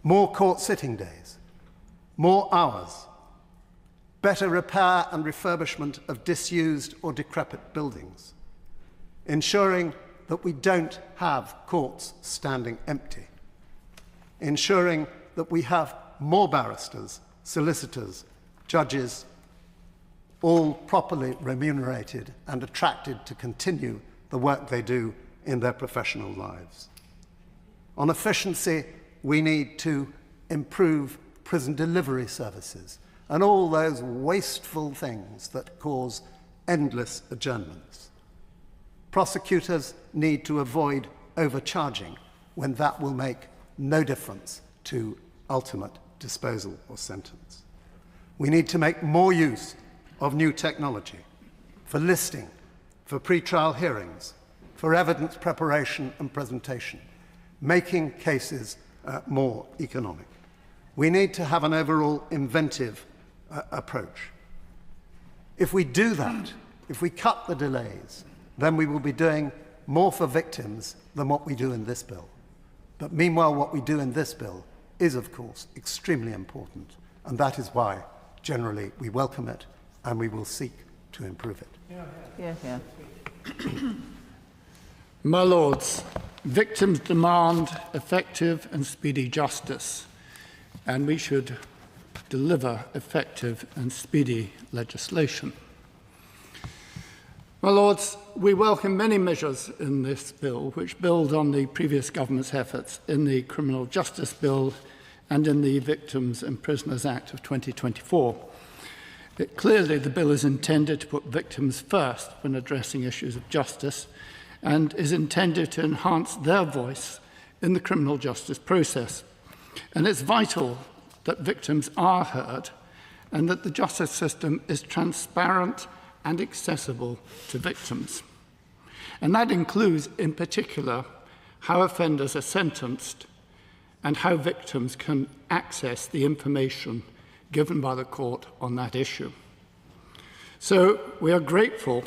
More court sitting days, more hours, better repair and refurbishment of disused or decrepit buildings, ensuring that we don't have courts standing empty, ensuring that we have more barristers, solicitors, judges, all properly remunerated and attracted to continue the work they do in their professional lives. On efficiency, we need to improve prison delivery services and all those wasteful things that cause endless adjournments. Prosecutors need to avoid overcharging when that will make no difference to ultimate disposal or sentence. We need to make more use of new technology for listing, for pre-trial hearings, for evidence preparation and presentation, making cases more economic. We need to have an overall inventive approach. If we do that, if we cut the delays, then we will be doing more for victims than what we do in this bill. But meanwhile, what we do in this bill is, of course, extremely important, and that is why, generally, we welcome it and we will seek to improve it. My Lords, victims demand effective and speedy justice, and we should deliver effective and speedy legislation. My Lords, we welcome many measures in this bill which build on the previous government's efforts in the Criminal Justice Bill and in the Victims and Prisoners Act of 2024. Clearly, the bill is intended to put victims first when addressing issues of justice and is intended to enhance their voice in the criminal justice process. And it's vital that victims are heard and that the justice system is transparent and accessible to victims. And that includes, in particular, how offenders are sentenced and how victims can access the information given by the court on that issue. So we are grateful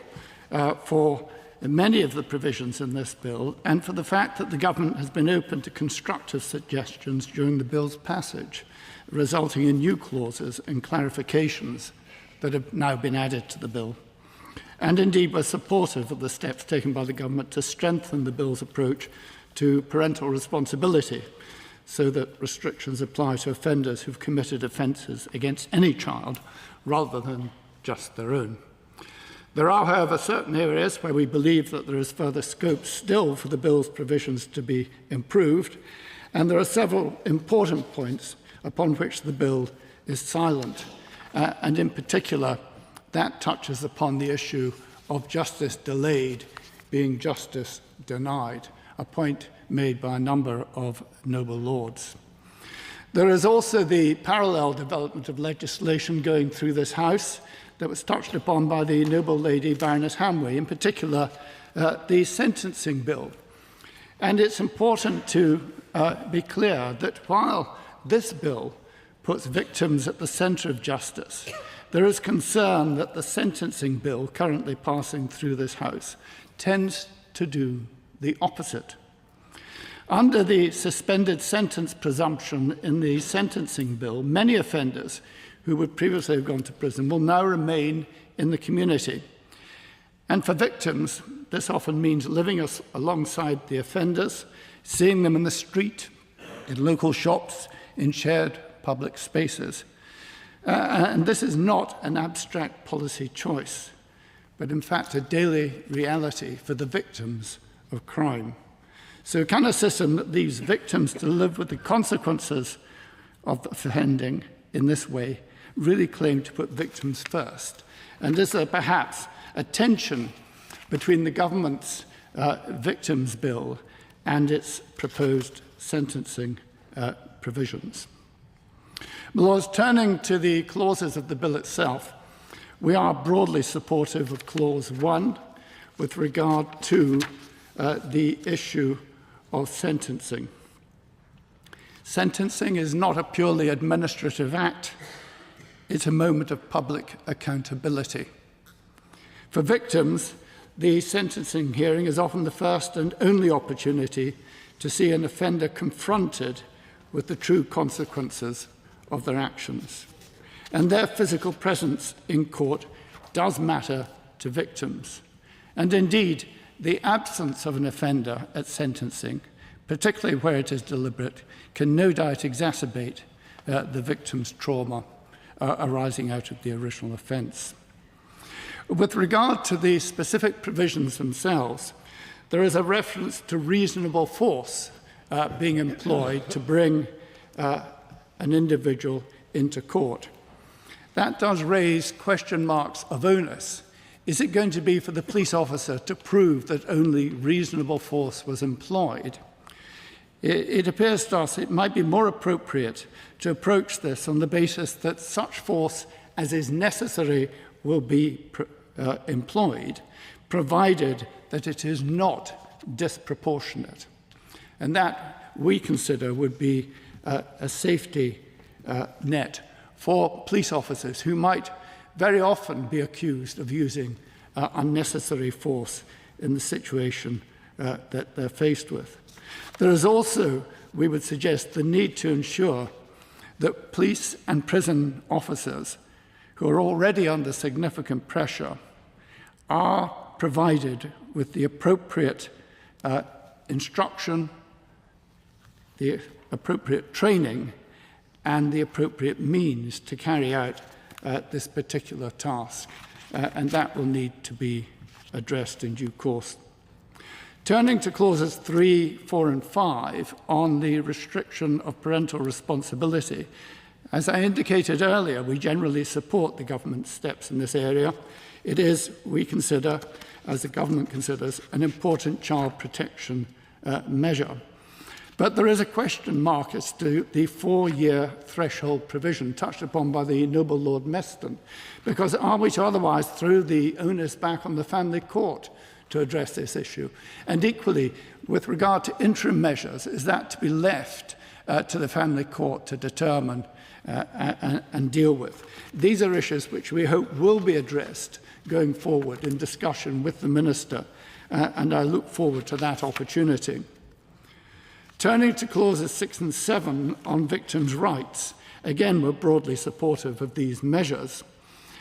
for many of the provisions in this bill and for the fact that the government has been open to constructive suggestions during the bill's passage, resulting in new clauses and clarifications that have now been added to the bill. And indeed, we're supportive of the steps taken by the government to strengthen the bill's approach to parental responsibility, so that restrictions apply to offenders who've committed offences against any child rather than just their own. There are, however, certain areas where we believe that there is further scope still for the bill's provisions to be improved, and there are several important points upon which the bill is silent, and in particular, that touches upon the issue of justice delayed being justice denied, a point made by a number of noble lords. There is also the parallel development of legislation going through this House that was touched upon by the noble lady Baroness Hamway, in particular the sentencing bill. And it's important to be clear that while this bill puts victims at the centre of justice, there is concern that the sentencing bill currently passing through this House tends to do the opposite. Under the suspended sentence presumption in the sentencing bill, many offenders who would previously have gone to prison will now remain in the community. And for victims, this often means living alongside the offenders, seeing them in the street, in local shops, in shared public spaces. And this is not an abstract policy choice, but in fact a daily reality for the victims of crime. So can a system that leaves victims to live with the consequences of offending in this way really claim to put victims first? And is there perhaps a tension between the government's victims bill and its proposed sentencing provisions? My Lords, turning to the clauses of the bill itself, we are broadly supportive of Clause 1 with regard to the issue of sentencing. Sentencing is not a purely administrative act. It's a moment of public accountability. For victims, the sentencing hearing is often the first and only opportunity to see an offender confronted with the true consequences of their actions. and their physical presence in court does matter to victims. And indeed, the absence of an offender at sentencing, particularly where it is deliberate, can no doubt exacerbate the victim's trauma arising out of the original offence. With regard to the specific provisions themselves, there is a reference to reasonable force being employed to bring an individual into court. That does raise question marks of onus. Is it going to be for the police officer to prove that only reasonable force was employed? It appears to us it might be more appropriate to approach this on the basis that such force as is necessary will be employed, provided that it is not disproportionate. And that, we consider, would be a safety net for police officers who might very often be accused of using unnecessary force in the situation that they're faced with. There is also, we would suggest, the need to ensure that police and prison officers who are already under significant pressure are provided with the appropriate instruction, the appropriate training, and the appropriate means to carry out this particular task. And that will need to be addressed in due course. Turning to clauses 3, 4 and 5 on the restriction of parental responsibility, as I indicated earlier, we generally support the government's steps in this area. It is, we consider, as the government considers, an important child protection measure. But there is a question mark as to the 4-year threshold provision touched upon by the noble Lord Meston, because are we to otherwise throw the onus back on the family court to address this issue? And equally, with regard to interim measures, is that to be left to the family court to determine and deal with? These are issues which we hope will be addressed going forward in discussion with the Minister, and I look forward to that opportunity. Turning to clauses 6 and 7 on victims' rights, again, we're broadly supportive of these measures.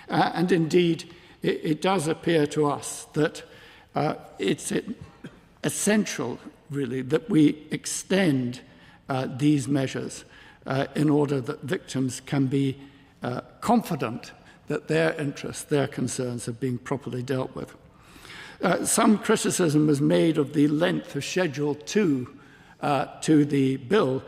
And indeed, it does appear to us that it's essential, really, that we extend these measures in order that victims can be confident that their interests, their concerns are being properly dealt with. Some criticism was made of the length of Schedule 2 to the bill.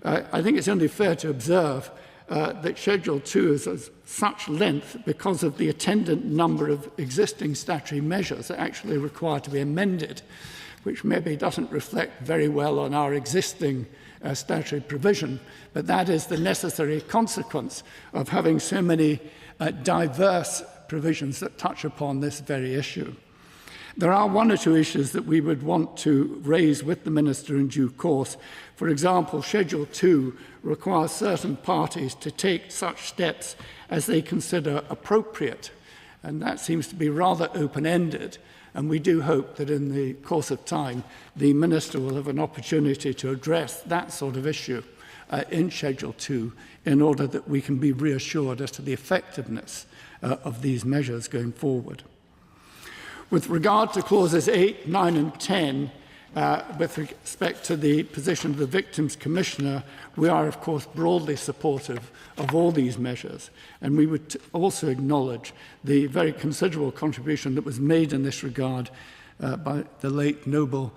I think it's only fair to observe that Schedule 2 is of such length because of the attendant number of existing statutory measures that actually require to be amended, which maybe doesn't reflect very well on our existing statutory provision, but that is the necessary consequence of having so many diverse provisions that touch upon this very issue. There are one or two issues that we would want to raise with the Minister in due course. For example, Schedule 2 requires certain parties to take such steps as they consider appropriate, and that seems to be rather open-ended, and we do hope that in the course of time the Minister will have an opportunity to address that sort of issue in Schedule 2 in order that we can be reassured as to the effectiveness of these measures going forward. With regard to clauses 8, 9 and 10, with respect to the position of the Victims Commissioner, we are, of course, broadly supportive of all these measures. And we would also acknowledge the very considerable contribution that was made in this regard by the late noble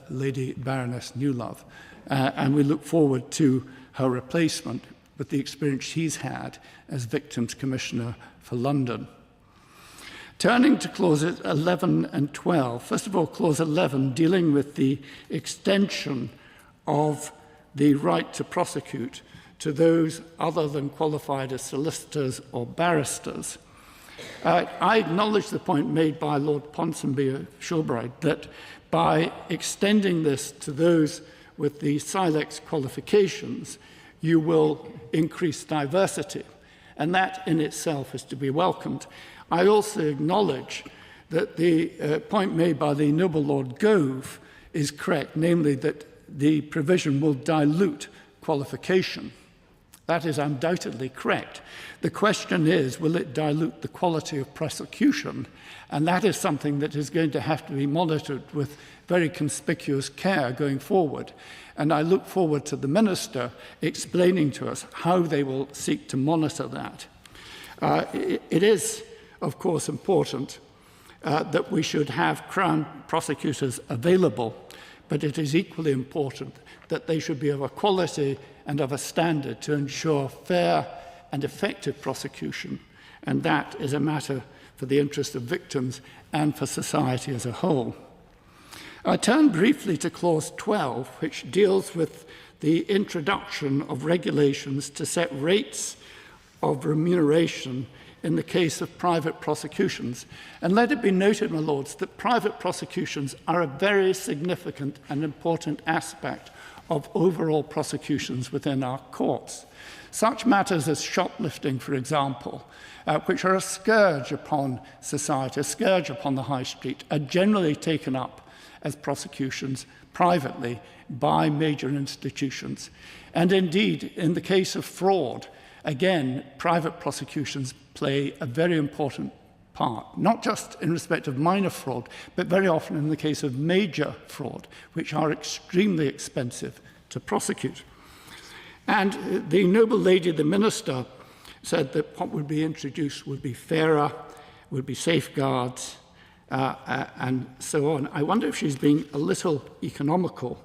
Lady Baroness Newlove. And we look forward to her replacement with the experience she's had as Victims Commissioner for London. Turning to clauses 11 and 12, first of all, clause 11 dealing with the extension of the right to prosecute to those other than qualified as solicitors or barristers. I acknowledge the point made by Lord Ponsonby of Shilbride that by extending this to those with the SILEX qualifications, you will increase diversity, and that in itself is to be welcomed. I also acknowledge that the point made by the noble Lord Gove is correct, namely that the provision will dilute qualification. That is undoubtedly correct. The question is, will it dilute the quality of prosecution? And that is something that is going to have to be monitored with very conspicuous care going forward. And I look forward to the Minister explaining to us how they will seek to monitor that. It is, of course, important that we should have Crown prosecutors available, but it is equally important that they should be of a quality and of a standard to ensure fair and effective prosecution. And that is a matter for the interest of victims and for society as a whole. I turn briefly to Clause 12, which deals with the introduction of regulations to set rates of remuneration in the case of private prosecutions. And let it be noted, my lords, that private prosecutions are a very significant and important aspect of overall prosecutions within our courts. Such matters as shoplifting, for example, which are a scourge upon society, a scourge upon the high street, are generally taken up as prosecutions privately by major institutions. And indeed, in the case of fraud, again, private prosecutions play a very important part, not just in respect of minor fraud, but very often in the case of major fraud, which are extremely expensive to prosecute. And the noble lady, the Minister, said that what would be introduced would be fairer, would be safeguards, and so on. I wonder if she's being a little economical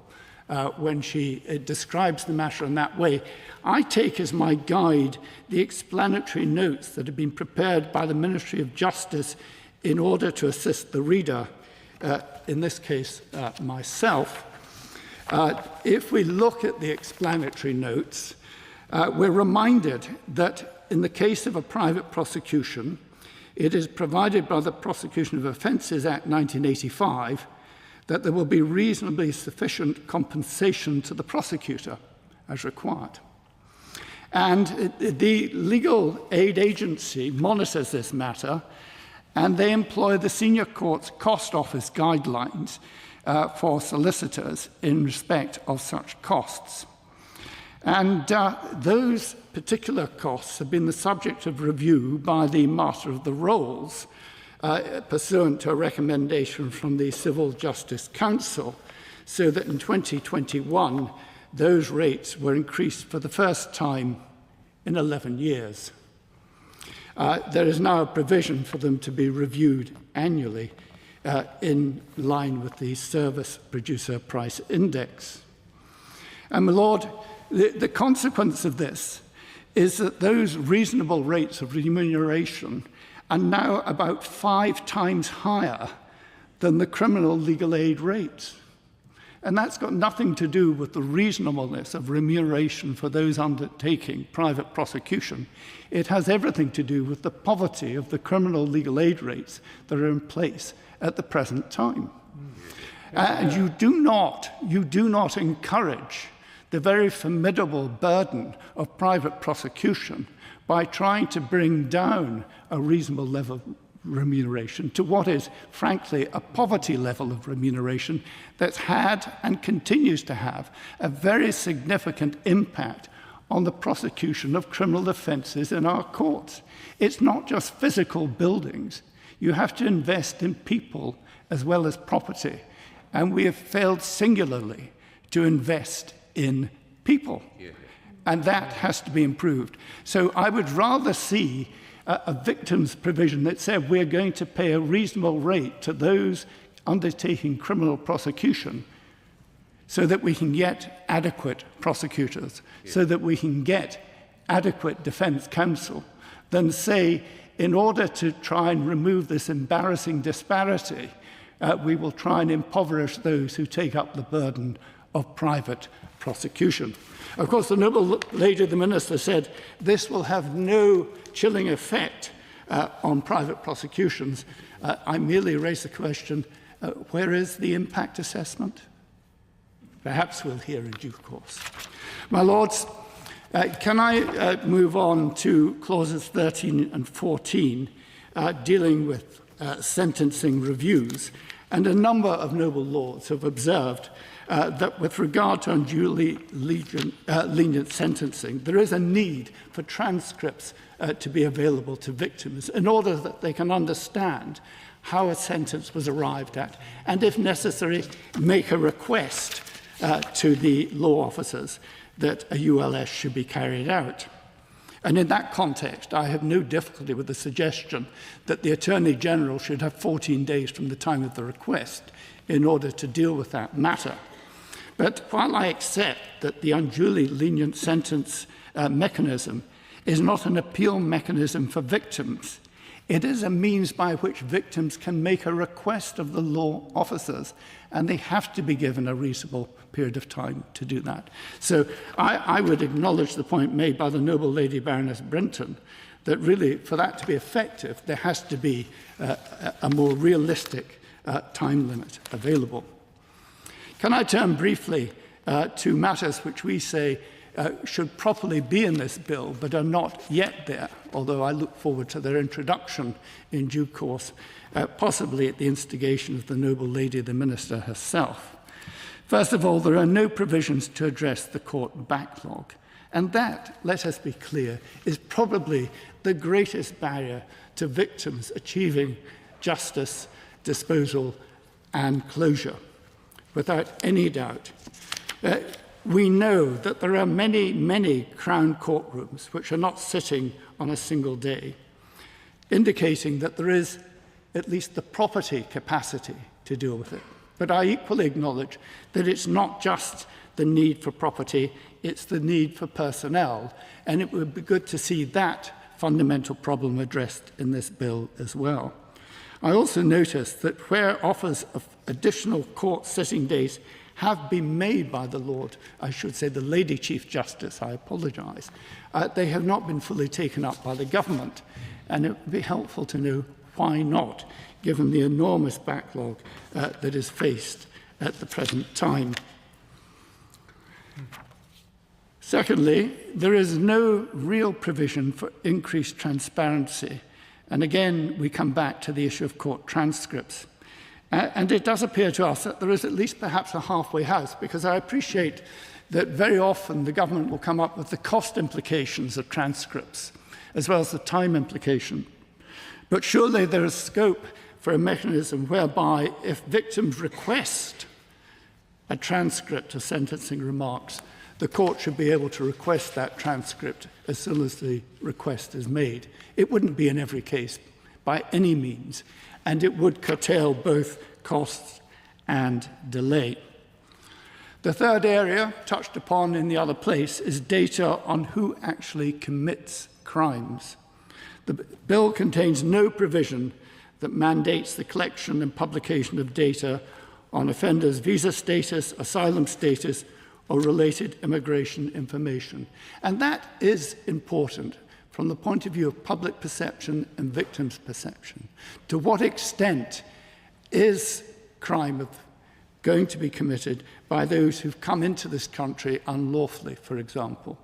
when she describes the matter in that way. I take as my guide the explanatory notes that have been prepared by the Ministry of Justice in order to assist the reader, in this case myself. If we look at the explanatory notes, we're reminded that in the case of a private prosecution, it is provided by the Prosecution of Offences Act 1985 that there will be reasonably sufficient compensation to the prosecutor as required. And the legal aid agency monitors this matter, and they employ the Senior Court's Cost Office guidelines for solicitors in respect of such costs. And those particular costs have been the subject of review by the Master of the Rolls, pursuant to a recommendation from the Civil Justice Council, so that in 2021, those rates were increased for the first time in 11 years. There is now a provision for them to be reviewed annually in line with the Service Producer Price Index. And my Lord, the consequence of this is that those reasonable rates of remuneration are now about 5 times higher than the criminal legal aid rates. And that's got nothing to do with the reasonableness of remuneration for those undertaking private prosecution. It has everything to do with the poverty of the criminal legal aid rates that are in place at the present time. And you do not encourage the very formidable burden of private prosecution by trying to bring down a reasonable level of remuneration to what is, frankly, a poverty level of remuneration that's had and continues to have a very significant impact on the prosecution of criminal offences in our courts. It's not just physical buildings. You have to invest in people as well as property. And we have failed singularly to invest in people. And that has to be improved. So I would rather see a victim's provision that said we're going to pay a reasonable rate to those undertaking criminal prosecution so that we can get adequate prosecutors, so that we can get adequate defense counsel, than say, in order to try and remove this embarrassing disparity, we will try and impoverish those who take up the burden of private prosecution. Of course, the noble lady, the Minister, said this will have no chilling effect on private prosecutions. I merely raise the question, where is the impact assessment? Perhaps we'll hear in due course. My Lords, can I move on to clauses 13 and 14, dealing with sentencing reviews? And a number of noble lords have observed that with regard to unduly lenient sentencing, there is a need for transcripts to be available to victims in order that they can understand how a sentence was arrived at, and if necessary, make a request to the law officers that a ULS should be carried out. And in that context, I have no difficulty with the suggestion that the Attorney General should have 14 days from the time of the request in order to deal with that matter. But while I accept that the unduly lenient sentence mechanism is not an appeal mechanism for victims, it is a means by which victims can make a request of the law officers, and they have to be given a reasonable period of time to do that. So I would acknowledge the point made by the noble Lady Baroness Brenton that really, for that to be effective, there has to be a more realistic time limit available. Can I turn briefly to matters which we say should properly be in this bill but are not yet there, although I look forward to their introduction in due course, possibly at the instigation of the noble lady, the Minister herself. First of all, there are no provisions to address the court backlog. And that, let us be clear, is probably the greatest barrier to victims achieving justice, disposal and closure, without any doubt. We know that there are many, many Crown courtrooms which are not sitting on a single day, indicating that there is at least the property capacity to deal with it. But I equally acknowledge that it's not just the need for property, it's the need for personnel, and it would be good to see that fundamental problem addressed in this bill as well. I also noticed that where offers of additional court sitting days have been made by the Lord, I should say the Lady Chief Justice, I apologise, they have not been fully taken up by the government, and it would be helpful to know why not, given the enormous backlog that is faced at the present time. Secondly, there is no real provision for increased transparency, and again we come back to the issue of court transcripts. And it does appear to us that there is at least perhaps a halfway house, because I appreciate that very often the government will come up with the cost implications of transcripts, as well as the time implication. But surely there is scope for a mechanism whereby if victims request a transcript of sentencing remarks, the court should be able to request that transcript as soon as the request is made. It wouldn't be in every case by any means, and it would curtail both costs and delay. The third area, touched upon in the other place, is data on who actually commits crimes. The bill contains no provision that mandates the collection and publication of data on offenders' visa status, asylum status, or related immigration information. And that is important from the point of view of public perception and victims' perception. To what extent is crime going to be committed by those who've come into this country unlawfully, for example?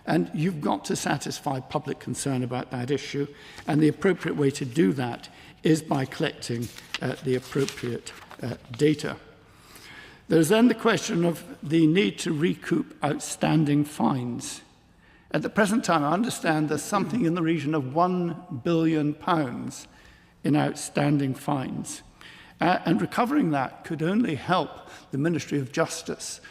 And you've got to satisfy public concern about that issue, and the appropriate way to do that is by collecting the appropriate data. There's then the question of the need to recoup outstanding fines. At the present time, I understand there's something in the region of £1 billion in outstanding fines. And recovering that could only help the Ministry of Justice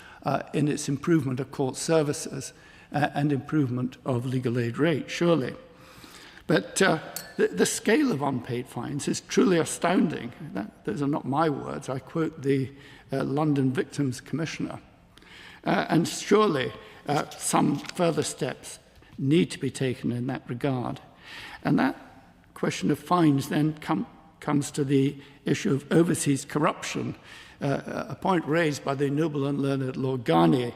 in its improvement of court services and improvement of legal aid rates, surely. But the scale of unpaid fines is truly astounding. Those are not my words. I quote the London Victims Commissioner. And surely some further steps need to be taken in that regard. And that question of fines then comes to the issue of overseas corruption, a point raised by the noble and learned Lord Garnier.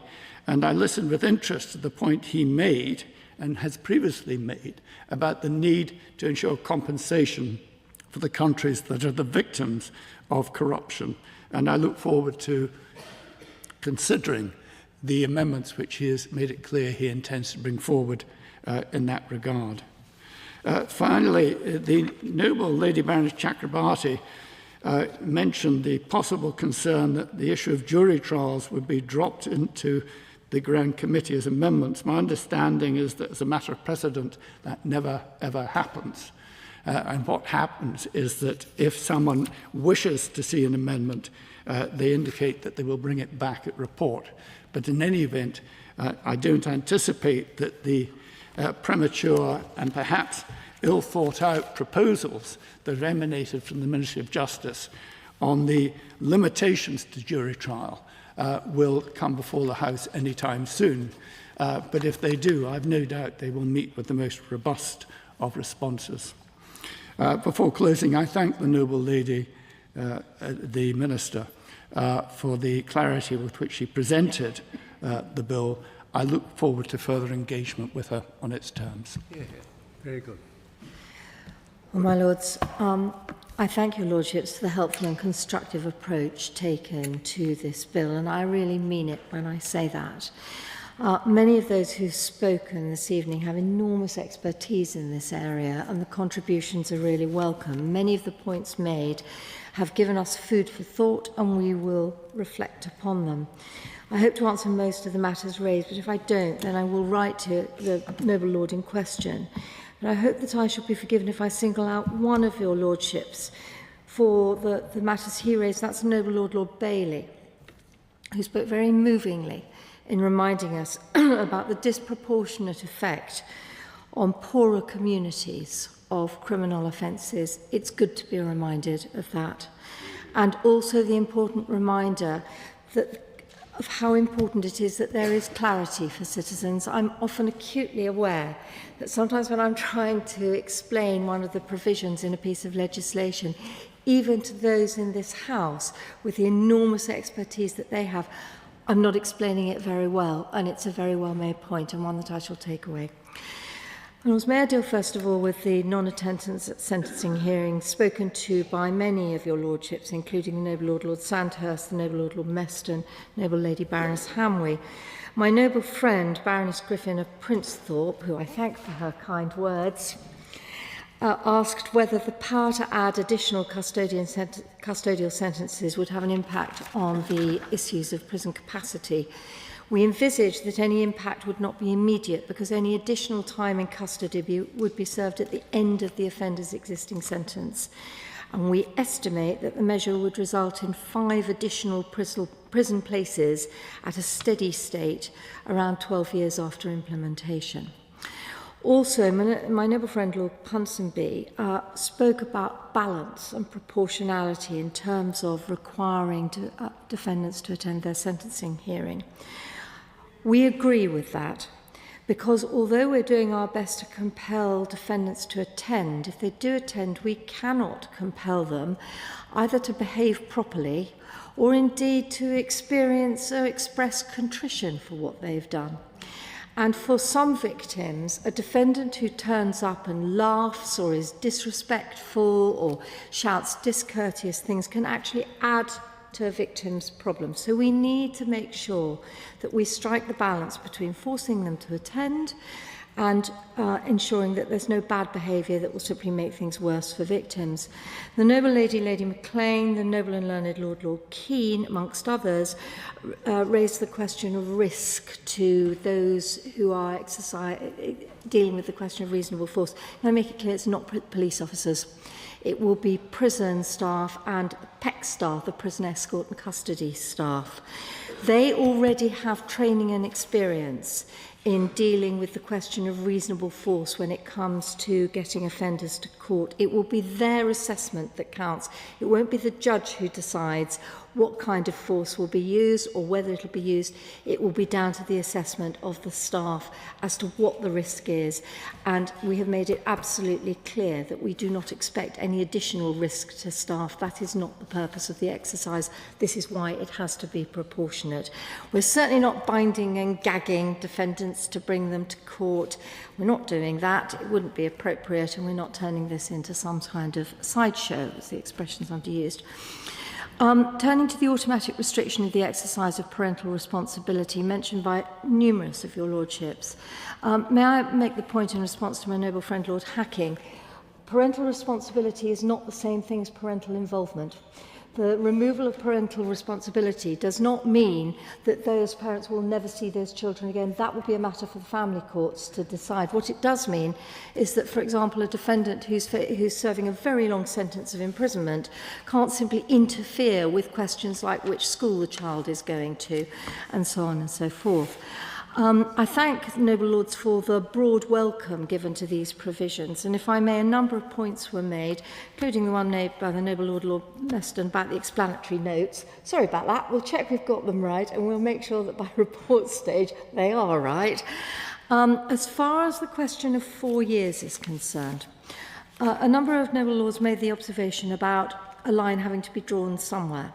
And I listened with interest to the point he made and has previously made about the need to ensure compensation for the countries that are the victims of corruption. And I look forward to considering the amendments which he has made it clear he intends to bring forward in that regard. Finally, the noble Lady Baroness Chakrabarty mentioned the possible concern that the issue of jury trials would be dropped into the Grand Committee as amendments. My understanding is that as a matter of precedent, that never ever happens. And what happens is that if someone wishes to see an amendment, they indicate that they will bring it back at report. But in any event, I don't anticipate that the premature and perhaps ill-thought-out proposals that have emanated from the Ministry of Justice on the limitations to jury trial will come before the House anytime soon. But if they do, I've no doubt they will meet with the most robust of responses. Before closing, I thank the noble lady, the Minister, for the clarity with which she presented the bill. I look forward to further engagement with her on its terms. Very good. Well, my Lords, I thank your Lordships for the helpful and constructive approach taken to this bill, and I really mean it when I say that. Many of those who've spoken this evening have enormous expertise in this area, and the contributions are really welcome. Many of the points made have given us food for thought, and we will reflect upon them. I hope to answer most of the matters raised, but if I don't, then I will write to the noble lord in question. But I hope that I shall be forgiven if I single out one of your lordships for the matters he raised. That's the noble Lord Bailey, who spoke very movingly in reminding us about the disproportionate effect on poorer communities of criminal offences. It's good to be reminded of that. And also the important reminder of how important it is that there is clarity for citizens. I'm often acutely aware that sometimes when I'm trying to explain one of the provisions in a piece of legislation, even to those in this House with the enormous expertise that they have, I'm not explaining it very well, and it's a very well-made point and one that I shall take away. May I deal first of all with the non-attendance at sentencing hearings spoken to by many of your lordships, including the noble Lord Sandhurst, the noble Lord Meston, noble Lady Baroness Hamway. My noble friend, Baroness Griffin of Princethorpe, who I thank for her kind words, asked whether the power to add additional custodial sentences would have an impact on the issues of prison capacity. We envisage that any impact would not be immediate because any additional time in custody would be served at the end of the offender's existing sentence. And we estimate that the measure would result in 5 additional prison places at a steady state around 12 years after implementation. Also, my noble friend Lord Ponsonby spoke about balance and proportionality in terms of requiring defendants to attend their sentencing hearing. We agree with that because although we're doing our best to compel defendants to attend, if they do attend, we cannot compel them either to behave properly or indeed to experience or express contrition for what they've done. And for some victims, a defendant who turns up and laughs or is disrespectful or shouts discourteous things can actually add to a victim's problem. So we need to make sure that we strike the balance between forcing them to attend and ensuring that there's no bad behaviour that will simply make things worse for victims. The noble Lady Maclean, the noble and learned Lord Keane, amongst others, raised the question of risk to those who are dealing with the question of reasonable force. Can I make it clear it's not police officers? It will be prison staff and PEC staff, the prison escort and custody staff. They already have training and experience in dealing with the question of reasonable force when it comes to getting offenders to court. It will be their assessment that counts. It won't be the judge who decides what kind of force will be used or whether it will be used. It will be down to the assessment of the staff as to what the risk is. And we have made it absolutely clear that we do not expect any additional risk to staff. That is not the purpose of the exercise. This is why it has to be proportionate. We're certainly not binding and gagging defendants to bring them to court. We're not doing that. It wouldn't be appropriate, and we're not turning this into some kind of sideshow, as the expression's underused. Turning to the automatic restriction of the exercise of parental responsibility mentioned by numerous of your lordships, may I make the point in response to my noble friend Lord Hacking, parental responsibility is not the same thing as parental involvement. The removal of parental responsibility does not mean that those parents will never see those children again. That will be a matter for the family courts to decide. What it does mean is that, for example, a defendant who's serving a very long sentence of imprisonment can't simply interfere with questions like which school the child is going to, and so on and so forth. I thank Noble Lords for the broad welcome given to these provisions, and if I may, a number of points were made, including the one made by the Noble Lord Lord Meston about the explanatory notes. Sorry about that, we'll check we've got them right, and we'll make sure that by report stage they are right. As far as the question of 4 years is concerned, a number of Noble Lords made the observation about a line having to be drawn somewhere.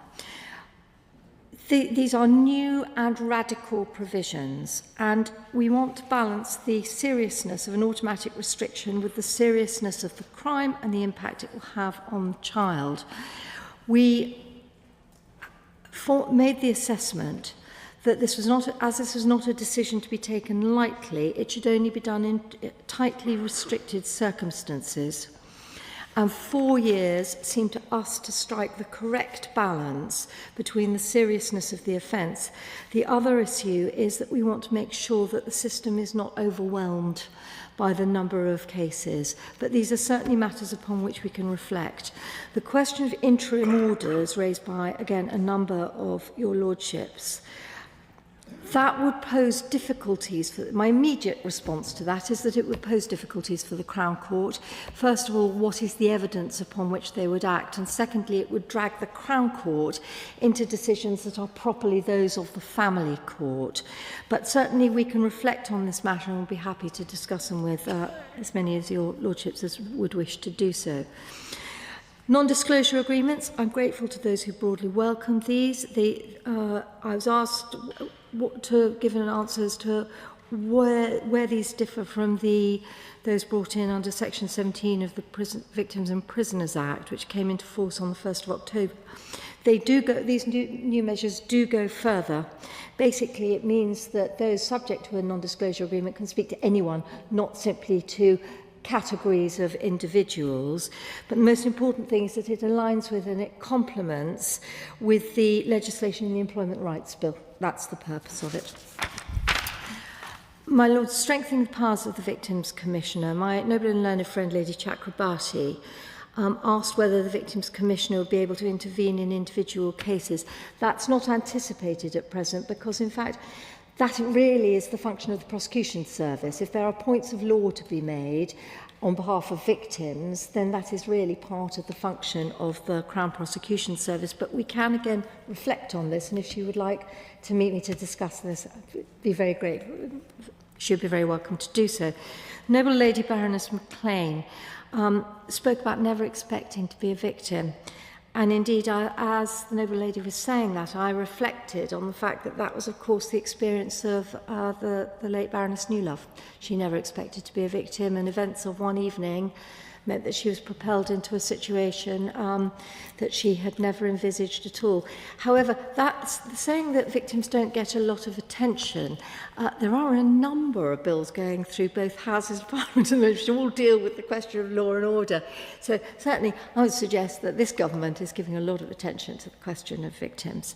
These are new and radical provisions, and we want to balance the seriousness of an automatic restriction with the seriousness of the crime and the impact it will have on the child. We made the assessment that this was not a decision to be taken lightly, it should only be done in tightly restricted circumstances. And 4 years seemed to us to strike the correct balance between the seriousness of the offence. The other issue is that we want to make sure that the system is not overwhelmed by the number of cases, but these are certainly matters upon which we can reflect. The question of interim orders raised by, again, a number of your lordships, that would pose difficulties. My immediate response to that is that it would pose difficulties for the Crown Court. First of all, what is the evidence upon which they would act? And secondly, it would drag the Crown Court into decisions that are properly those of the Family Court. But certainly we can reflect on this matter and we'll be happy to discuss them with as many of your lordships as would wish to do so. Non-disclosure agreements, I'm grateful to those who broadly welcomed these. I was asked to give an answer as to where these differ from those brought in under Section 17 of the Victims and Prisoners Act, which came into force on the 1st of October. These new measures do go further. Basically, it means that those subject to a non-disclosure agreement can speak to anyone, not simply to categories of individuals, but the most important thing is that it aligns with and it complements with the legislation in the Employment Rights Bill. That's the purpose of it. My Lord, strengthening the powers of the Victims Commissioner, my noble and learned friend Lady Chakrabarti asked whether the Victims Commissioner would be able to intervene in individual cases. That's not anticipated at present because, in fact, that really is the function of the prosecution service. If there are points of law to be made on behalf of victims, then that is really part of the function of the Crown Prosecution Service. But we can again reflect on this, and if she would like to meet me to discuss this, I'd be very grateful. She'd be very welcome to do so. Noble Lady Baroness Maclean spoke about never expecting to be a victim. And indeed, as the Noble Lady was saying that, I reflected on the fact that that was, of course, the experience of the late Baroness Newlove. She never expected to be a victim, and events of one evening meant that she was propelled into a situation that she had never envisaged at all. However, that's saying that victims don't get a lot of attention. There are a number of bills going through both houses of Parliament and which all deal with the question of law and order. So certainly I would suggest that this government is giving a lot of attention to the question of victims.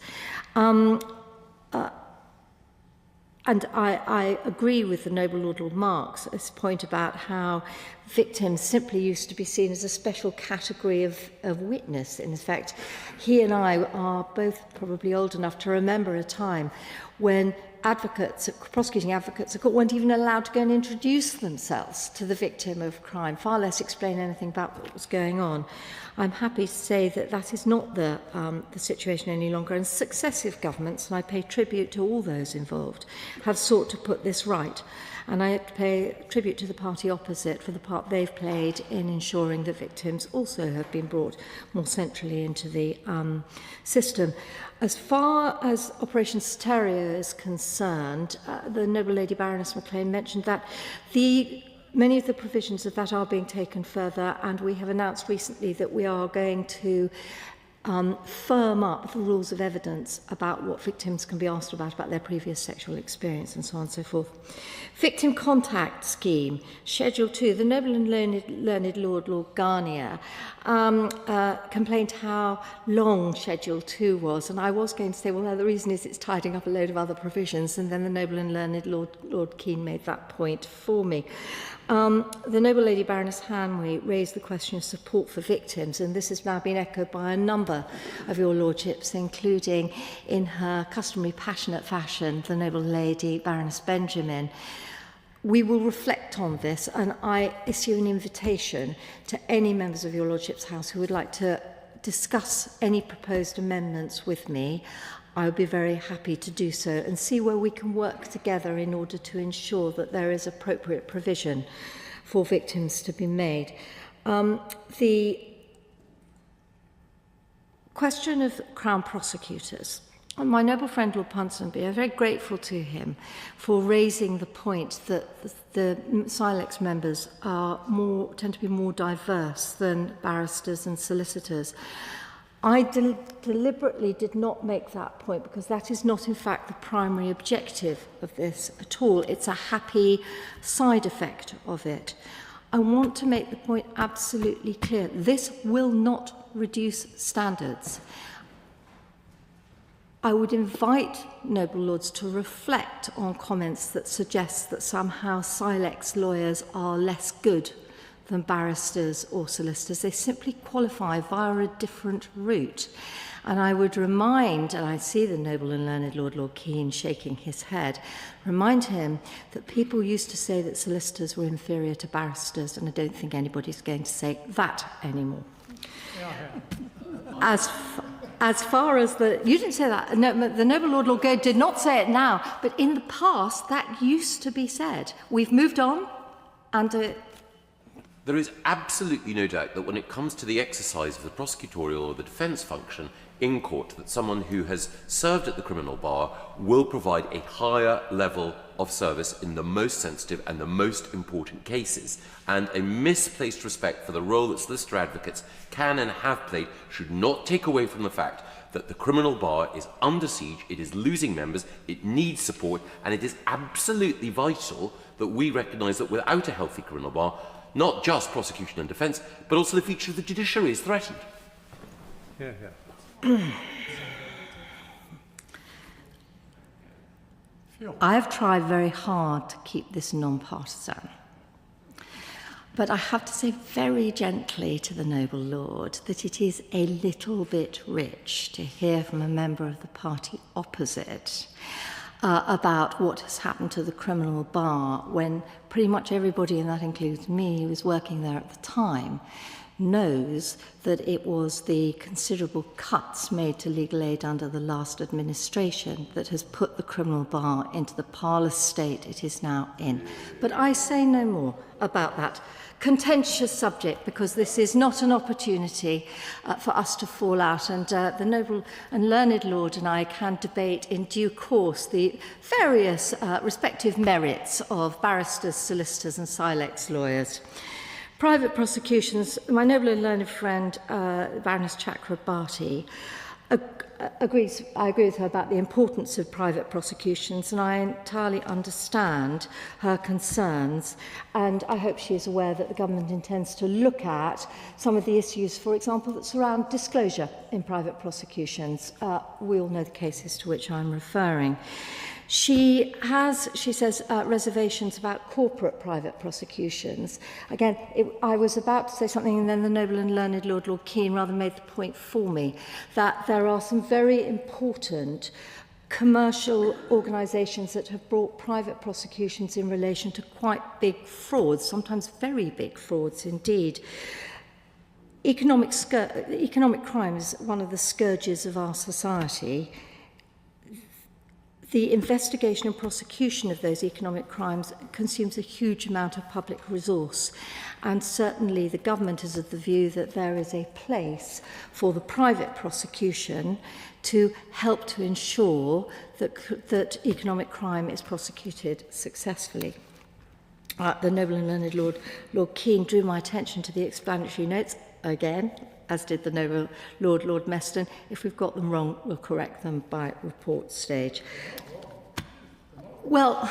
And I agree with the Noble Lord Marks' point about how victims simply used to be seen as a special category of witness. In fact, he and I are both probably old enough to remember a time when prosecuting advocates weren't even allowed to go and introduce themselves to the victim of crime, far less explain anything about what was going on. I'm happy to say that that is not the situation any longer, and successive governments, and I pay tribute to all those involved, have sought to put this right. And I pay tribute to the party opposite for the part they've played in ensuring that victims also have been brought more centrally into the system. As far as Operation Stereo is concerned, the Noble Lady Baroness Maclean mentioned that many of the provisions of that are being taken further, and we have announced recently that we are going to firm up the rules of evidence about what victims can be asked about their previous sexual experience, and so on and so forth. Victim Contact Scheme, Schedule 2. The Noble and Learned Lord Garnier complained how long Schedule 2 was, and I was going to say, well, the reason is it's tidying up a load of other provisions, and then the Noble and Learned Lord Keane made that point for me. The Noble Lady Baroness Hanway raised the question of support for victims, and this has now been echoed by a number of your lordships, including in her customary passionate fashion, the Noble Lady Baroness Benjamin. We will reflect on this, and I issue an invitation to any members of your lordship's house who would like to discuss any proposed amendments with me. I would be very happy to do so and see where we can work together in order to ensure that there is appropriate provision for victims to be made. The question of Crown prosecutors. My noble friend Lord Ponsonby, I'm very grateful to him for raising the point that the Silex members tend to be more diverse than barristers and solicitors. I deliberately did not make that point because that is not, in fact, the primary objective of this at all. It's a happy side effect of it. I want to make the point absolutely clear. This will not reduce standards. I would invite noble lords to reflect on comments that suggest that somehow Silex lawyers are less good than barristers or solicitors. They simply qualify via a different route. And I would remind, and I see the Noble and Learned Lord Keane shaking his head, remind him that people used to say that solicitors were inferior to barristers, and I don't think anybody's going to say that anymore. As far as you didn't say that. No, the Noble Lord Gode did not say it now, but in the past that used to be said. We've moved on, and there is absolutely no doubt that when it comes to the exercise of the prosecutorial or the defence function in court, that someone who has served at the criminal bar will provide a higher level of service in the most sensitive and the most important cases. And a misplaced respect for the role that solicitor advocates can and have played should not take away from the fact that the criminal bar is under siege, it is losing members, it needs support, and it is absolutely vital that we recognise that without a healthy criminal bar, not just prosecution and defence, but also the future of the judiciary is threatened. I have tried very hard to keep this non-partisan. But I have to say very gently to the noble lord that it is a little bit rich to hear from a member of the party opposite about what has happened to the criminal bar when pretty much everybody, and that includes me, who was working there at the time, knows that it was the considerable cuts made to legal aid under the last administration that has put the criminal bar into the parlous state it is now in. But I say no more about that contentious subject, because this is not an opportunity for us to fall out, and the noble and learned lord and I can debate in due course the various respective merits of barristers, solicitors and Silex lawyers. Private prosecutions, my noble and learned friend Baroness Chakrabarti I agree with her about the importance of private prosecutions, and I entirely understand her concerns, and I hope she is aware that the government intends to look at some of the issues, for example, that surround disclosure in private prosecutions. We all know the cases to which I'm referring. She says, reservations about corporate private prosecutions. Again, I was about to say something, and then the noble and learned Lord Keane rather made the point for me that there are some very important commercial organisations that have brought private prosecutions in relation to quite big frauds, sometimes very big frauds indeed. Economic crime is one of the scourges of our society. The investigation and prosecution of those economic crimes consumes a huge amount of public resource, and certainly the government is of the view that there is a place for the private prosecution to help to ensure that economic crime is prosecuted successfully. The noble and learned Lord Keane drew my attention to the explanatory notes again. as did the Noble Lord Meston. If we've got them wrong, we'll correct them by report stage. Well,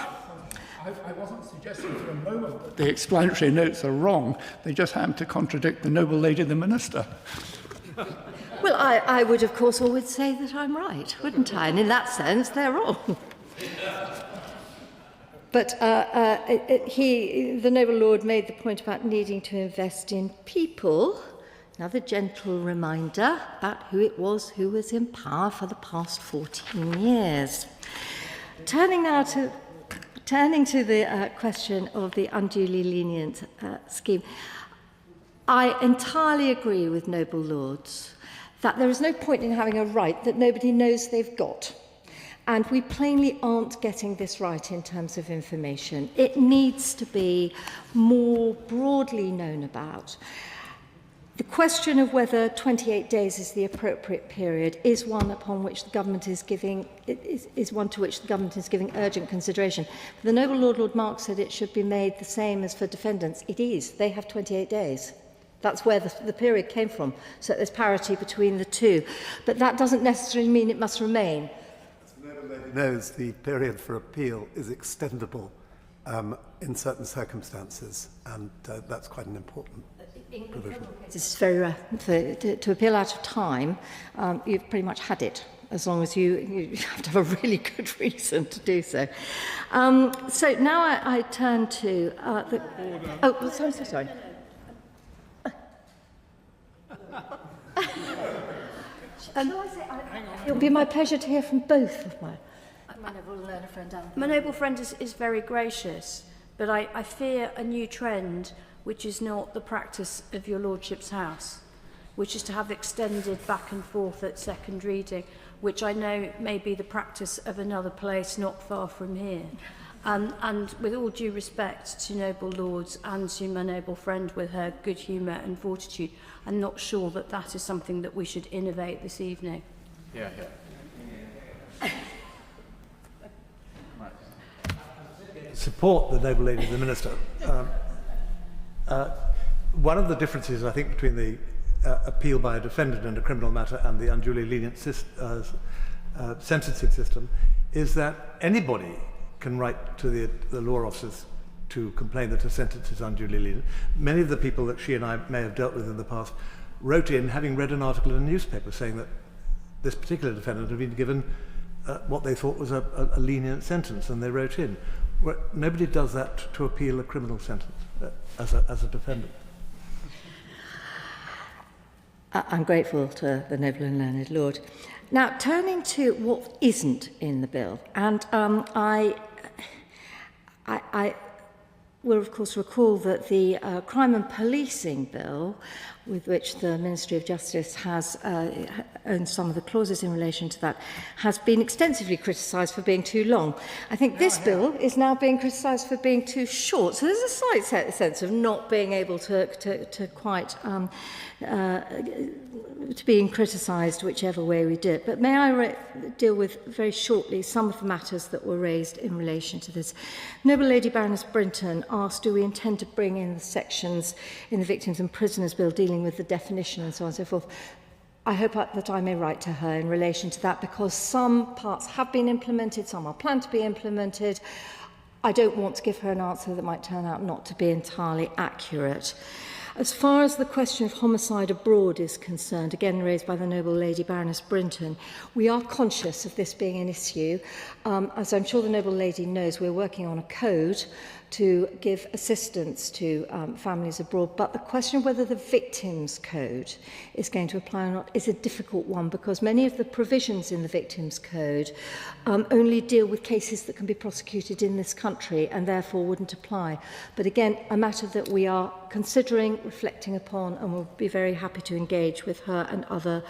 I wasn't suggesting for a moment that the explanatory notes are wrong. They just happen to contradict the noble lady, the Minister. Well, I would, of course, always say that I'm right, wouldn't I? And in that sense, they're wrong. But the noble lord made the point about needing to invest in people. Another gentle reminder about who it was who was in power for the past 14 years. Turning to the question of the unduly lenient scheme, I entirely agree with noble lords that there is no point in having a right that nobody knows they've got. And we plainly aren't getting this right in terms of information. It needs to be more broadly known about. The question of whether 28 days is the appropriate period is one upon which the government is giving is one to which the government is giving urgent consideration. The noble Lord Mark said it should be made the same as for defendants. It is. They have 28 days. That's where the period came from. So there's parity between the two. But that doesn't necessarily mean it must remain. Knows the period for appeal is extendable in certain circumstances, and that's quite an important provision. It's very rare to appeal out of time. You've pretty much had it, as long as you have to have a really good reason to do so. So now I turn to the... Oh, sorry. It will be my pleasure to hear from both of my noble friend is very gracious, but I fear a new trend which is not the practice of your lordship's house, which is to have extended back and forth at second reading, which I know may be the practice of another place not far from here. And with all due respect to noble lords and to my noble friend with her good humour and fortitude, I'm not sure that that is something that we should innovate this evening. Yeah. Support the noble lady, the Minister. One of the differences, I think, between the appeal by a defendant in a criminal matter and the unduly lenient sentencing system is that anybody can write to the law officers to complain that a sentence is unduly lenient. Many of the people that she and I may have dealt with in the past wrote in having read an article in a newspaper saying that this particular defendant had been given what they thought was a lenient sentence, and they wrote in. Nobody does that to appeal a criminal sentence as a defendant. I'm grateful to the noble and learned lord. Now, turning to what isn't in the bill, and I will, of course, recall that the Crime and Policing Bill, with which the Ministry of Justice has owned some of the clauses in relation to that, has been extensively criticised for being too long. I think this bill is now being criticised for being too short. So there's a slight sense of not being able to quite to being criticised whichever way we do it. But may I deal with very shortly some of the matters that were raised in relation to this. Noble Lady Baroness Brinton asked, do we intend to bring in the sections in the Victims and Prisoners Bill dealing with the definition and so on and so forth? I hope that I may write to her in relation to that, because some parts have been implemented, some are planned to be implemented. I don't want to give her an answer that might turn out not to be entirely accurate. As far as the question of homicide abroad is concerned, again raised by the noble Lady Baroness Brinton, we are conscious of this being an issue. As I'm sure the noble lady knows, we're working on a code to give assistance to families abroad. But the question of whether the Victims Code is going to apply or not is a difficult one, because many of the provisions in the Victims Code only deal with cases that can be prosecuted in this country and therefore wouldn't apply. But again, a matter that we are considering, reflecting upon, and we'll be very happy to engage with her and other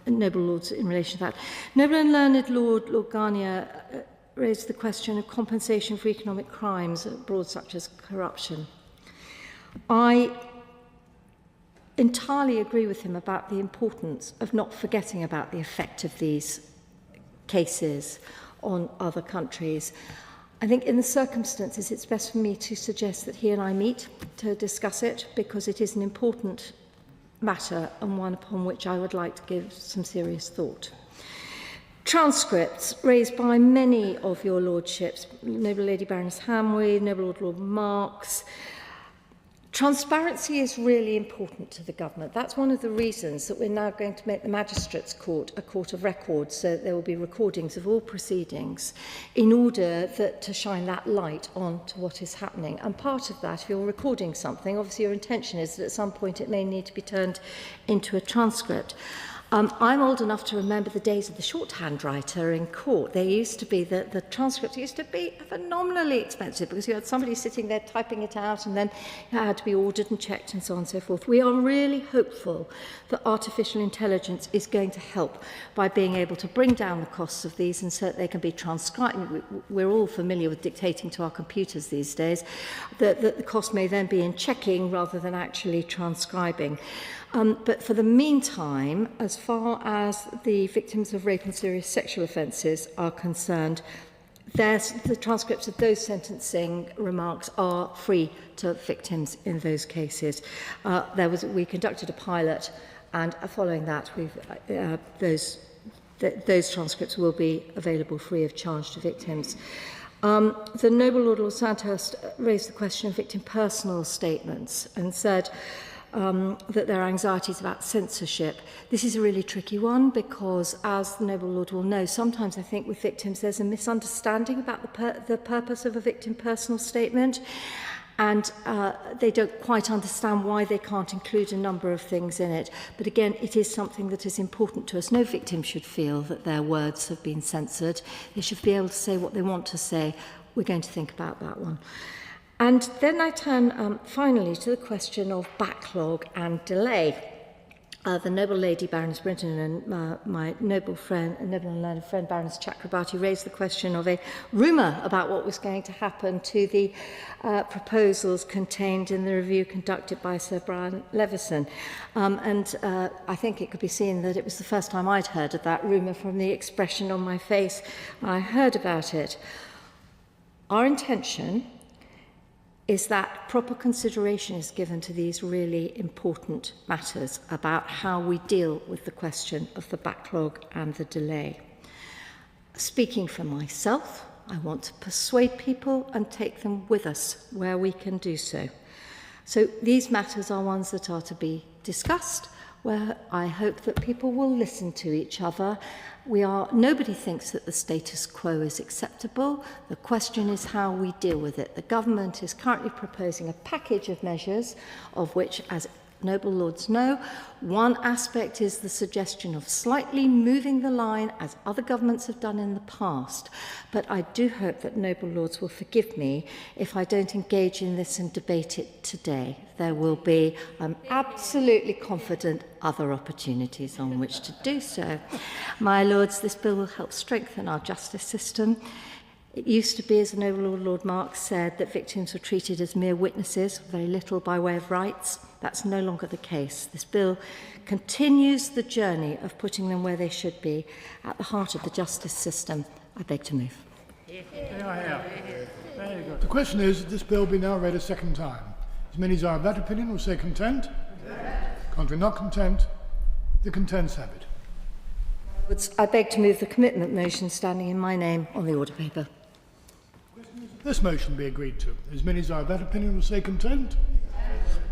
noble lords in relation to that. Noble and learned Lord Garnier raised the question of compensation for economic crimes abroad, such as corruption. I entirely agree with him about the importance of not forgetting about the effect of these cases on other countries. I think in the circumstances it's best for me to suggest that he and I meet to discuss it, because it is an important matter and one upon which I would like to give some serious thought. Transcripts raised by many of your lordships, Noble Lady Baroness Hamway, Noble Lord Marks. Transparency is really important to the government. That's one of the reasons that we're now going to make the Magistrates' Court a court of records, so there will be recordings of all proceedings in order to shine that light on to what is happening. And part of that, if you're recording something, obviously your intention is that at some point it may need to be turned into a transcript. I'm old enough to remember the days of the shorthand writer in court. They used to be, the transcript used to be phenomenally expensive because you had somebody sitting there typing it out and then it had to be ordered and checked and so on and so forth. We are really hopeful that artificial intelligence is going to help by being able to bring down the costs of these and so that they can be transcribed. We're all familiar with dictating to our computers these days. The cost may then be in checking rather than actually transcribing. But for the meantime, as far as the victims of rape and serious sexual offences are concerned, the transcripts of those sentencing remarks are free to victims in those cases. We conducted a pilot, and following that, those transcripts will be available free of charge to victims. The Noble Lord Sandhurst raised the question of victim personal statements and said that there are anxieties about censorship. This is a really tricky one because, as the Noble Lord will know, sometimes I think with victims there's a misunderstanding about the purpose of a victim personal statement, and they don't quite understand why they can't include a number of things in it. But again, it is something that is important to us. No victim should feel that their words have been censored. They should be able to say what they want to say. We're going to think about that one. And then I turn finally to the question of backlog and delay. The Noble Lady Baroness Brinton and my noble and learned friend Baroness Chakrabarti raised the question of a rumour about what was going to happen to the proposals contained in the review conducted by Sir Brian Levison. I think it could be seen that it was the first time I'd heard of that rumour from the expression on my face when I heard about it. Our intention is that proper consideration is given to these really important matters about how we deal with the question of the backlog and the delay. Speaking for myself, I want to persuade people and take them with us where we can do so. So these matters are ones that are to be discussed, where I hope that people will listen to each other. Nobody thinks that the status quo is acceptable. The question is how we deal with it. The government is currently proposing a package of measures, of which, as Noble Lords know, one aspect is the suggestion of slightly moving the line, as other governments have done in the past. But I do hope that Noble Lords will forgive me if I don't engage in this and debate it today. There will be, I'm absolutely confident, other opportunities on which to do so. My Lords, this bill will help strengthen our justice system. It used to be, as the Noble Lord Marks said, that victims were treated as mere witnesses, very little by way of rights. That's no longer the case. This bill continues the journey of putting them where they should be, at the heart of the justice system. I beg to move. The question is that this bill be now read a second time. As many as are of that opinion will say content. Contrary not content, the contents have it. I beg to move the commitment motion standing in my name on the order paper. This motion be agreed to. As many as are of that opinion will say content.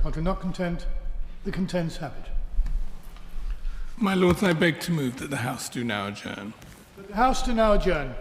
Contrary not content, the contents have it. My Lords, I beg to move that the House do now adjourn. The House do now adjourn.